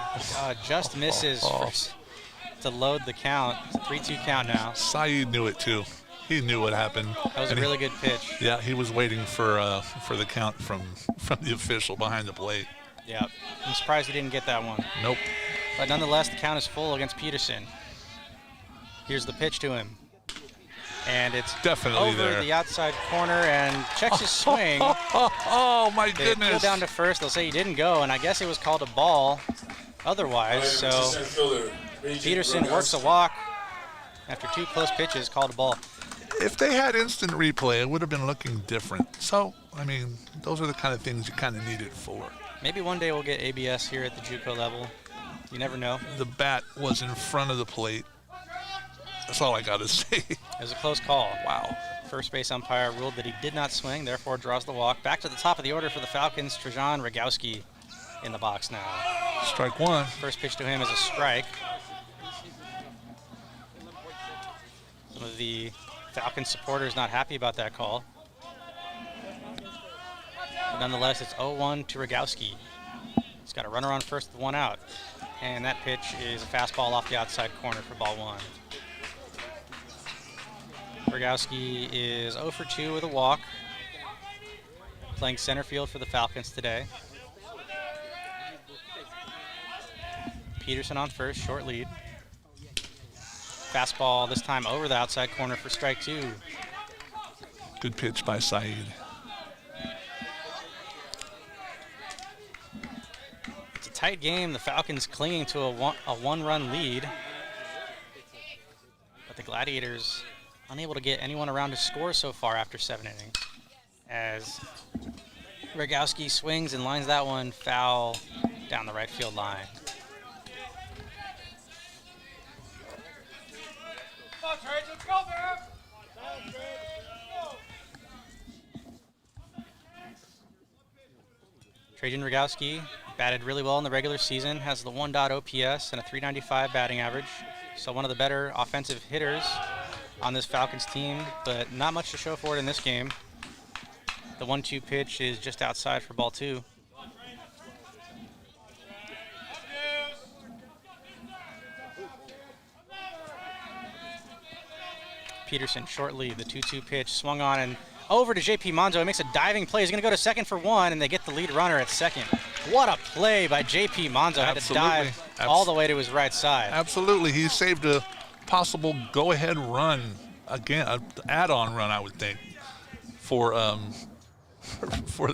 just misses to load the count. It's a 3-2 count now. Saeed knew it too. He knew what happened. That was a really good pitch. Yeah, he was waiting for the count from the official behind the plate. Yeah, I'm surprised he didn't get that one. Nope. But nonetheless, the count is full against Peterson. Here's the pitch to him. And it's definitely over there. The outside corner and checks his swing. Oh my They goodness. go down to first. They'll say he didn't go, and I guess it was called a ball otherwise. So Peterson works a walk after 2 close pitches, called a ball. If they had instant replay, it would have been looking different. So, I mean, those are the kind of things you kind of need it for. Maybe one day we'll get ABS here at the JUCO level. You never know. The bat was in front of the plate. That's all I got to say. It was a close call. Wow. First base umpire ruled that he did not swing, therefore draws the walk. Back to the top of the order for the Falcons, Trajan Rogowski in the box now. Strike 1. First pitch to him is a strike. Some of the Falcons supporters not happy about that call. But nonetheless, it's 0-1 to Rogowski. He's got a runner on first with 1 out. And that pitch is a fastball off the outside corner for ball 1. Rogowski is 0 for 2 with a walk. Playing center field for the Falcons today. Peterson on first, short lead. Fastball this time over the outside corner for strike 2. Good pitch by Saeed. It's a tight game. The Falcons clinging to a one-run lead. But the Gladiators unable to get anyone around to score so far after 7 innings. As Rogowski swings and lines that one foul down the right field line. Trajan Rogowski batted really well in the regular season, has the 1.0 OPS and a .395 batting average. So one of the better offensive hitters on this Falcons team, but not much to show for it in this game. The 1-2 pitch is just outside for ball 2. Peterson, short lead. The 2-2 pitch swung on and over to JP Monzo. He makes a diving play. He's going to go to second for one, and they get the lead runner at second. What a play by JP Monzo. Had to dive all the way to his right side. Absolutely. He saved a possible go-ahead run, again, an add-on run, I would think, for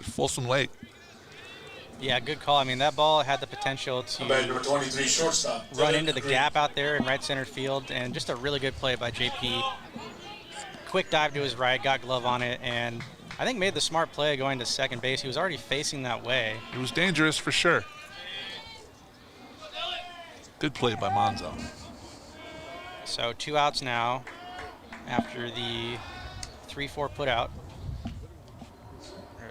Folsom Lake. Yeah, good call. I mean, that ball had the potential Number to 23, shortstop. run into the gap out there in right center field, and just a really good play by JP. Quick dive to his right, got glove on it, and I think made the smart play going to second base. He was already facing that way. It was dangerous for sure. Good play by Monzo. So 2 outs now after the 3-4 put out.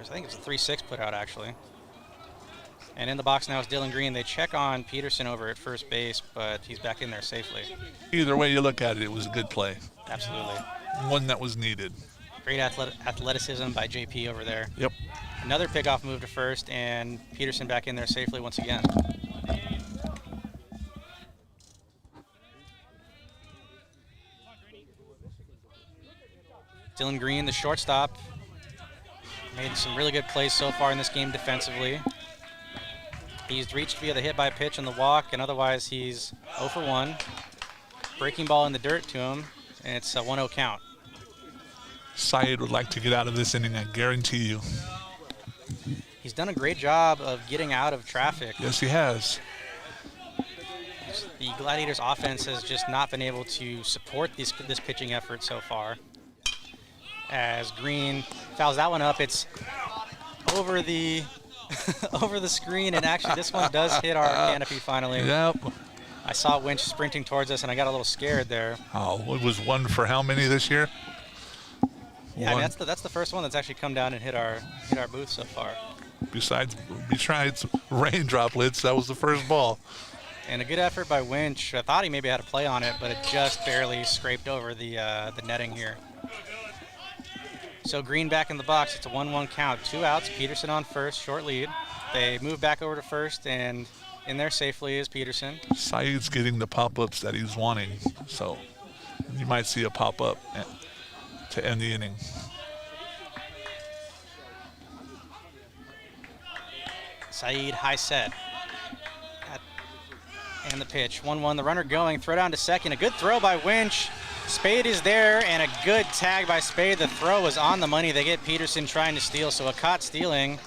I think it's a 3-6 put out, actually. And in the box now is Dylan Green. They check on Peterson over at first base, but he's back in there safely. Either way you look at it, it was a good play. Absolutely. One that was needed. Great athleticism by JP over there. Yep. Another pickoff move to first, and Peterson back in there safely once again. Dylan Green, the shortstop, made some really good plays so far in this game defensively. He's reached via the hit by pitch and the walk, and otherwise he's 0 for 1. Breaking ball in the dirt to him, and it's a 1-0 count. Syed would like to get out of this inning, I guarantee you. He's done a great job of getting out of traffic. Yes, he has. The Gladiators offense has just not been able to support this pitching effort so far. As Green fouls that one up, it's over the over the screen, and actually this one does hit our canopy finally. Yep. I saw Winch sprinting towards us, and I got a little scared there. Oh, it was 1 for how many this year? Yeah, I mean, that's the first one that's actually come down and hit our booth so far. Besides rain droplets, that was the first ball. And a good effort by Winch. I thought he maybe had a play on it, but it just barely scraped over the netting here. So Green back in the box. It's a 1-1 count. 2 outs. Peterson on first, short lead. They move back over to first, and in there safely is Peterson. Saeed's getting the pop-ups that he's wanting, so you might see a pop-up to end the inning. Saeed high set. And the pitch. 1-1. The runner going. Throw down to second. A good throw by Winch. Spade is there, and a good tag by Spade. The throw was on the money. They get Peterson trying to steal, so a caught stealing.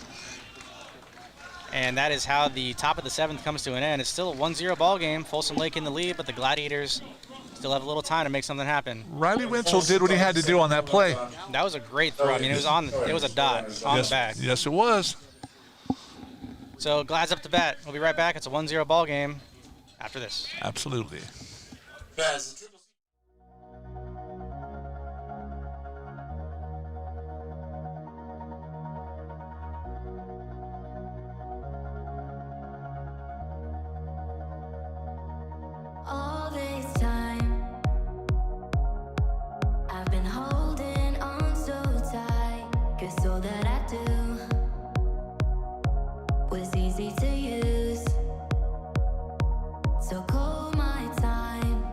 And that is how the top of the 7th comes to an end. It's still a 1-0 ball game. Folsom Lake in the lead, but the Gladiators still have a little time to make something happen. Riley Winchell did what he had to do on that play. That was a great throw. I mean, it was a dot on the bag. Yes, it was. So Glad's up to bat. We'll be right back. It's a 1-0 ball game after this. Absolutely. All this time, I've been holding on so tight, 'cause all that I do was easy to use. So call my time,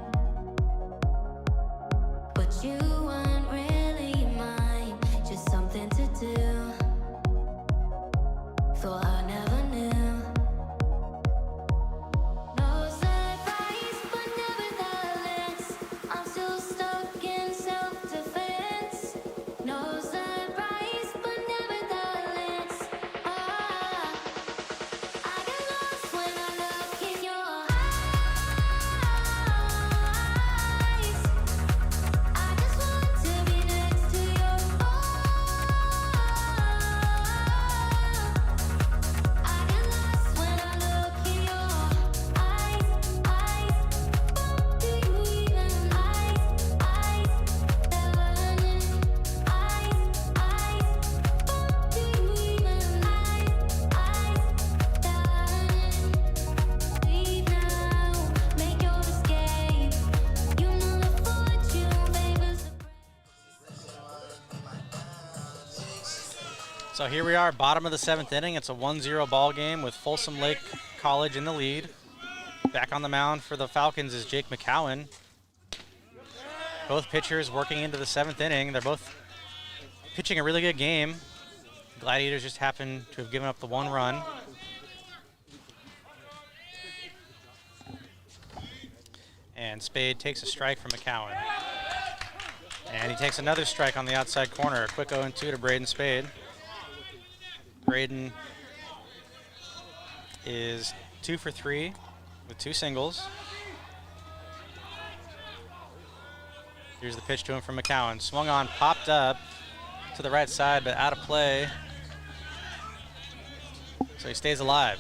but you weren't really mine, just something to do. Thought I never knew. No surprise, but nevertheless, I'm still stuck in self-defense. No surprise, but nevertheless, I get lost when I look in your eyes. I just want to be next to your I get lost when I look in your eyes. Do you even eyes? They're learning. Do you even they're learning. Leave now, make your escape. You know the fortune favors the So here we are, bottom of the 7th inning. It's a 1-0 ball game with Folsom Lake College in the lead. Back on the mound for the Falcons is Jake McCowan. Both pitchers working into the 7th inning. They're both pitching a really good game. Gladiators just happen to have given up the 1 run. And Spade takes a strike from McCowan. And he takes another strike on the outside corner. A quick 0-2 to Braden Spade. Braden is 2 for 3 with 2 singles. Here's the pitch to him from McCowan. Swung on, popped up to the right side, but out of play. So he stays alive.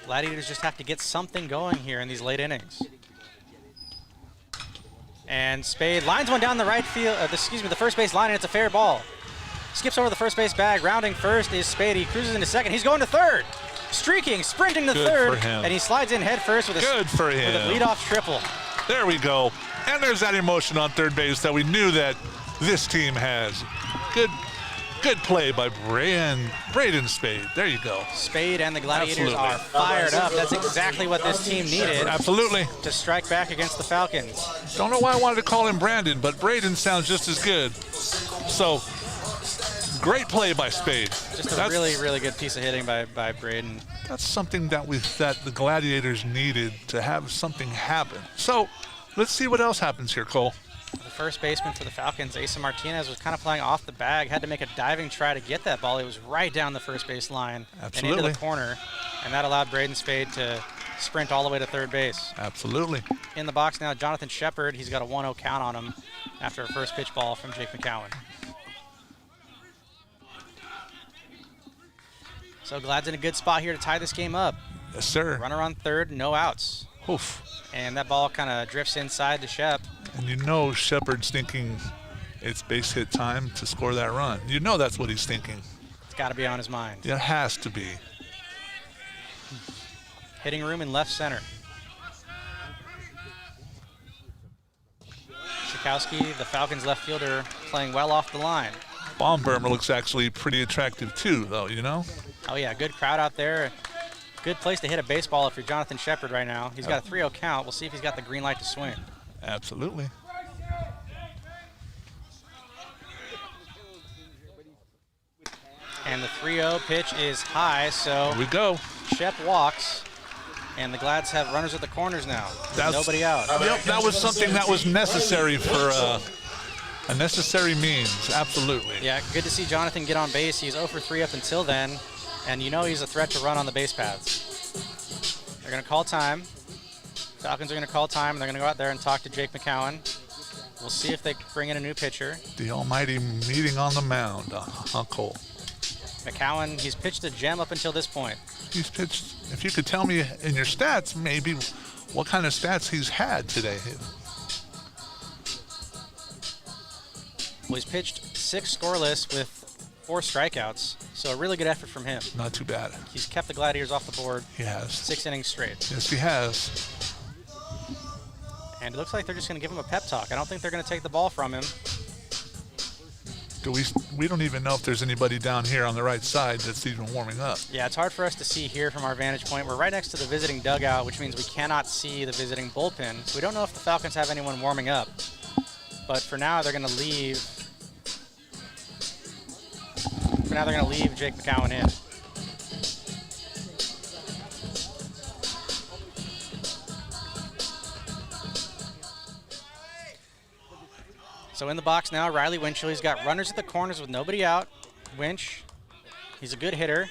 Gladiators just have to get something going here in these late innings. And Spade lines one down the right field, the first base line, and it's a fair ball. Skips over the first base bag. Rounding first is Spade. He cruises into second. He's going to third. Streaking, sprinting to third, and he slides in head first with a leadoff triple. There we go. And there's that emotion on third base that we knew that this team has. Good play by Braden Spade. There you go. Spade and the Gladiators are fired up. That's exactly what this team needed. Absolutely. To strike back against the Falcons. Don't know why I wanted to call him Brandon, but Braden sounds just as good. So, great play by Spade. Just a really, really good piece of hitting by Braden. That's something that the Gladiators needed to have something happen. So, let's see what else happens here, Cole. The first baseman for the Falcons, Asa Martinez, was kind of playing off the bag, had to make a diving try to get that ball. It was right down the first base line and into the corner, and that allowed Braden Spade to sprint all the way to third base. Absolutely. In the box now, Jonathan Shepard. He's got a 1-0 count on him after a first pitch ball from Jake McCowan. So Glad's in a good spot here to tie this game up. Yes, sir. Runner on third, no outs. Oof. And that ball kind of drifts inside to Shep. And you know Shepard's thinking it's base hit time to score that run. You know that's what he's thinking. It's got to be on his mind. It has to be. Hitting room in left center. Schakowsky, the Falcons left fielder, playing well off the line. Baumbermer looks actually pretty attractive too, though, you know? Oh yeah, good crowd out there. Good place to hit a baseball if you're Jonathan Shepard right now. He's got a 3-0 count. We'll see if he's got the green light to swing. Absolutely. And the 3-0 pitch is high, so here we go. Shep walks, and the Glads have runners at the corners now. Nobody out. Yep, that was something that was necessary for a necessary means. Absolutely. Yeah, good to see Jonathan get on base. He's 0 for 3 up until then, and you know he's a threat to run on the base paths. They're going to call time. Falcons are going to call time, and they're going to go out there and talk to Jake McCowan. We'll see if they bring in a new pitcher. The almighty meeting on the mound, Cole. McCowan, he's pitched a gem up until this point. He's pitched, if you could tell me in your stats, maybe what kind of stats he's had today. Well, he's pitched 6 scoreless with 4 strikeouts, so a really good effort from him. Not too bad. He's kept the Gladiators off the board. He has. 6 innings straight. Yes, he has. And it looks like they're just going to give him a pep talk. I don't think they're going to take the ball from him. We don't even know if there's anybody down here on the right side that's even warming up. Yeah, it's hard for us to see here from our vantage point. We're right next to the visiting dugout, which means we cannot see the visiting bullpen. So we don't know if the Falcons have anyone warming up. But for now, they're going to leave. For now, they're going to leave Jake McCowan in. So in the box now, Riley Winchell. He's got runners at the corners with nobody out. Winch, he's a good hitter,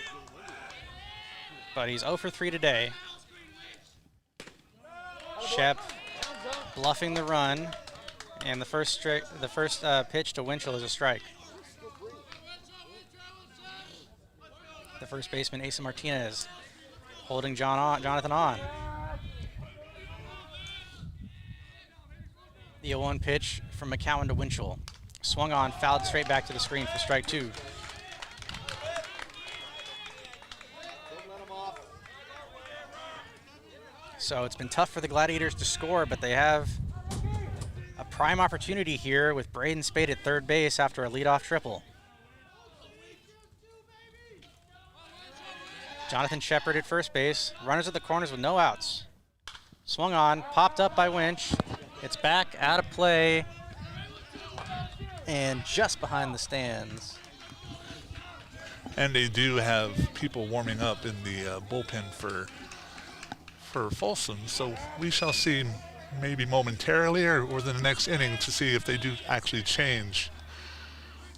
but he's 0 for 3 today. Shep bluffing the run, and the first pitch to Winchell is a strike. The first baseman, Asa Martinez, holding Jonathan on. The 0-1 pitch from McCowan to Winchell. Swung on, fouled straight back to the screen for strike 2. So it's been tough for the Gladiators to score, but they have a prime opportunity here with Braden Spade at third base after a leadoff triple. Jonathan Shepard at first base. Runners at the corners with no outs. Swung on, popped up by Winch. It's back out of play and just behind the stands. And they do have people warming up in the bullpen for Folsom, so we shall see maybe momentarily or the next inning to see if they do actually change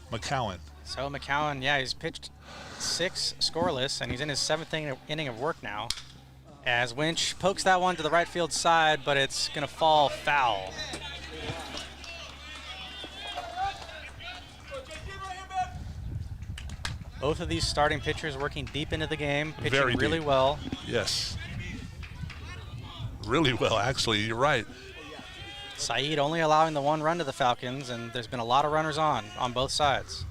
McCowan. So McCowan, yeah, he's pitched 6 scoreless, and he's in his 7th inning of work now. As Winch pokes that one to the right field side, but it's going to fall foul. Both of these starting pitchers working deep into the game, pitching really well. Yes. Really well, actually. You're right. Saeed only allowing the 1 run to the Falcons, and there's been a lot of runners on both sides.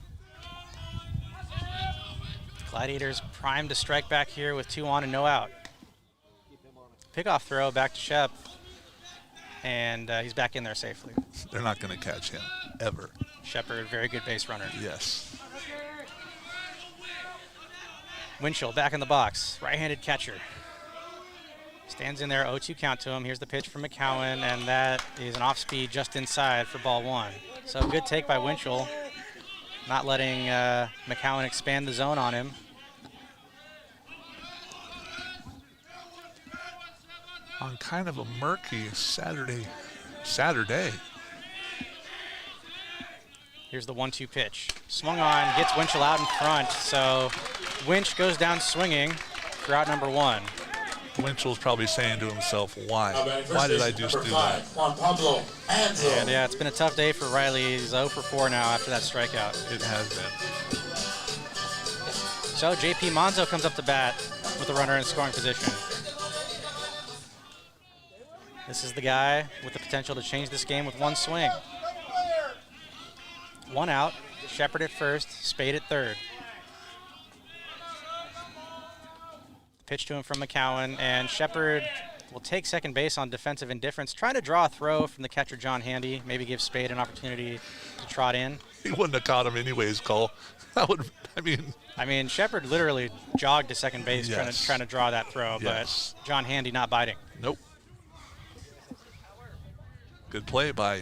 Gladiators primed to strike back here with 2 on and no out. Pickoff throw back to Shep, and he's back in there safely. They're not going to catch him, ever. Shepard, very good base runner. Yes. Winchell back in the box, right-handed catcher. Stands in there, 0-2 count to him. Here's the pitch from McCowan, and that is an off-speed just inside for ball 1. So good take by Winchell, not letting McCowan expand the zone on him. On kind of a murky Saturday. Here's the 1-2 pitch. Swung on, gets Winchell out in front, so Winch goes down swinging for out number 1. Winchell's probably saying to himself, why? Why did I just do that? And yeah, it's been a tough day for Riley. He's 0 for 4 now after that strikeout. It has been. So JP Monzo comes up to bat with a runner in scoring position. This is the guy with the potential to change this game with 1 swing. 1 out, Shepard at first, Spade at third. Pitch to him from McCowan, and Shepard will take second base on defensive indifference, trying to draw a throw from the catcher John Handy, maybe give Spade an opportunity to trot in. He wouldn't have caught him anyways, Cole. I mean, Shepard literally jogged to second base Yes. trying to draw that throw, Yes. but John Handy not biting. Nope. Good play by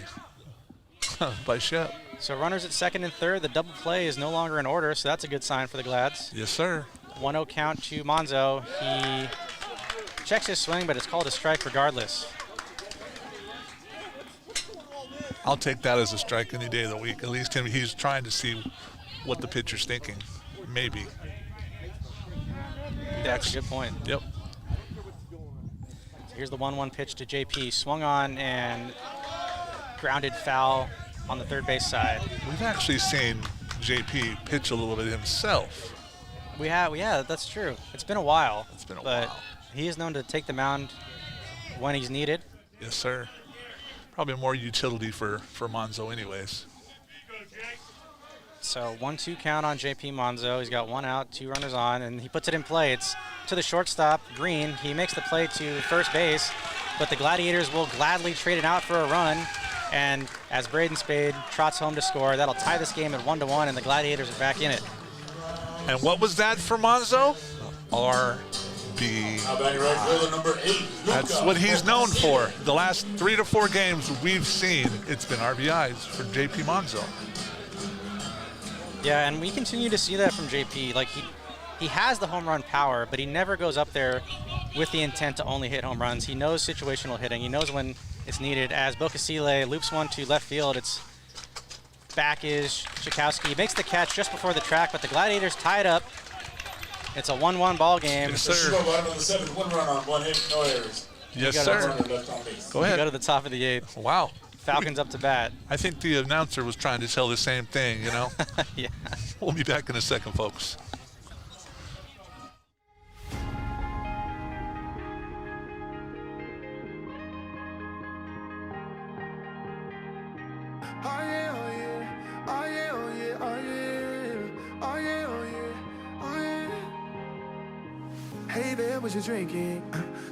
Shep. So runners at second and third. The double play is no longer in order, so that's a good sign for the Glads. Yes, sir. 1-0 count to Monzo. He checks his swing, but it's called a strike regardless. I'll take that as a strike any day of the week. At least he's trying to see what the pitcher's thinking. Maybe. That's a good point. Yep. Here's the 1-1 pitch to JP. Swung on and grounded foul on the third base side. We've actually seen JP pitch a little bit himself. We have, yeah, that's true. It's been a while. It's been a but while. He is known to take the mound when he's needed. Yes, sir. Probably more utility for Monzo anyways. So 1-2 count on JP Monzo. He's got 1 out, 2 runners on, and he puts it in play. It's to the shortstop, Green. He makes the play to first base, but the Gladiators will gladly trade it out for a run. And as Braden Spade trots home to score, that'll tie this game at 1-1, and the Gladiators are back in it. And what was that for Monzo? RB. Now batting right fielder number 8. That's what he's known for. The last 3 to 4 games we've seen, it's been RBIs for JP Monzo. Yeah, and we continue to see that from JP. Like he has the home run power, but he never goes up there with the intent to only hit home runs. He knows situational hitting. He knows when it's needed. As Bocasile loops one to left field, it's back is Chikowski. Makes the catch just before the track, but the Gladiators tie it up. It's a 1-1 ball game. Yes, sir. Bottom of the 7th, 1 run on 1 hit, no errors. Yes, got sir. Runner left on base. Go We ahead. go to the top of the 8th. Wow. Falcons up to bat. I think the announcer was trying to tell the same thing, you know? Yeah. We'll be back in a second, folks. Oh yeah, oh yeah, oh yeah, oh yeah, oh yeah, oh yeah, oh yeah, oh yeah. Hey there, what you drinking?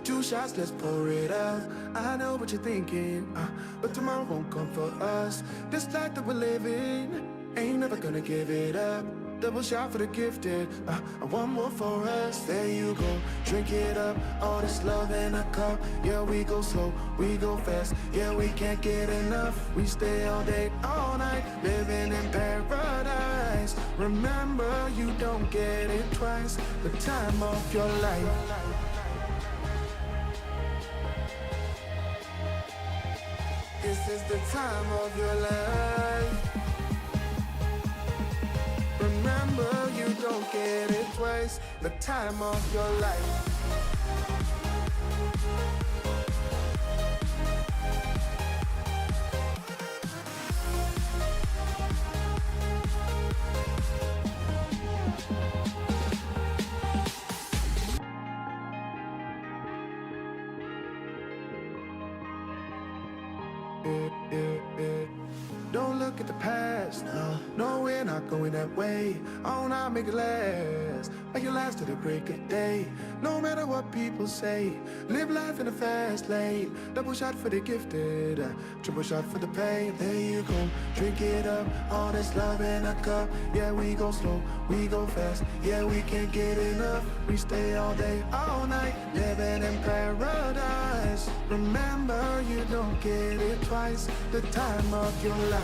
2 shots, let's pour it out. I know what you're thinking, but tomorrow won't come for us. This life that we're living, ain't never gonna give it up. double shot for the gifted. And one more for us. There you go. Drink it up. All this love in a cup. Yeah, we go slow, we go fast. Yeah, we can't get enough. We stay all day, all night, living in paradise. Remember, you don't get it twice. The time of your life. This is the time of your life. Remember, you don't get it twice. The time of your life. Don't look at the past, no, we're not going that way. Oh, now make it last, make it last to the break of day. No matter what people say, live life in a fast lane. Double shot for the gifted, triple shot for the pain. There you go, drink it up, all this love in a cup. Yeah, we go slow, we go fast. Yeah, we can't get enough. We stay all day, all night, living in paradise. Remember, you don't get it twice. The time of your life.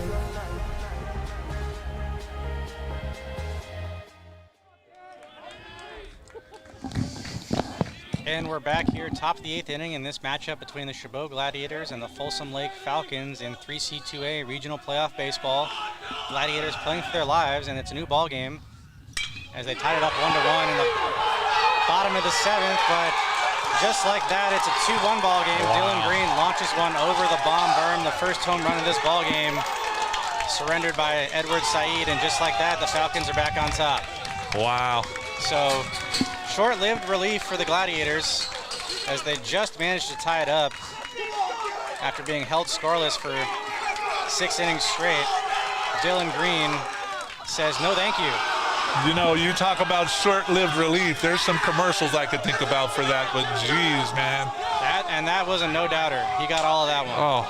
And we're back here, top of the 8th inning in this matchup between the Chabot Gladiators and the Folsom Lake Falcons in 3C2A Regional Playoff Baseball. Gladiators playing for their lives, and it's a new ball game as they tied it up 1-1 in the bottom of the 7th. But just like that, it's a 2-1 ball game. Wow. Dylan Green launches one over the bomb berm, the first home run of this ball game, surrendered by Edward Saeed, and just like that, the Falcons are back on top. Wow. So, short-lived relief for the Gladiators as they just managed to tie it up after being held scoreless for 6 innings straight. Dylan Green says, no thank you. You know, you talk about short-lived relief. There's some commercials I could think about for that, but geez, man. That was a no-doubter. He got all of that one. Oh.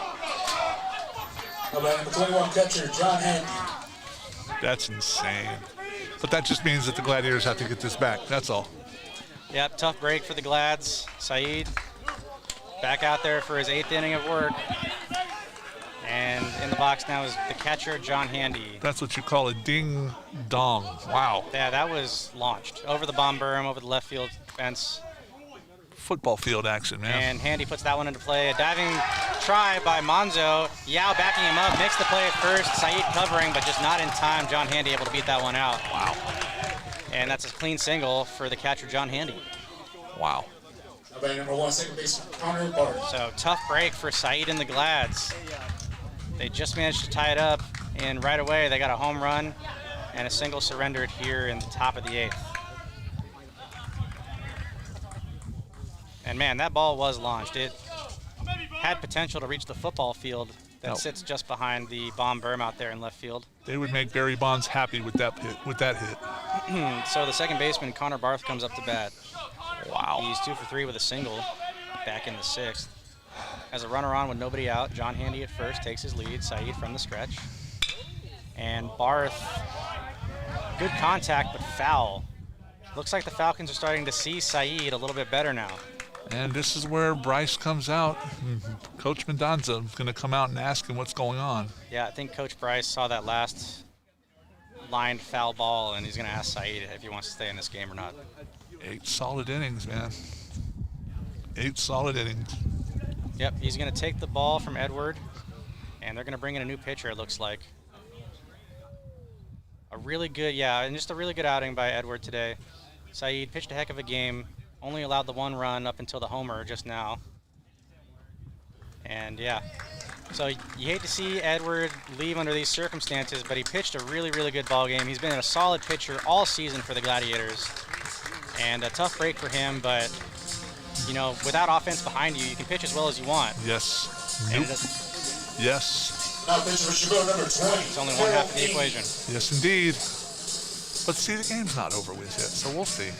Number 21 catcher, John Handy. That's insane. But that just means that the Gladiators have to get this back. That's all. Yep, tough break for the Glads. Saeed back out there for his 8th inning of work. And in the box now is the catcher, John Handy. That's what you call a ding-dong. Wow. Yeah, that was launched over the bomb berm, over the left field fence. Football field action, man. And Handy puts that one into play. A diving try by Monzo. Yao backing him up, makes the play at first. Saeed covering, but just not in time. John Handy able to beat that one out. Wow. And that's a clean single for the catcher, John Handy. Wow. Number 1, second baseman, Connor Barth. So tough break for Saeed and the Glads. They just managed to tie it up, and right away they got a home run and a single surrendered here in the top of the 8th. And man, that ball was launched. It had potential to reach the football field that sits just behind the bomb berm out there in left field. They would make Barry Bonds happy with that hit. So the second baseman, Connor Barth, comes up to bat. Wow. He's 2 for 3 with a single back in the 6th. Has a runner on with nobody out. John Handy at first takes his lead. Saeed from the stretch. And Barth, good contact, but foul. Looks like the Falcons are starting to see Saeed a little bit better now. And this is where Bryce comes out. Coach Mendoza is going to come out and ask him what's going on. Yeah, I think Coach Bryce saw that last lined foul ball, and he's going to ask Saeed if he wants to stay in this game or not. 8 solid innings, man. 8 solid innings. Yep, he's going to take the ball from Edward, and they're going to bring in a new pitcher, it looks like. A really good, and just a really good outing by Edward today. Saeed pitched a heck of a game, only allowed the 1 run up until the homer just now. And yeah, so you hate to see Edward leave under these circumstances, but he pitched a really, really good ball game. He's been a solid pitcher all season for the Gladiators. And a tough break for him, but you know, without offense behind you, you can pitch as well as you want. Yes. Nope. Yes. Now pitcher for Chabot, number 20. It's only one half of the equation. Yes, indeed. But see, the game's not over with yet, so we'll see.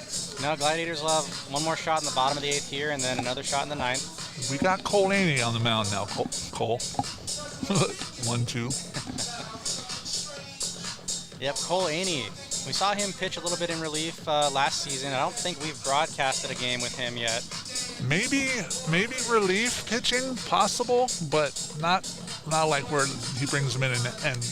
No, Gladiators will have one more shot in the bottom of the 8th here, and then another shot in the 9th. We got Cole Aney on the mound now. Cole. 1-2. Yep, Cole Aney. We saw him pitch a little bit in relief last season. I don't think we've broadcasted a game with him yet. Maybe relief pitching possible, but not like where he brings them in and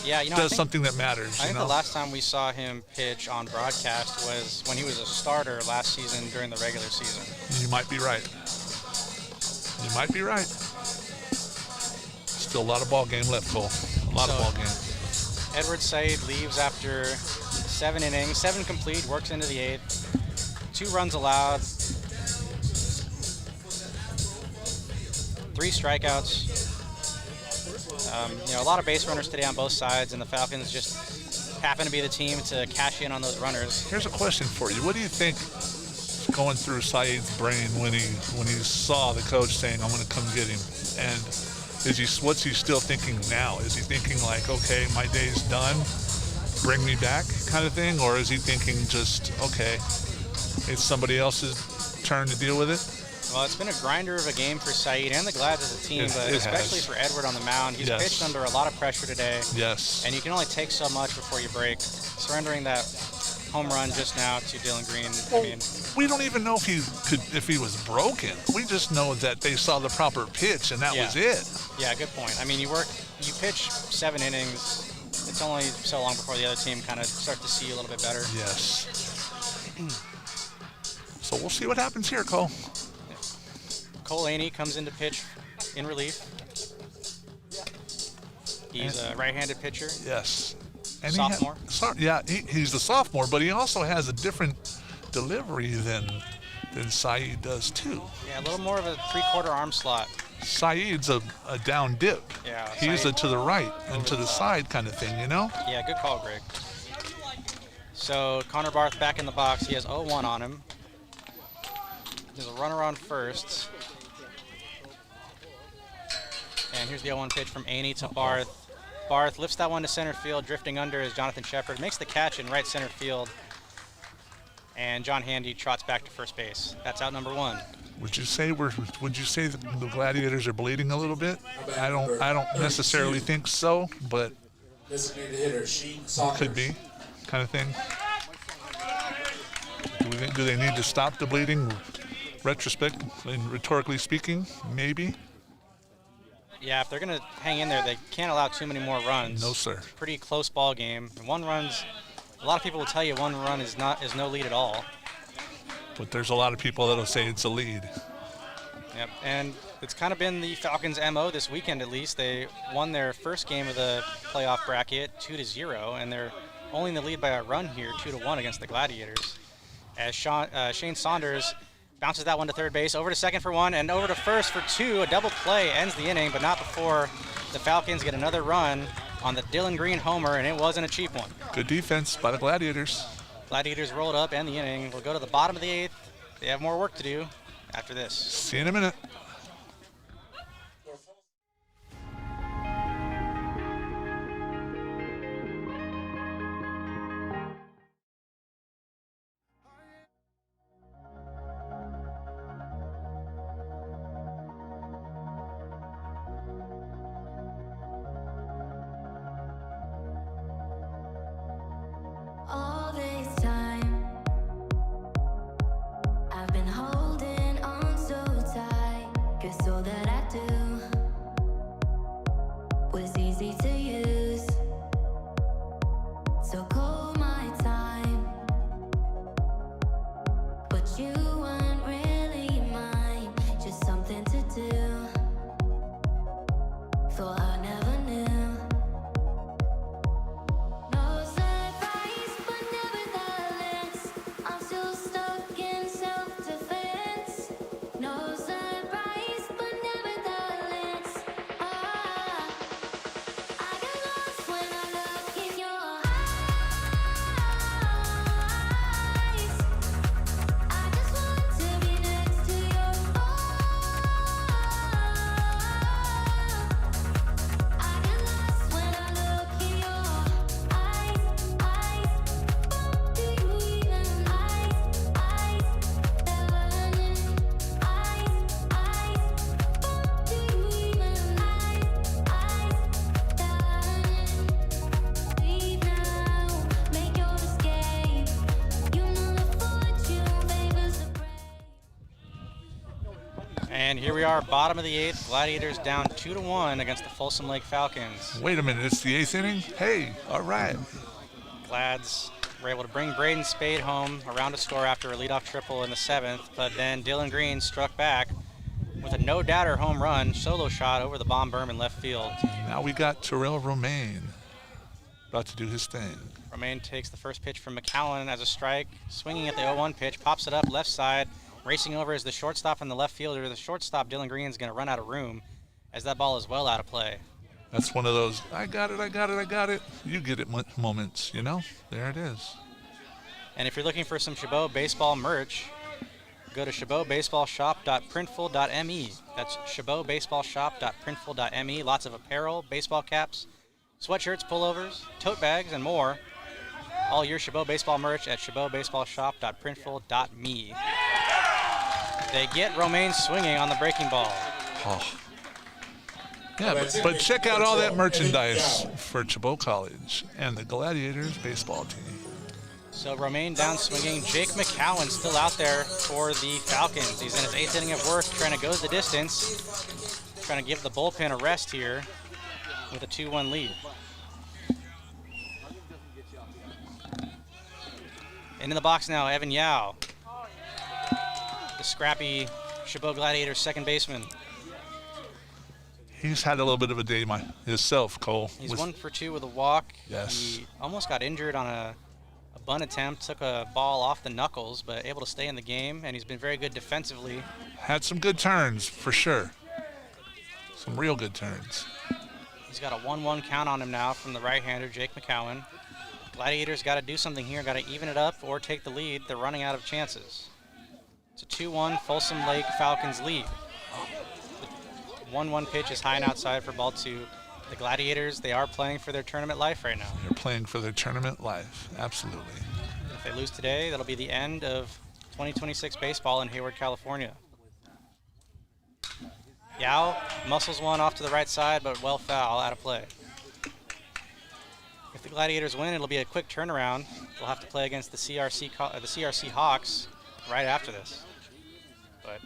Yeah, you know, does something that matters. I think the last time we saw him pitch on broadcast was when he was a starter last season during the regular season. You might be right. You might be right. Still a lot of ball game left, Cole. A lot of ball game. Edward Said leaves after 7 innings, 7 complete, works into the 8th. 2 runs allowed. 3 strikeouts. You know, a lot of base runners today on both sides, and the Falcons just happen to be the team to cash in on those runners. Here's a question for you. What do you think is going through Saeed's brain when he saw the coach saying, "I'm going to come get him"? And what's he still thinking now? Is he thinking like, okay, my day's done, bring me back kind of thing? Or is he thinking just, okay, it's somebody else's turn to deal with it? Well, it's been a grinder of a game for Saeed and the Glads as a team, but especially for Edward on the mound. He's pitched under a lot of pressure today. Yes. And you can only take so much before you break. Surrendering that home run just now to Dylan Green. Well, I mean, we don't even know if he was broken. We just know that they saw the proper pitch and that was it. Yeah, good point. I mean, you pitch 7 innings. It's only so long before the other team kind of start to see you a little bit better. Yes. So we'll see what happens here, Cole. Cole Aney comes in to pitch in relief. He's a right-handed pitcher. Yes. And sophomore. He's the sophomore, but he also has a different delivery than Saeed does too. Yeah, a little more of a 3/4 arm slot. Saeed's a down dip. Yeah. He's a to the right and to the side kind of thing, you know? Yeah, good call, Greg. So Connor Barth back in the box. He has 0-1 on him. There's a runner on first. And here's the 0-1 pitch from Aney to Barth. Barth lifts that one to center field, drifting under is Jonathan Shepard. Makes the catch in right center field. And John Handy trots back to first base. That's out number 1. Would you say the Gladiators are bleeding a little bit? I don't necessarily think so, but Designated hitter, Sheen Saunders. could be kind of thing. Do they need to stop the bleeding? Rhetorically speaking, maybe. Yeah, if they're going to hang in there, they can't allow too many more runs. No, sir. Pretty close ball game. A lot of people will tell you 1 run is no lead at all. But there's a lot of people that'll say it's a lead. Yep, and it's kind of been the Falcons' MO this weekend at least. They won their first game of the playoff bracket 2-0, and they're only in the lead by a run here, 2-1 against the Gladiators. As Shane Saunders bounces that one to third base, over to second for 1, and over to first for 2. A double play ends the inning, but not before the Falcons get another run on the Dylan Green homer, and it wasn't a cheap one. Good defense by the Gladiators. Gladiators rolled up, and the inning. We'll go to the bottom of the 8th. They have more work to do after this. See you in a minute. All this time, I've been holding on so tight, 'cause all that I do was easy to use. So call my time, but you weren't really mine, just something to do. Thought I never knew. No surprise, but nevertheless, I'm still stuck in self-defense. No surprise, but nevertheless, I And here we are, bottom of the 8th. Gladiators down 2-1 against the Folsom Lake Falcons. Wait a minute, it's the 8th inning? Hey, all right. Glads were able to bring Braden Spade home around a score after a leadoff triple in the 7th, but then Dylan Green struck back with a no-doubter home run, solo shot over the bomb berm in left field. Now we got Terrell Romaine about to do his thing. Romaine takes the first pitch from McCowan as a strike, swinging at the 0-1 pitch, pops it up left side, racing over is the shortstop and the left fielder. The shortstop, Dylan Green, is going to run out of room as that ball is well out of play. That's one of those, I got it. You get it moments, you know? There it is. And if you're looking for some Chabot Baseball merch, go to chabotbaseballshop.printful.me. That's chabotbaseballshop.printful.me. Lots of apparel, baseball caps, sweatshirts, pullovers, tote bags, and more. All your Chabot Baseball merch at chabotbaseballshop.printful.me. They get Romaine swinging on the breaking ball. Oh. Yeah, but check out all that merchandise for Chabot College and the Gladiators baseball team. So Romaine down swinging. Jake McCowan still out there for the Falcons. He's in his 8th inning of work, trying to go the distance, trying to give the bullpen a rest here with a 2-1 lead. Into the box now, Evan Yao, the scrappy Chabot Gladiators second baseman. He's had a little bit of a day himself, Cole. He's 1 for 2 with a walk. Yes. He almost got injured on a bunt attempt, took a ball off the knuckles, but able to stay in the game, and he's been very good defensively. Had some good turns, for sure. Some real good turns. He's got a 1-1 count on him now from the right-hander, Jake McCowan. Gladiators got to do something here, got to even it up or take the lead. They're running out of chances. It's a 2-1 Folsom Lake Falcons lead. 1-1 pitch is high and outside for ball 2. The Gladiators, they are playing for their tournament life right now. They're playing for their tournament life, absolutely. If they lose today, that'll be the end of 2026 baseball in Hayward, California. Yao muscles one off to the right side, but well foul, out of play. If the Gladiators win, it'll be a quick turnaround. They'll have to play against the CRC Hawks right after this. But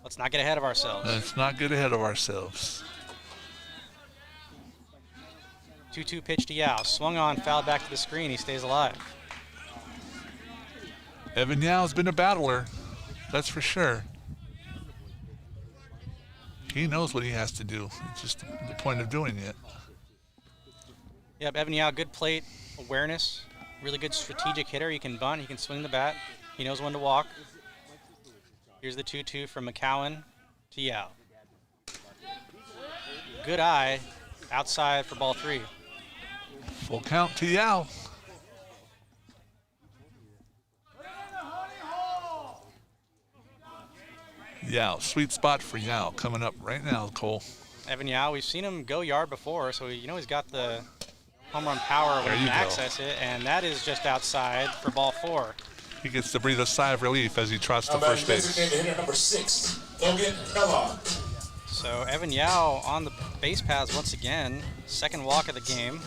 let's not get ahead of ourselves. Let's not get ahead of ourselves. 2-2 pitch to Yao. Swung on, fouled back to the screen. He stays alive. Evan Yao's been a battler, that's for sure. He knows what he has to do. It's just the point of doing it. Yep, Evan Yao, good plate awareness. Really good strategic hitter. He can bunt. He can swing the bat. He knows when to walk. Here's the 2-2 from McCowan to Yao. Good eye outside for ball 3. Full count to Yao. Yao, sweet spot for Yao coming up right now, Cole. Evan Yao, we've seen him go yard before, so you know he's got the home run power when he can access it, and that is just outside for ball 4. He gets to breathe a sigh of relief as he trots to first base. Designated hitter number 6, Logan Kellogg. So Evan Yao on the base paths once again. Second walk of the game.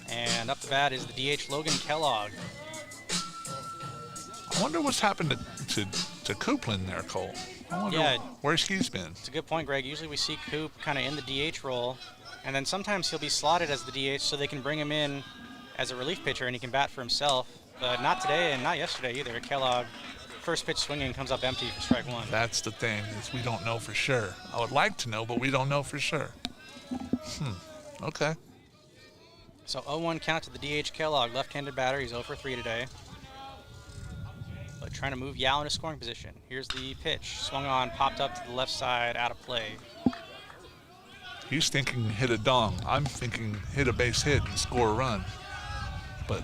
And up the bat is the DH Logan Kellogg. I wonder what's happened to Copeland there, Cole. I wonder where he's been. It's a good point, Greg. Usually we see Coop kind of in the DH role, and then sometimes he'll be slotted as the DH so they can bring him in as a relief pitcher and he can bat for himself. But not today and not yesterday either. Kellogg, first pitch swinging, comes up empty for strike 1. That's the thing, is we don't know for sure. I would like to know, but we don't know for sure. Okay. So 0-1 count to the DH Kellogg, left-handed batter. He's 0 for 3 today. But trying to move Yao into scoring position. Here's the pitch. Swung on, popped up to the left side, out of play. He's thinking hit a dong. I'm thinking hit a base hit and score a run. But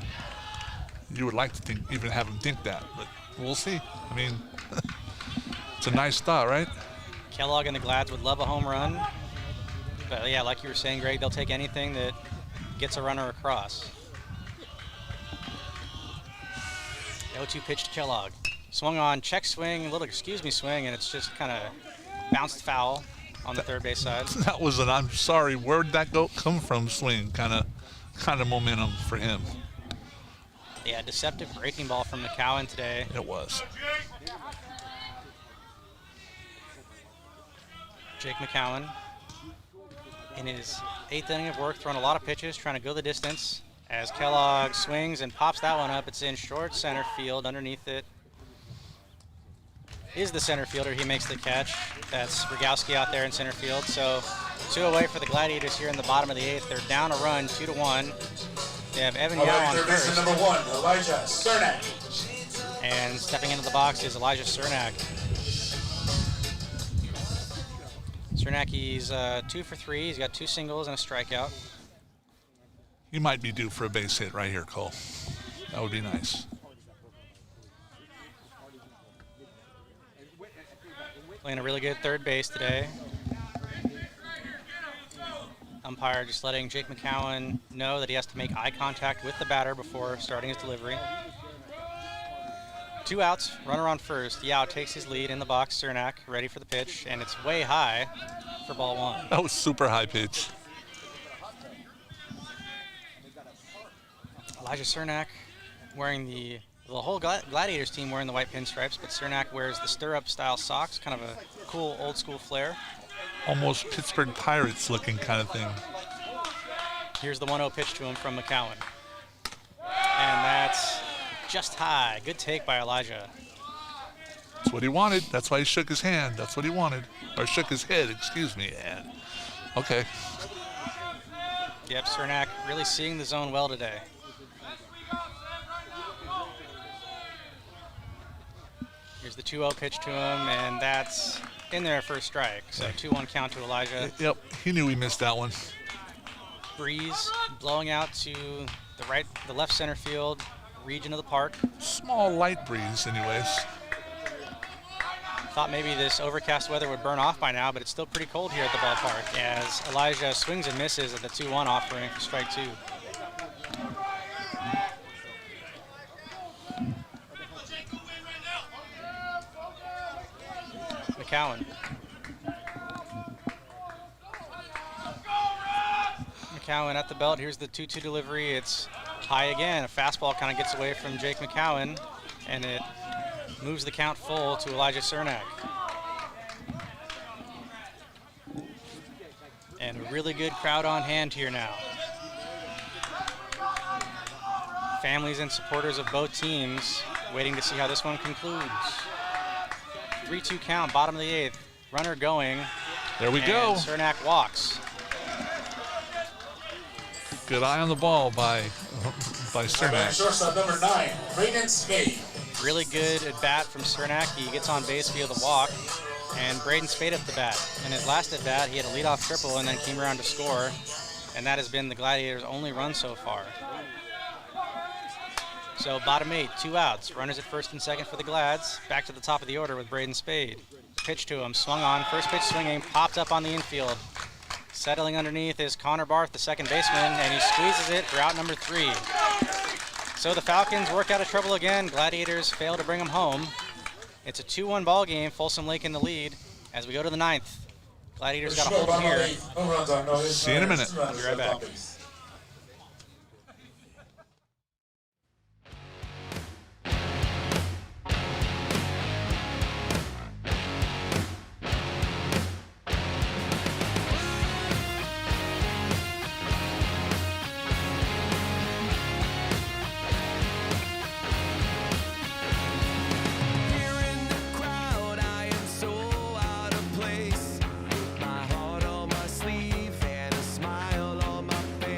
you would like to think, even have him think that, but we'll see. I mean, it's a nice thought, right? Kellogg and the Glads would love a home run. But yeah, like you were saying, Greg, they'll take anything that gets a runner across. 0-2 pitch to Kellogg. Swung on, check swing, a little excuse me swing, and it's just kind of bounced foul on the third base side. That was an I'm sorry, where'd that come from swing, kind of momentum for him. Yeah, deceptive breaking ball from McCowan today. It was. Jake McCowan in his 8th inning of work, throwing a lot of pitches, trying to go the distance. As Kellogg swings and pops that one up, it's in short center field. Underneath it is the center fielder. He makes the catch. That's Rogowski out there in center field. So 2 away for the Gladiators here in the bottom of the 8th. They're down a run, 2-1. They have Evan Yao on Third baseman first. number 1, Elijah Cernak. And stepping into the box is Elijah Cernak. Cernak, he's 2 for 3. He's got 2 singles and a strikeout. You might be due for a base hit right here, Cole. That would be nice. Playing a really good third base today. Umpire just letting Jake McCowan know that he has to make eye contact with the batter before starting his delivery. 2 outs, runner on first. Yao takes his lead in the box. Cernak ready for the pitch, and it's way high for ball 1. That was super high pitch. Elijah Cernak wearing the whole Gladiators team wearing the white pinstripes, but Cernak wears the stirrup style socks, kind of a cool old school flair. Almost Pittsburgh Pirates looking kind of thing. Here's the 1-0 pitch to him from McCowan. And that's just high. Good take by Elijah. That's what he wanted. That's why he shook his hand. That's what he wanted. Or shook his head, excuse me. And okay. Yep, Cernak really seeing the zone well today. Here's the 2-0 pitch to him, and that's in there for a strike. So 2-1 count to Elijah. Yep, he knew he missed that one. Breeze blowing out to the left center field region of the park. Small light breeze anyways. Thought maybe this overcast weather would burn off by now, but it's still pretty cold here at the ballpark as Elijah swings and misses at the 2-1 offering for strike 2. McCowan. McCowan at the belt. Here's the 2-2 delivery. It's high again. A fastball kind of gets away from Jake McCowan, and it moves the count full to Elijah Cernak. And a really good crowd on hand here now. Families and supporters of both teams waiting to see how this one concludes. 3-2 count, bottom of the 8th. Runner going. There we go. Cernak walks. Good eye on the ball by Cernak. Shortstop number 9, Braden Spade. Really good at bat from Cernak. He gets on base via the walk. And Braden Spade at the bat. In his last at bat, he had a leadoff triple and then came around to score. And that has been the Gladiators' only run so far. So bottom 8, 2 outs. Runners at first and second for the Glads. Back to the top of the order with Braden Spade. Pitch to him, swung on. First pitch swinging, popped up on the infield. Settling underneath is Connor Barth, the second baseman, and he squeezes it for out number 3. So the Falcons work out of trouble again. Gladiators fail to bring them home. It's a 2-1 ball game. Folsom Lake in the lead as we go to the 9th. Gladiators got a hold here. See you in a minute. I'll be right back. My heart on my sleeve and a smile on my face.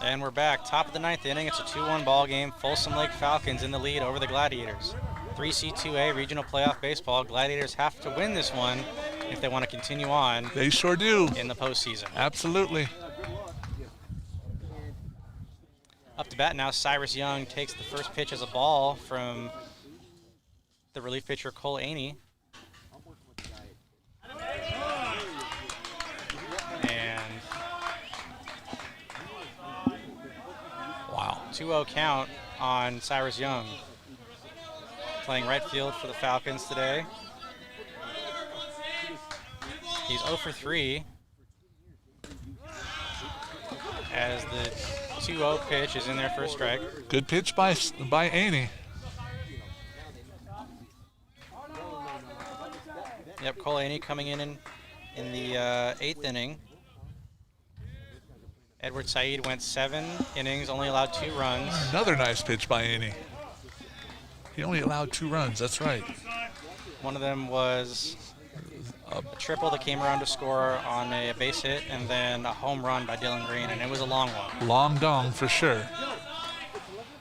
And we're back. Top of the 9th inning. It's a 2-1 ball game. Folsom Lake Falcons in the lead over the Gladiators. 3C2A regional playoff baseball. Gladiators have to win this one if they want to continue on. They sure do. In the postseason. Absolutely. Up to bat now, Cyrus Young takes the first pitch as a ball from the relief pitcher Cole Aney. And wow. 2-0 count on Cyrus Young. Playing right field for the Falcons today. He's 0 for 3 as the 2-0 pitch is in there for a strike. Good pitch by Aney. Yep, Cole Aney coming in the 8th inning. Edward Said went 7 innings, only allowed 2 runs. Another nice pitch by Aney. He only allowed 2 runs, that's right. One of them was a triple that came around to score on a base hit, and then a home run by Dylan Green, and it was a long one. Long dong for sure.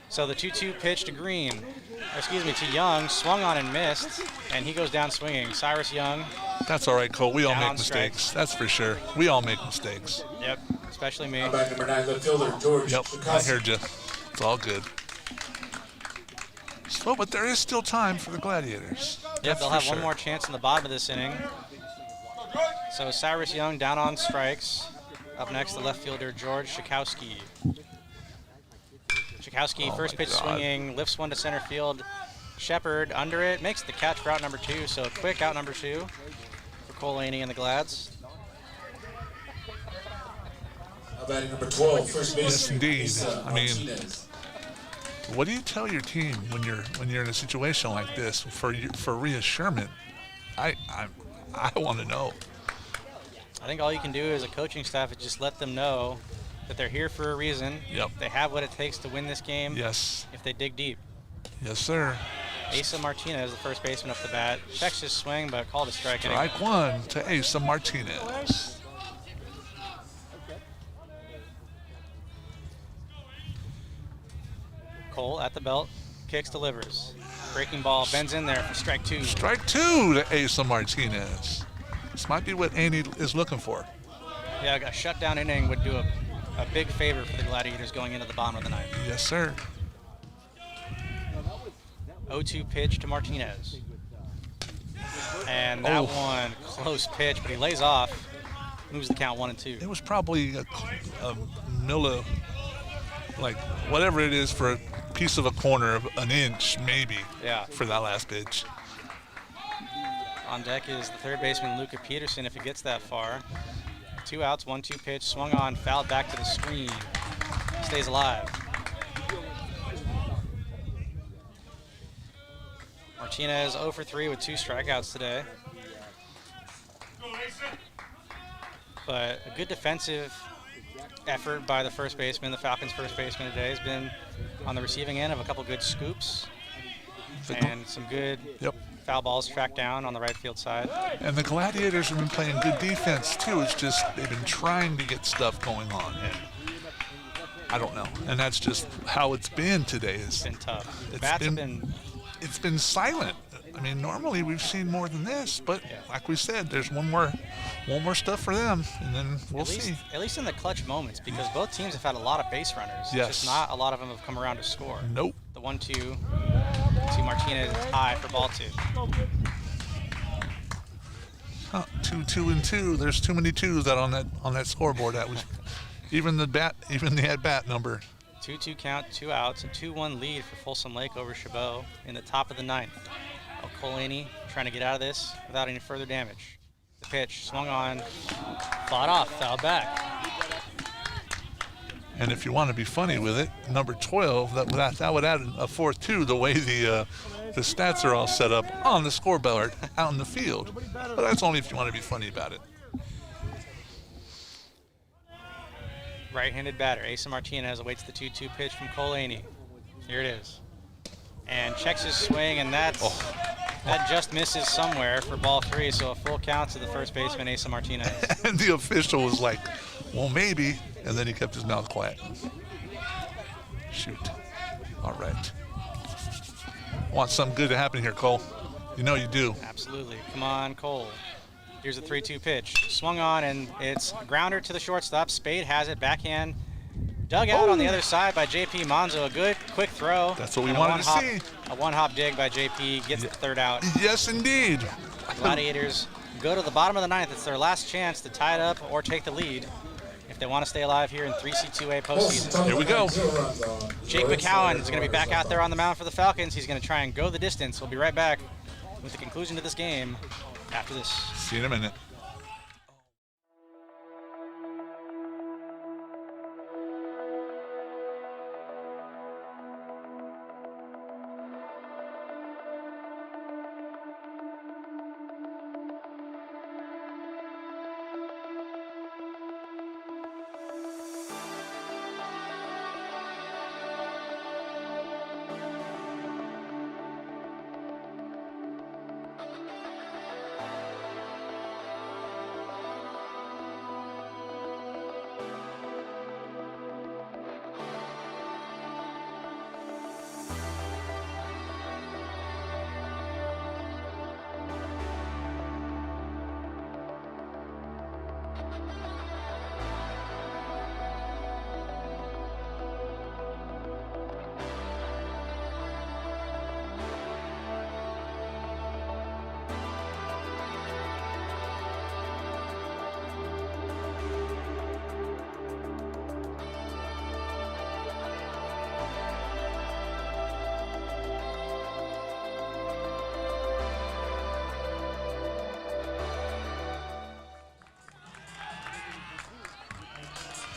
So the 2-2 pitch to to Young, swung on and missed, and he goes down swinging. Cyrus Young. That's all right, Cole. We all make mistakes. Strikes. That's for sure. We all make mistakes. Yep, especially me. Back number 9, left fielder George. Yep, I heard you. It's all good. So, but there is still time for the Gladiators. Yep, they'll have one more chance in the bottom of this inning. So Cyrus Young down on strikes. Up next, the left fielder George Schakowsky. Schakowsky, first pitch swinging, lifts one to center field. Shepard under it, makes the catch for out number 2. So a quick out number 2 for Cole Aney and the Glads. Now batting number 12, first base. Yes, indeed. I mean, what do you tell your team when you're in a situation like this for reassurance? I want to know. I think all you can do as a coaching staff is just let them know that they're here for a reason. Yep. They have what it takes to win this game. Yes. If they dig deep. Yes, sir. Asa Martinez, the first baseman up the bat, checks his swing, but called a strike. Strike 1 to Asa Martinez. Cole at the belt, kicks, delivers. Breaking ball, bends in there for strike 2. Strike 2 to Asa Martinez. This might be what Aney is looking for. Yeah, a shutdown inning would do a big favor for the Gladiators going into the bottom of the 9th. Yes, sir. 0-2 pitch to Martinez. And that one, close pitch, but he lays off. Moves the count 1-2. It was probably a milli, like whatever it is for a piece of a corner of an inch, maybe. Yeah. For that last pitch. On deck is the third baseman, Luca Peterson, if it gets that far. 2 outs, 1-2 pitch, swung on, fouled back to the screen. Stays alive. Martinez 0 for 3 with 2 strikeouts today. But a good defensive effort by the first baseman. The Falcons' first baseman today has been on the receiving end of a couple good scoops and some good foul balls tracked down on the right field side. And the Gladiators have been playing good defense too. It's just they've been trying to get stuff going on, and I don't know. And that's just how it's been today. It's been tough. It's been silent. I mean, normally we've seen more than this, but like we said, there's one more stuff for them, and then we'll see. At least in the clutch moments, because both teams have had a lot of base runners. Yes. Just not a lot of them have come around to score. Nope. The 1-2 to Martinez is high for ball 2. 2, 2, 2. There's too many 2s out on that scoreboard. That was even the at-bat number. 2-2 count, 2 outs, a 2-1 lead for Folsom Lake over Chabot in the top of the 9th. Cole Aney trying to get out of this without any further damage. The pitch swung on, fought off, fouled back. And if you want to be funny with it, number 12, that would add a 4th 2 the way the stats are all set up on the scoreboard out in the field. But that's only if you want to be funny about it. Right-handed batter, Asa Martinez awaits the 2-2 pitch from Cole Aney. Here it is. And checks his swing, and that's That just misses somewhere for ball 3, so a full count to the first baseman, Asa Martinez. And the official was like, well, maybe. And then he kept his mouth quiet. Shoot. All right. Want something good to happen here, Cole. You know you do. Absolutely. Come on, Cole. Here's a 3-2 pitch. Swung on, and it's a grounder to the shortstop. Spade has it. Backhand. Dug out on the other side by JP Monzo. A good, quick throw. That's what we wanted to see. A one-hop dig by JP gets the third out. Yes, indeed. Gladiators go to the bottom of the ninth. It's their last chance to tie it up or take the lead if they want to stay alive here in 3C2A postseason. Here we go. Jake McCowan is going to be back out there on the mound for the Falcons. He's going to try and go the distance. We'll be right back with the conclusion to this game after this. See you in a minute.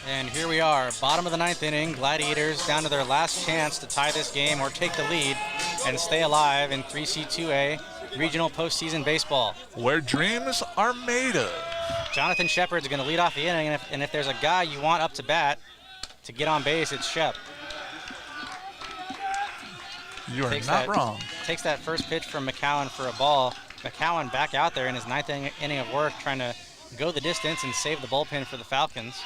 And here we are, bottom of the ninth inning. Gladiators down to their last chance to tie this game or take the lead and stay alive in 3C2A regional postseason baseball. Where dreams are made of. Jonathan Shepard's going to lead off the inning, and if there's a guy you want up to bat to get on base, it's Shep. You are not wrong. Takes that first pitch from McCowan for a ball. McCowan back out there in his ninth inning of work, trying to go the distance and save the bullpen for the Falcons.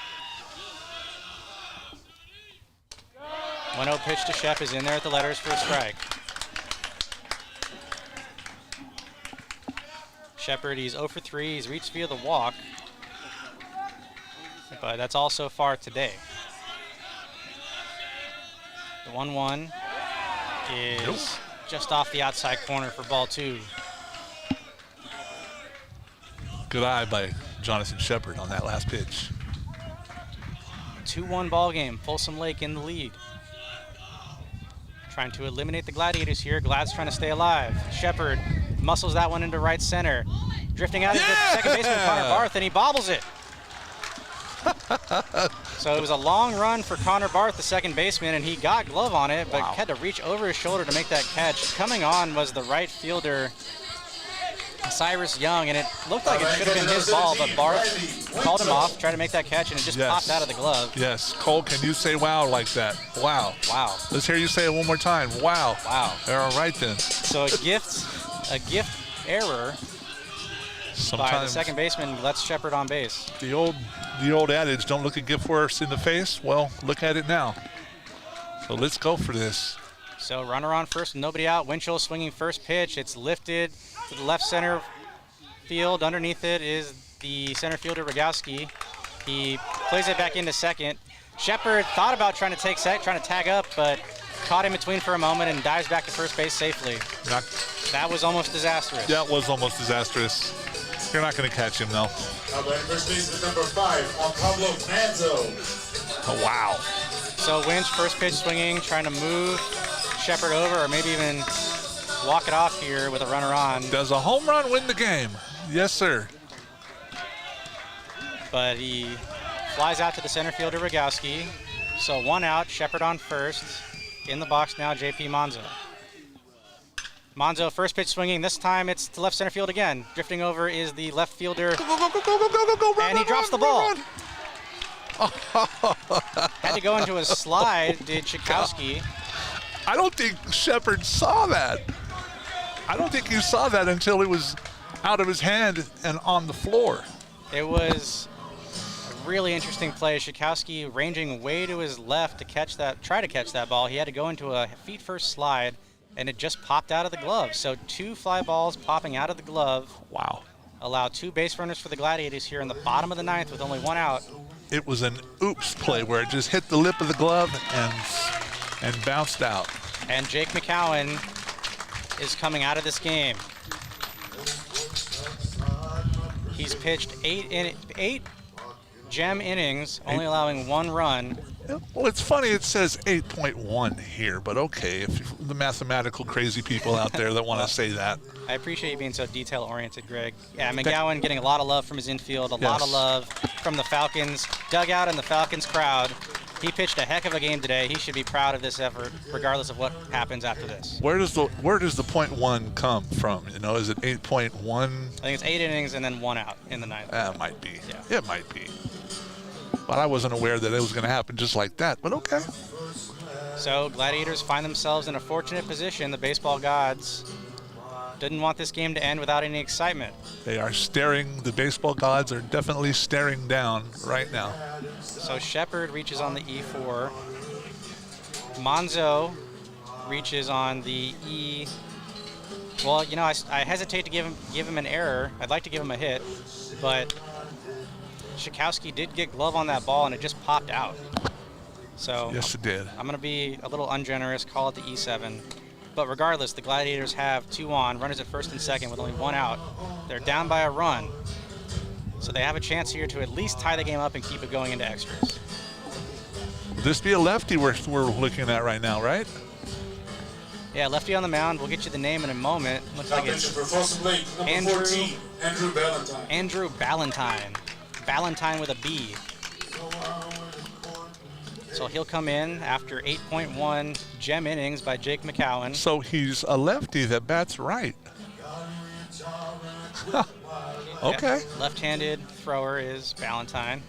1-0 pitch to Shep is in there at the letters for a strike. Shepard, he's 0 for 3. He's reached via the walk, but that's all so far today. The 1-1 is just off the outside corner for ball 2. Good eye by Jonathan Shepard on that last pitch. 2-1 ball game. Folsom Lake in the lead. Trying to eliminate the Gladiators here. Glad's trying to stay alive. Shepard muscles that one into right center. Drifting out of the second baseman, Connor Barth, and he bobbles it. So it was a long run for Connor Barth, the second baseman, and he got glove on it, but had to reach over his shoulder to make that catch. Coming on was the right fielder, Cyrus Young, and it looked like it should have been his ball, but Barth called him off, tried to make that catch, and it just popped out of the glove. Yes. Cole, can you say wow like that? Wow. Wow. Let's hear you say it one more time. Wow. Wow. All right then. So a gift error by the second baseman lets Shepard on base. The old adage, don't look a gift horse in the face. Well, look at it now. So let's go for this. So runner on first, nobody out. Winchell swinging first pitch. It's lifted to the left center field. Underneath it is the center fielder, Rogowski. He plays it back into second. Shepard thought about trying to tag up, but caught in between for a moment and dives back to first base safely. That was almost disastrous. That was almost disastrous. You're not going to catch him, though. Now playing first baseman number 5, Juan Pablo Manzo. Oh, wow. So Winch, first pitch swinging, trying to move Shepard over or maybe even walk it off here with a runner on. Does a home run win the game? Yes, sir. But he flies out to the center fielder, Rogowski. So 1 out, Shepard on first. In the box now, JP Monzo. Monzo, first pitch swinging. This time it's to left center field again. Drifting over is the left fielder. Go, and he drops the ball. Had to go into a slide, did Tchaikovsky. I don't think Shepard saw that. I don't think you saw that until it was out of his hand and on the floor. It was a really interesting play. Shikowski ranging way to his left to try to catch that ball. He had to go into a feet-first slide, and it just popped out of the glove. So 2 fly balls popping out of the glove. Wow. Allow 2 base runners for the Gladiators here in the bottom of the 9th with only 1 out. It was an oops play where it just hit the lip of the glove and bounced out. And Jake McCowan is coming out of this game. He's pitched 8 gem innings, only allowing 1 run. Well, it's funny it says 8.1 here, but okay, if the mathematical crazy people out there that want to say that. I appreciate you being so detail-oriented, Greg. Yeah, McGowan getting a lot of love from his infield, a lot of love from the Falcons dugout and the Falcons crowd. He pitched a heck of a game today. He should be proud of this effort, regardless of what happens after this. Where does the .1 come from? You know, is it 8.1? I think it's 8 innings and then 1 out in the 9th. It might be. Yeah. It might be. But I wasn't aware that it was going to happen just like that, but okay. So Gladiators find themselves in a fortunate position. The baseball gods didn't want this game to end without any excitement. They are staring, the baseball gods are definitely staring down right now. So Shepard reaches on the E4. Monzo reaches on the E. Well, you know, I hesitate to give him an error. I'd like to give him a hit, but Shikowski did get glove on that ball and it just popped out. So yes, it did. I'm going to be a little ungenerous, call it the E7. But regardless, the Gladiators have 2 on, runners at first and second with only 1 out. They're down by a run. So they have a chance here to at least tie the game up and keep it going into extras. Will this be a lefty we're looking at right now, right? Yeah, lefty on the mound. We'll get you the name in a moment. Looks like it's Number 14, Andrew Ballantyne. Andrew Ballantyne. Ballantyne with a B. So he'll come in after 8.1 gem innings by Jake McCowan. So he's a lefty that bats right. Huh. Okay. Yep. Left-handed thrower is Ballantyne.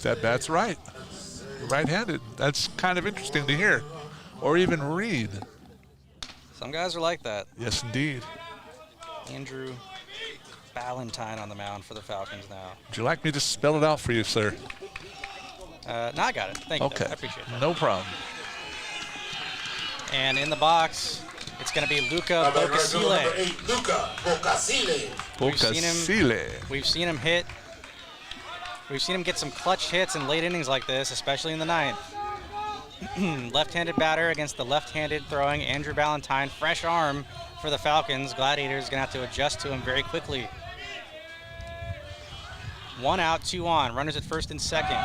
That bats right. Right-handed. That's kind of interesting to hear or even read. Some guys are like that. Yes, indeed. Andrew Ballantyne on the mound for the Falcons now. Would you like me to spell it out for you, sir? No, I got it. Thank you. Okay. I appreciate that. No problem. And in the box, it's going to be Luca Bocasile. Number 8, Luca Bocasile. Bocasile. We've seen him hit. We've seen him get some clutch hits in late innings like this, especially in the 9th. Left-handed batter against the left-handed throwing Andrew Ballantyne. Fresh arm for the Falcons. Gladiators going to have to adjust to him very quickly. 1 out, 2 on. Runners at first and second.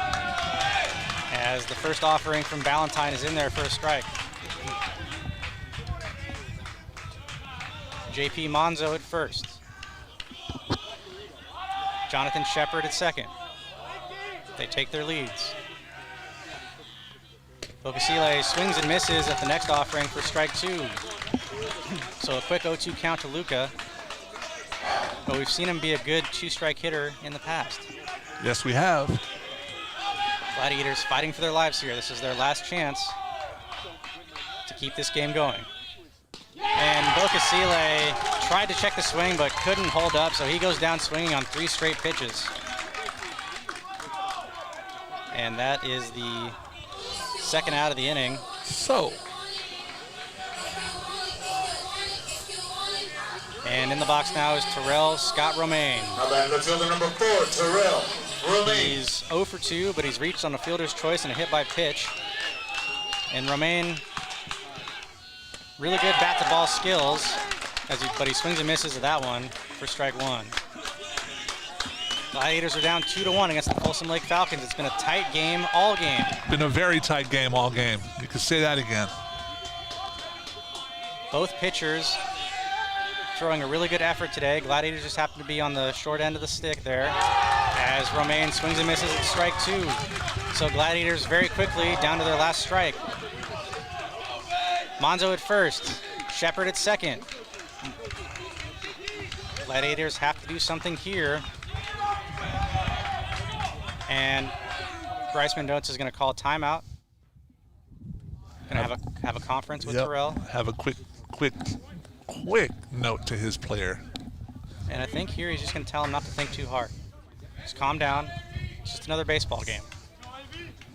As the first offering from Ballantyne is in there for a strike. JP Monzo at first. Jonathan Shepard at second. They take their leads. Bocasile swings and misses at the next offering for strike 2. So a quick 0-2 count to Luca. But we've seen him be a good 2-strike hitter in the past. Yes, we have. Gladiators fighting for their lives here. This is their last chance to keep this game going. And Bocasile tried to check the swing but couldn't hold up, so he goes down swinging on 3 straight pitches. And that is the second out of the inning. So. And in the box now is Terrell Scott Romaine. How about left fielder number 4, Terrell Romaine. He's 0 for 2, but he's reached on a fielder's choice and a hit by pitch. And Romaine, really good bat-to-ball skills, but he swings and misses at that one for strike 1. Gladiators are down 2-1 against the Folsom Lake Falcons. It's been a tight game all game. Been a very tight game all game. You could say that again. Both pitchers throwing a really good effort today. Gladiators just happen to be on the short end of the stick there as Romaine swings and misses at strike 2. So Gladiators very quickly down to their last strike. Monzo at first, Shepard at second. Gladiators have to do something here. And Bryce Mendoza is going to call a timeout. Going to have a have a conference with Yep. Terrell. Have a quick note to his player. And I think here he's just going to tell him not to think too hard. Just calm down. It's just another baseball game.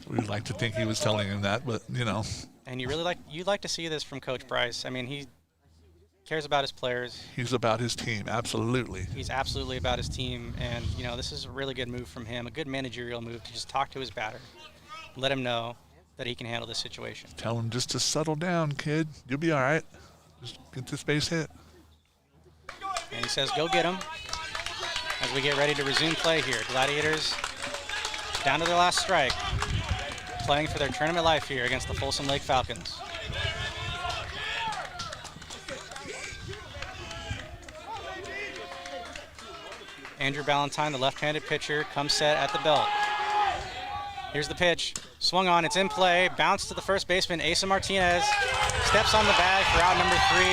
We'd like to think he was telling him that, but you know. And you'd like to see this from Coach Bryce. I mean, he cares about his players. He's about his team, absolutely. He's absolutely about his team, and this is a really good move from him, a good managerial move to just talk to his batter, let him know that he can handle this situation. Tell him just to settle down, kid. You'll be all right. Just get this base hit. And he says, go get him, as we get ready to resume play here. Gladiators down to their last strike, playing for their tournament life here against the Folsom Lake Falcons. Andrew Ballantyne, the left-handed pitcher, comes set at the belt. Here's the pitch. Swung on, it's in play. Bounce to the first baseman, Asa Martinez. Steps on the bag for out number 3.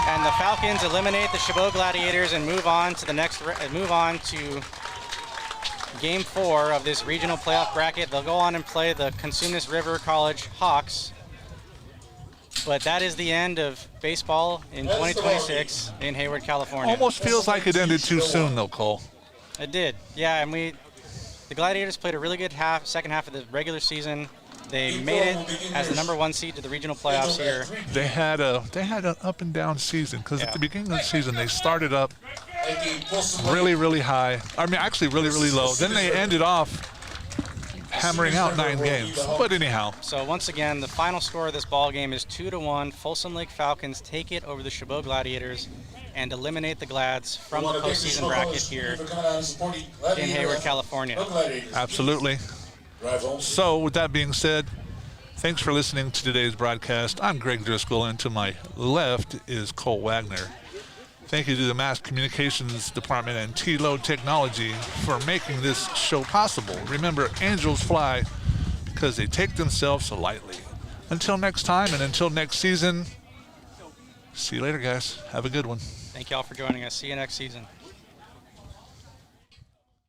And the Falcons eliminate the Chabot Gladiators and move on to Game 4 of this regional playoff bracket. They'll go on and play the Cosumnes River College Hawks. But that is the end of baseball in 2026 in Hayward, California. Almost feels like it ended too soon, though, Cole. It did, yeah. And the Gladiators played a really good second half of the regular season. They made it as the number 1 seed to the regional playoffs here. They had an up and down season because at the beginning of the season they started up really, really high. I mean, actually really, really low. Then they ended off hammering out 9 games. But anyhow. So once again, the final score of this ball game is 2-1. Folsom Lake Falcons take it over the Chabot Gladiators and eliminate the Glads from the postseason bracket here in Hayward, California. Absolutely. So with that being said, thanks for listening to today's broadcast. I'm Greg Driscoll, and to my left is Cole Wagner. Thank you to the Mass Communications Department and T-Load Technology for making this show possible. Remember, angels fly because they take themselves so lightly. Until next time and until next season, see you later, guys. Have a good one. Thank you all for joining us. See you next season.